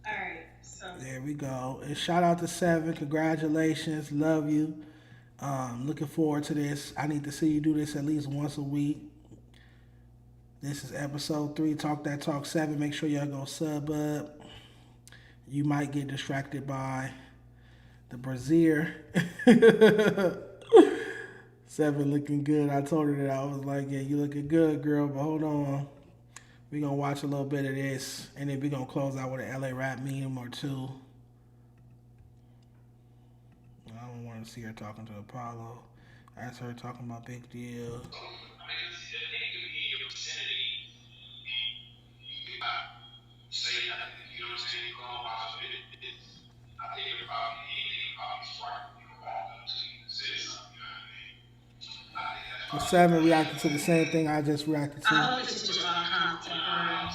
All right, so there we go. And shout out to 7. Congratulations. Love you. Looking forward to this. I need to see you do this at least once a week. This is episode 3, Talk 7. Make sure y'all go sub up. You might get distracted by the brazier. 7 looking good. I told her that. I was like, yeah, you looking good, girl, but hold on. We're going to watch a little bit of this, and then we're going to close out with an LA rap meme or two. I don't want to see her talking to Apollo. That's her talking about Big Deal. Well, 7 reacted to the same thing I just reacted to. I hope this is raw content, bro.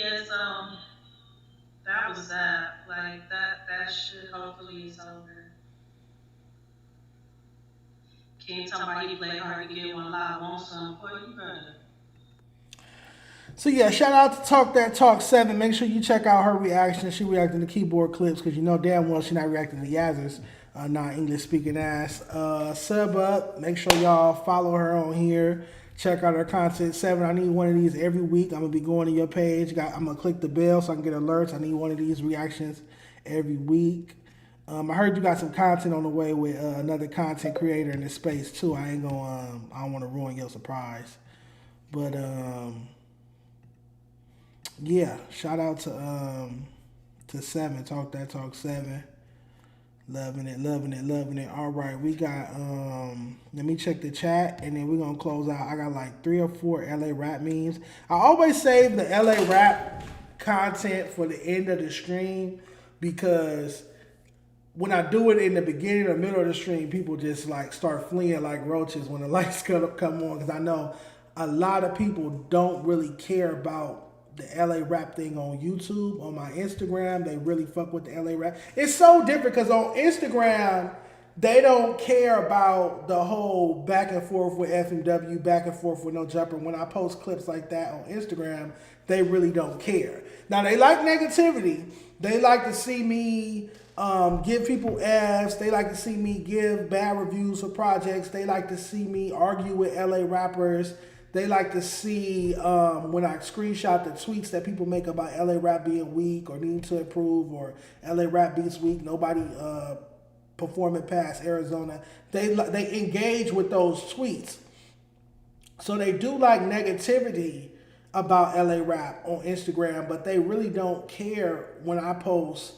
Yes, that was sad. Like that shit hopefully is over. Keem talking about he played hard to get one live on some. Boy, you better. So yeah, shout out to Talk That Talk 7. Make sure you check out her reaction. She reacting to keyboard clips because you know damn well she's not reacting to Yazzer's non-English speaking ass. Sub up. Make sure y'all follow her on here. Check out her content. 7. I need one of these every week. I'm gonna be going to your page. I'm gonna click the bell so I can get alerts. I need one of these reactions every week. I heard you got some content on the way with another content creator in this space too. I ain't gonna. I don't want to ruin your surprise, but yeah. Shout out to 7. Talk That Talk 7. Loving it. All right, we got. Let me check the chat, and then we're gonna close out. I got like 3 or 4 LA rap memes. I always save the LA rap content for the end of the stream because when I do it in the beginning or middle of the stream, people just like start fleeing like roaches when the lights come on. Because I know a lot of people don't really care about the LA rap thing on YouTube. On my Instagram, they really fuck with the LA rap. It's so different because on Instagram, they don't care about the whole back and forth with FMW, back and forth with No Jumper. When I post clips like that on Instagram, they really don't care. Now, they like negativity. They like to see me give people Fs. They like to see me give bad reviews for projects. They like to see me argue with LA rappers. They like to see when I screenshot the tweets that people make about LA rap being weak or needing to improve or LA rap beats weak, nobody performing past Arizona. They engage with those tweets. So they do like negativity about LA rap on Instagram, but they really don't care when I post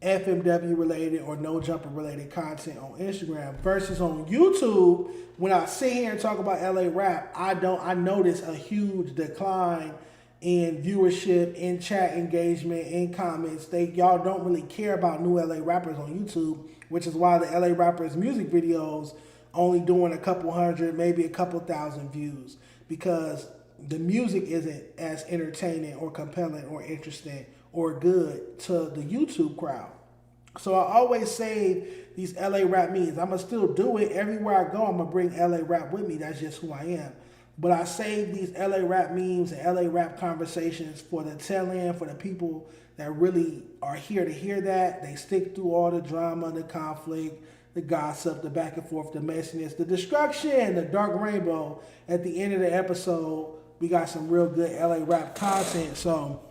FMW related or No Jumper related content on Instagram versus on YouTube. When I sit here and talk about LA rap, I notice a huge decline in viewership, in chat engagement, in comments. Y'all don't really care about new LA rappers on YouTube, which is why the LA rappers music videos only doing a couple hundred, maybe a couple thousand views, because the music isn't as entertaining or compelling or interesting or good to the YouTube crowd. So I always save these LA rap memes. I'm going to still do it. Everywhere I go, I'm going to bring LA rap with me. That's just who I am. But I save these LA rap memes and LA rap conversations for the tail end, for the people that really are here to hear that. They stick through all the drama, the conflict, the gossip, the back and forth, the messiness, the destruction, the dark rainbow. At the end of the episode, we got some real good LA rap content. So,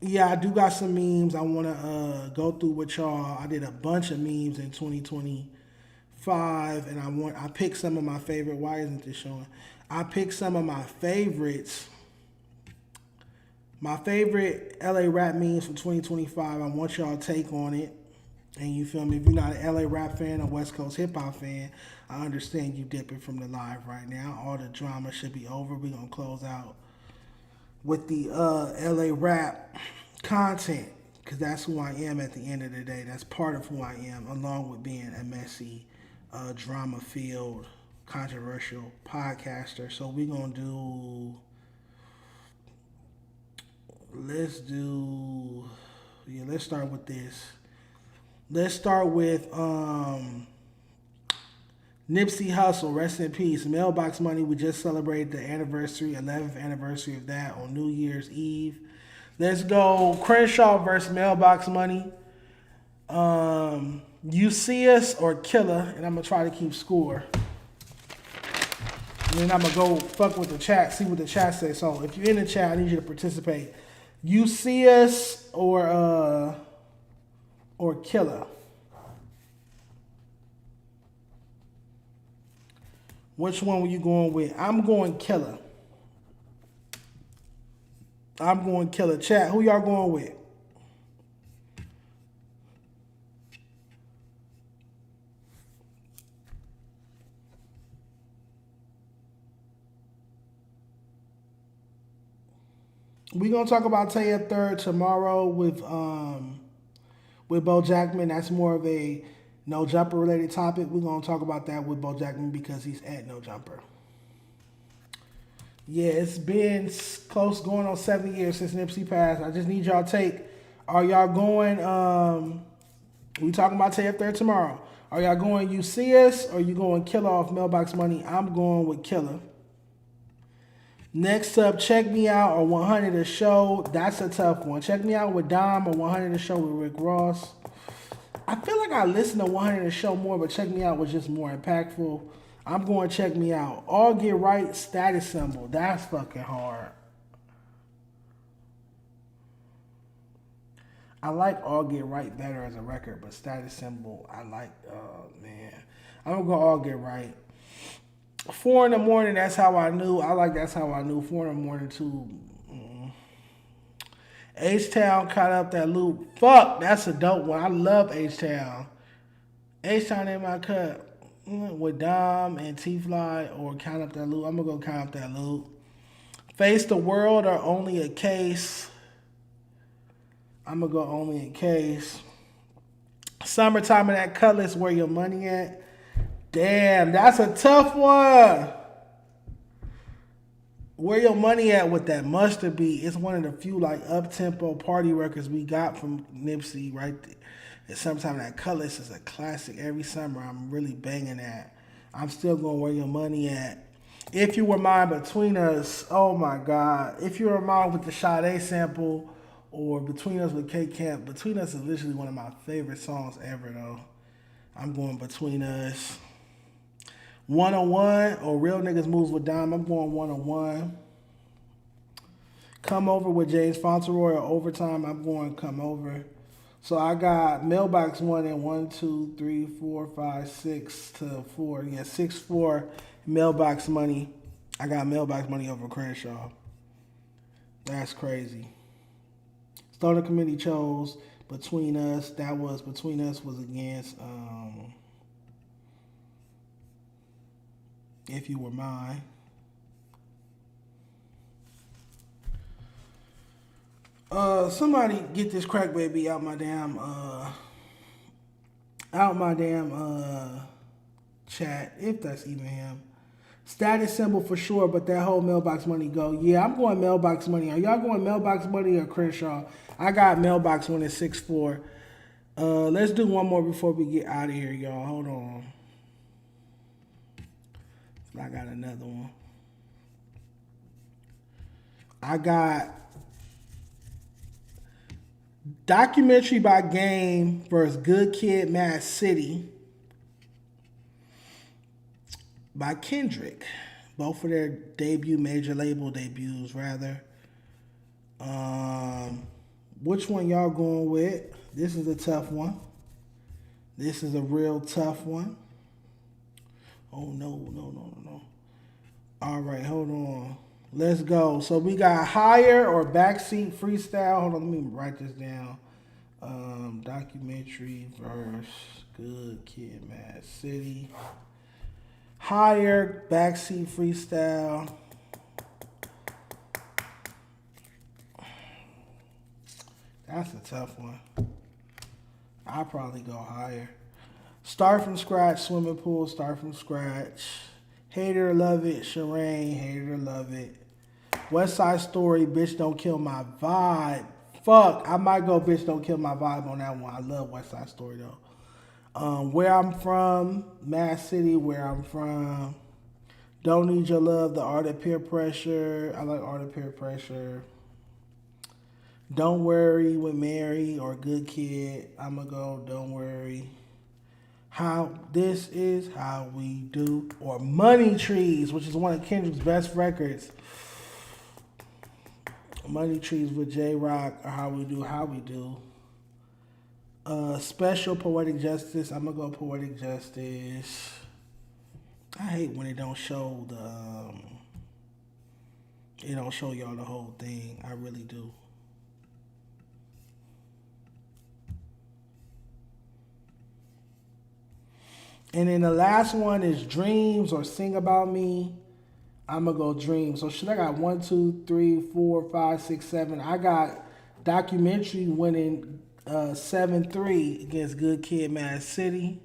yeah, I do got some memes I want to go through with y'all. I did a bunch of memes in 2025, and I picked some of my favorite. Why isn't this showing? I picked some of my favorites. My favorite LA rap memes for 2025. I want y'all to take on it. And you feel me? If you're not an LA rap fan or West Coast hip hop fan, I understand you dipping from the live right now. All the drama should be over. We're going to close out with the LA rap content, because that's who I am at the end of the day. That's part of who I am, along with being a messy, drama-filled, controversial podcaster. So we're going to do... Let's start with this. Let's start with Nipsey Hussle, rest in peace. Mailbox Money, we just celebrated the 11th anniversary of that on New Year's Eve. Let's go Crenshaw versus Mailbox Money. You See Us or Killer, and I'm going to try to keep score. And then I'm going to go fuck with the chat, see what the chat says. So if you're in the chat, I need you to participate. You See Us or Killer. Which one were you going with? I'm going Killer. I'm going Killer. Chat, who y'all going with? We're going to talk about Taya Third tomorrow with Bo Jackman. That's more of a No Jumper related topic. We're going to talk about that with Bo Jackman because he's at No Jumper. Yeah, it's been close going on 7 years since Nipsey passed. I just need y'all take. Are y'all going? We talking about Tay Up There tomorrow. Are y'all going You See Us or you going Killer off Mailbox Money? I'm going with Killer. Next up, Check Me Out or 100 A Show. That's a tough one. Check Me Out with Dom or 100 A Show with Rick Ross. I feel like I listened to 100 A Show more, but Check Me Out was just more impactful. I'm going Check Me Out. All Get Right, Status Symbol. That's fucking hard. I like All Get Right better as a record, but Status Symbol, I like, man. I'm going to go All Get Right. 4 in the Morning, That's How I Knew. I like That's How I Knew. 4 in the Morning, too. H-Town, Caught Up That Loop. Fuck, that's a dope one. I love H-Town. H-Town in my cut. With Dom and T-Fly or Count Up That Loop. I'm going to go Count Up That Loop. Face the World or Only a Case. I'm going to go Only a Case. Summertime in That Cutlass, Where Your Money At. Damn, that's a tough one. Where Your Money At with that Mustard beat. It's one of the few like up-tempo party records we got from Nipsey right there. And Summertime in That Cutlass is a classic. Every summer I'm really banging that. I'm still going Where Your Money At. If You Were Mine, Between Us. Oh my God. If You Were Mine with the Sade sample or Between Us with K Camp. Between Us is literally one of my favorite songs ever though. I'm going Between Us. 101 or Real Niggas Moves with Dom. I'm going 101. Come Over with James Fauntleroy or Overtime. I'm going Come Over. So I got Mailbox Money 1, 2, 3, 4, 5, 6 to 4. Yeah, 6-4 Mailbox Money. I got Mailbox Money over Crenshaw. That's crazy. Stoner Committee chose Between Us. That was Between Us was against If You Were Mine. Somebody get this crack baby out my damn chat, if that's even him. Status Symbol for sure, but that whole Mailbox Money go. Yeah, I'm going Mailbox Money. Are y'all going Mailbox Money or Crenshaw? I got Mailbox Money 6-4. Let's do one more before we get out of here, y'all. Hold on. I got another one. I got Documentary by Game versus Good Kid, Mad City by Kendrick. Both of their major label debuts, rather. Which one y'all going with? This is a tough one. This is a real tough one. Oh, no. All right, hold on. Let's go. So we got Higher or Backseat Freestyle. Hold on, let me write this down. Documentary versus Good Kid, Mad City. Higher, Backseat Freestyle. That's a tough one. I'll probably go Higher. Start From Scratch, Swimming Pool, Start From Scratch. Hate It or Love It, Shireen, Hate It or Love It. West Side Story, Bitch Don't Kill My Vibe. Fuck, I might go Bitch Don't Kill My Vibe on that one. I love West Side Story though. Where I'm From, Mad City, Where I'm From. Don't Need Your Love, The Art of Peer Pressure. I like Art of Peer Pressure. Don't Worry with Mary or Good Kid. I'ma go Don't Worry. How This Is How We Do or Money Trees, which is one of Kendrick's best records. Money Trees with J-Rock or How We Do, How We Do. Special Poetic Justice. I'm gonna go Poetic Justice. I hate when it don't show it don't show y'all the whole thing. I really do. And then the last one is Dreams or Sing About Me. I'm going to go Dreams. So shit, I got 1, 2, 3, 4, 5, 6, 7. I got Documentary winning 7-3 against Good Kid, Mad City.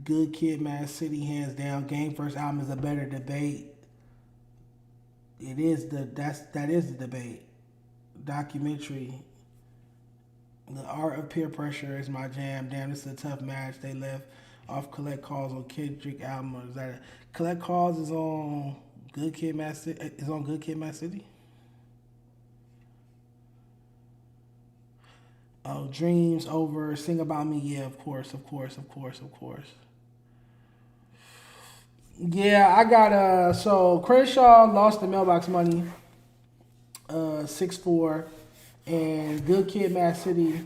Good Kid, Mad City, hands down. Game first album is a better debate. That is the debate. Documentary. The Art of Peer Pressure is my jam. Damn, this is a tough match. They left off Collect Calls on Kendrick album. Or is that it? Collect Calls is on Good Kid, Mad City. Is on Good Kid, Mad City. Oh, Dreams over Sing About Me. Yeah, of course. Yeah, I got so Crenshaw lost the Mailbox Money 6-4, and Good Kid, Mad City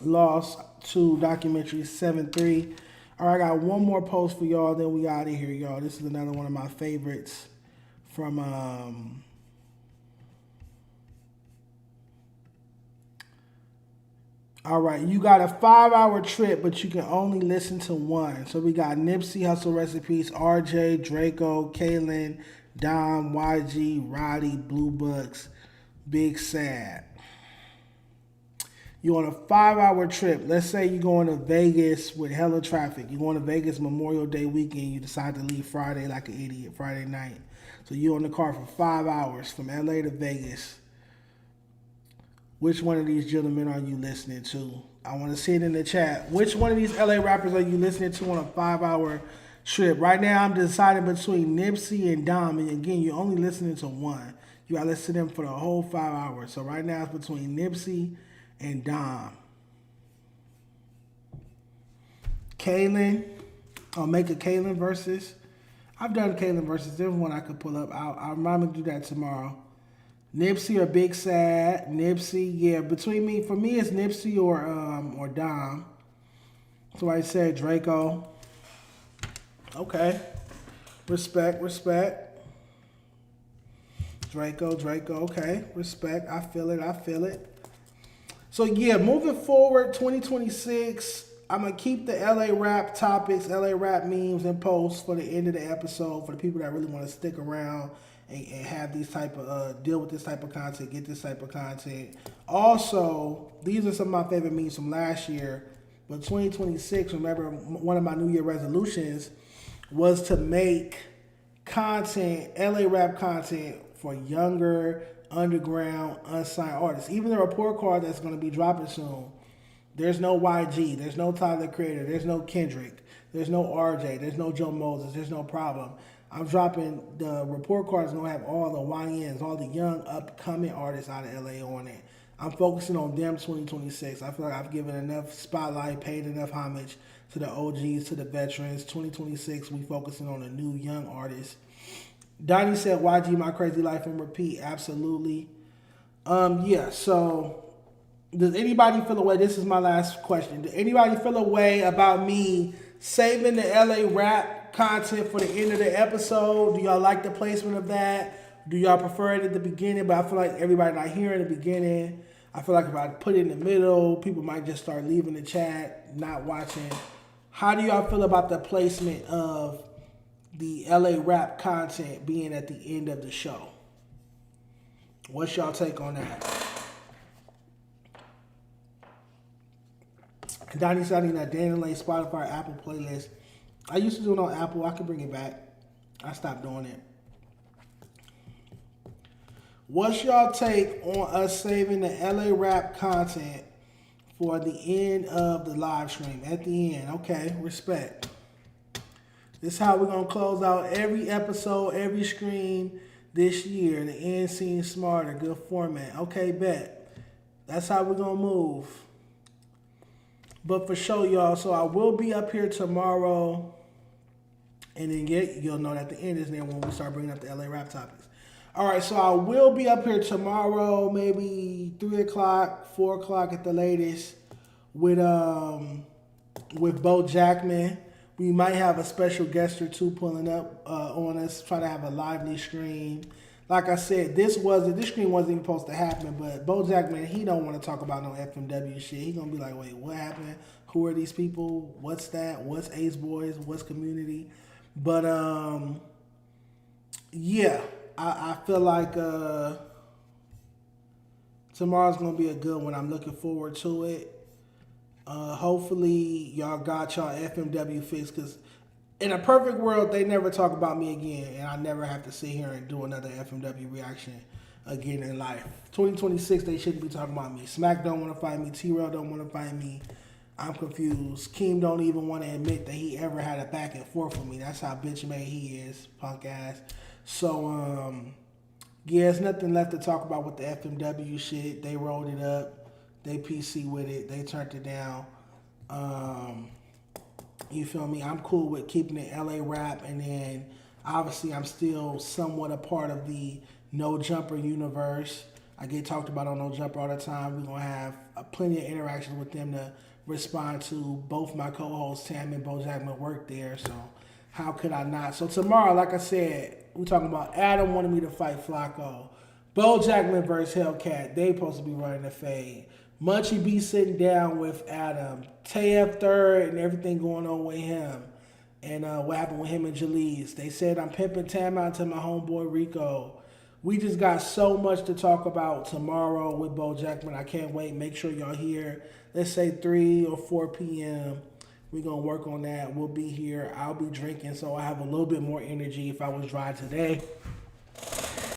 lost to Documentary 7-3. All right, I got one more post for y'all, then we out of here, y'all. This is another one of my favorites from all right, you got a 5-hour trip, but you can only listen to one. So we got Nipsey Hussle recipes, RJ, Draco, Kalen, Dom, YG, Roddy, Blue Bucks, Big Sad. You on a 5-hour trip. Let's say you're going to Vegas with hella traffic. You're going to Vegas Memorial Day weekend. You decide to leave Friday like an idiot, Friday night. So you're on the car for 5 hours from LA to Vegas. Which one of these gentlemen are you listening to? I want to see it in the chat. Which one of these LA rappers are you listening to on a 5-hour trip? Right now, I'm deciding between Nipsey and Dom. And again, you're only listening to one. You got to listen to them for the whole 5 hours. So right now, it's between Nipsey and Dom. Kalen. I'll make a Kalen versus. I've done Kalen versus. There's one I could pull up. I'll remind me to do that tomorrow. Nipsey or Big Sad. Nipsey, yeah. Between me, for me, it's Nipsey or Dom. So I said Draco. Okay. Respect. Draco. Okay. Respect. I feel it. So yeah, moving forward, 2026. I'm gonna keep the LA rap topics, LA rap memes, and posts for the end of the episode for the people that really want to stick around and have these type of deal with this type of content, get this type of content. Also, these are some of my favorite memes from last year. But 2026, remember, one of my New Year resolutions was to make content, LA rap content for younger, underground, unsigned artists. Even the report card that's going to be dropping soon. There's no YG, there's no Tyler Creator, there's no Kendrick, there's no RJ, there's no Joe Moses, there's no Problem. I'm dropping, the report card is going to have all the YNs, all the young upcoming artists out of LA on it. I'm focusing on them 2026. I feel like I've given enough spotlight, paid enough homage to the OGs, to the veterans. 2026, we focusing on a new young artist. Donnie said, YG, My Crazy Life and Repeat. Absolutely. Yeah, so does anybody feel a way? This is my last question. Does anybody feel a way about me saving the LA rap content for the end of the episode? Do y'all like the placement of that? Do y'all prefer it at the beginning? But I feel like everybody not here in the beginning. I feel like if I put it in the middle, people might just start leaving the chat, not watching. How do y'all feel about the placement of the LA rap content being at the end of the show? What's y'all take on that? Donnie said I need that Dan Lane Spotify Apple playlist. I used to do it on Apple. I could bring it back. I stopped doing it. What's y'all take on us saving the LA rap content for the end of the live stream? At the end. Okay, respect. This is how we're going to close out every episode, every stream this year. The end seems smarter. Good format. Okay, bet. That's how we're going to move. But for sure, y'all, so I will be up here tomorrow. And then you'll know that the end is there when we start bringing up the LA rap topics. All right, so I will be up here tomorrow, maybe 3 o'clock, 4 o'clock at the latest, with Bo Jackman. We might have a special guest or two pulling up on us, try to have a lively stream. Like I said, this stream wasn't even supposed to happen, but Bo Jackman, he don't want to talk about no FMW shit. He gonna be like, wait, what happened? Who are these people? What's that? What's Ace Boyz? What's Cuhmunity? But yeah, I feel like tomorrow's gonna be a good one. I'm looking forward to it. Hopefully y'all got y'all FMW fixed, because in a perfect world, they never talk about me again, and I never have to sit here and do another FMW reaction again in life. 2026, they shouldn't be talking about me. Smack don't want to fight me. T-Rell don't want to fight me. I'm confused. Keem don't even want to admit that he ever had a back and forth with me. That's how bitch made he is, punk ass. So, yeah, there's nothing left to talk about with the FMW shit. They rolled it up. They PC with it. They turned it down. You feel me? I'm cool with keeping it LA rap, and then obviously I'm still somewhat a part of the No Jumper universe. I get talked about on No Jumper all the time. We're going to have plenty of interactions with them to respond to. Both my co-hosts, Tam and Bo Jackman, work there, so how could I not? So tomorrow, like I said, we're talking about Adam wanted me to fight Flacco. Bo Jackman versus Hellcat. They supposed to be running the fade. Munchie B sitting down with Adam. TF third and everything going on with him. And what happened with him and Jalise. They said I'm pimping Tam out to my homeboy Rico. We just got so much to talk about tomorrow with Bo Jackman. I can't wait. Make sure y'all here. Let's say 3 or 4 p.m. We're going to work on that. We'll be here. I'll be drinking, so I have a little bit more energy if I was dry today.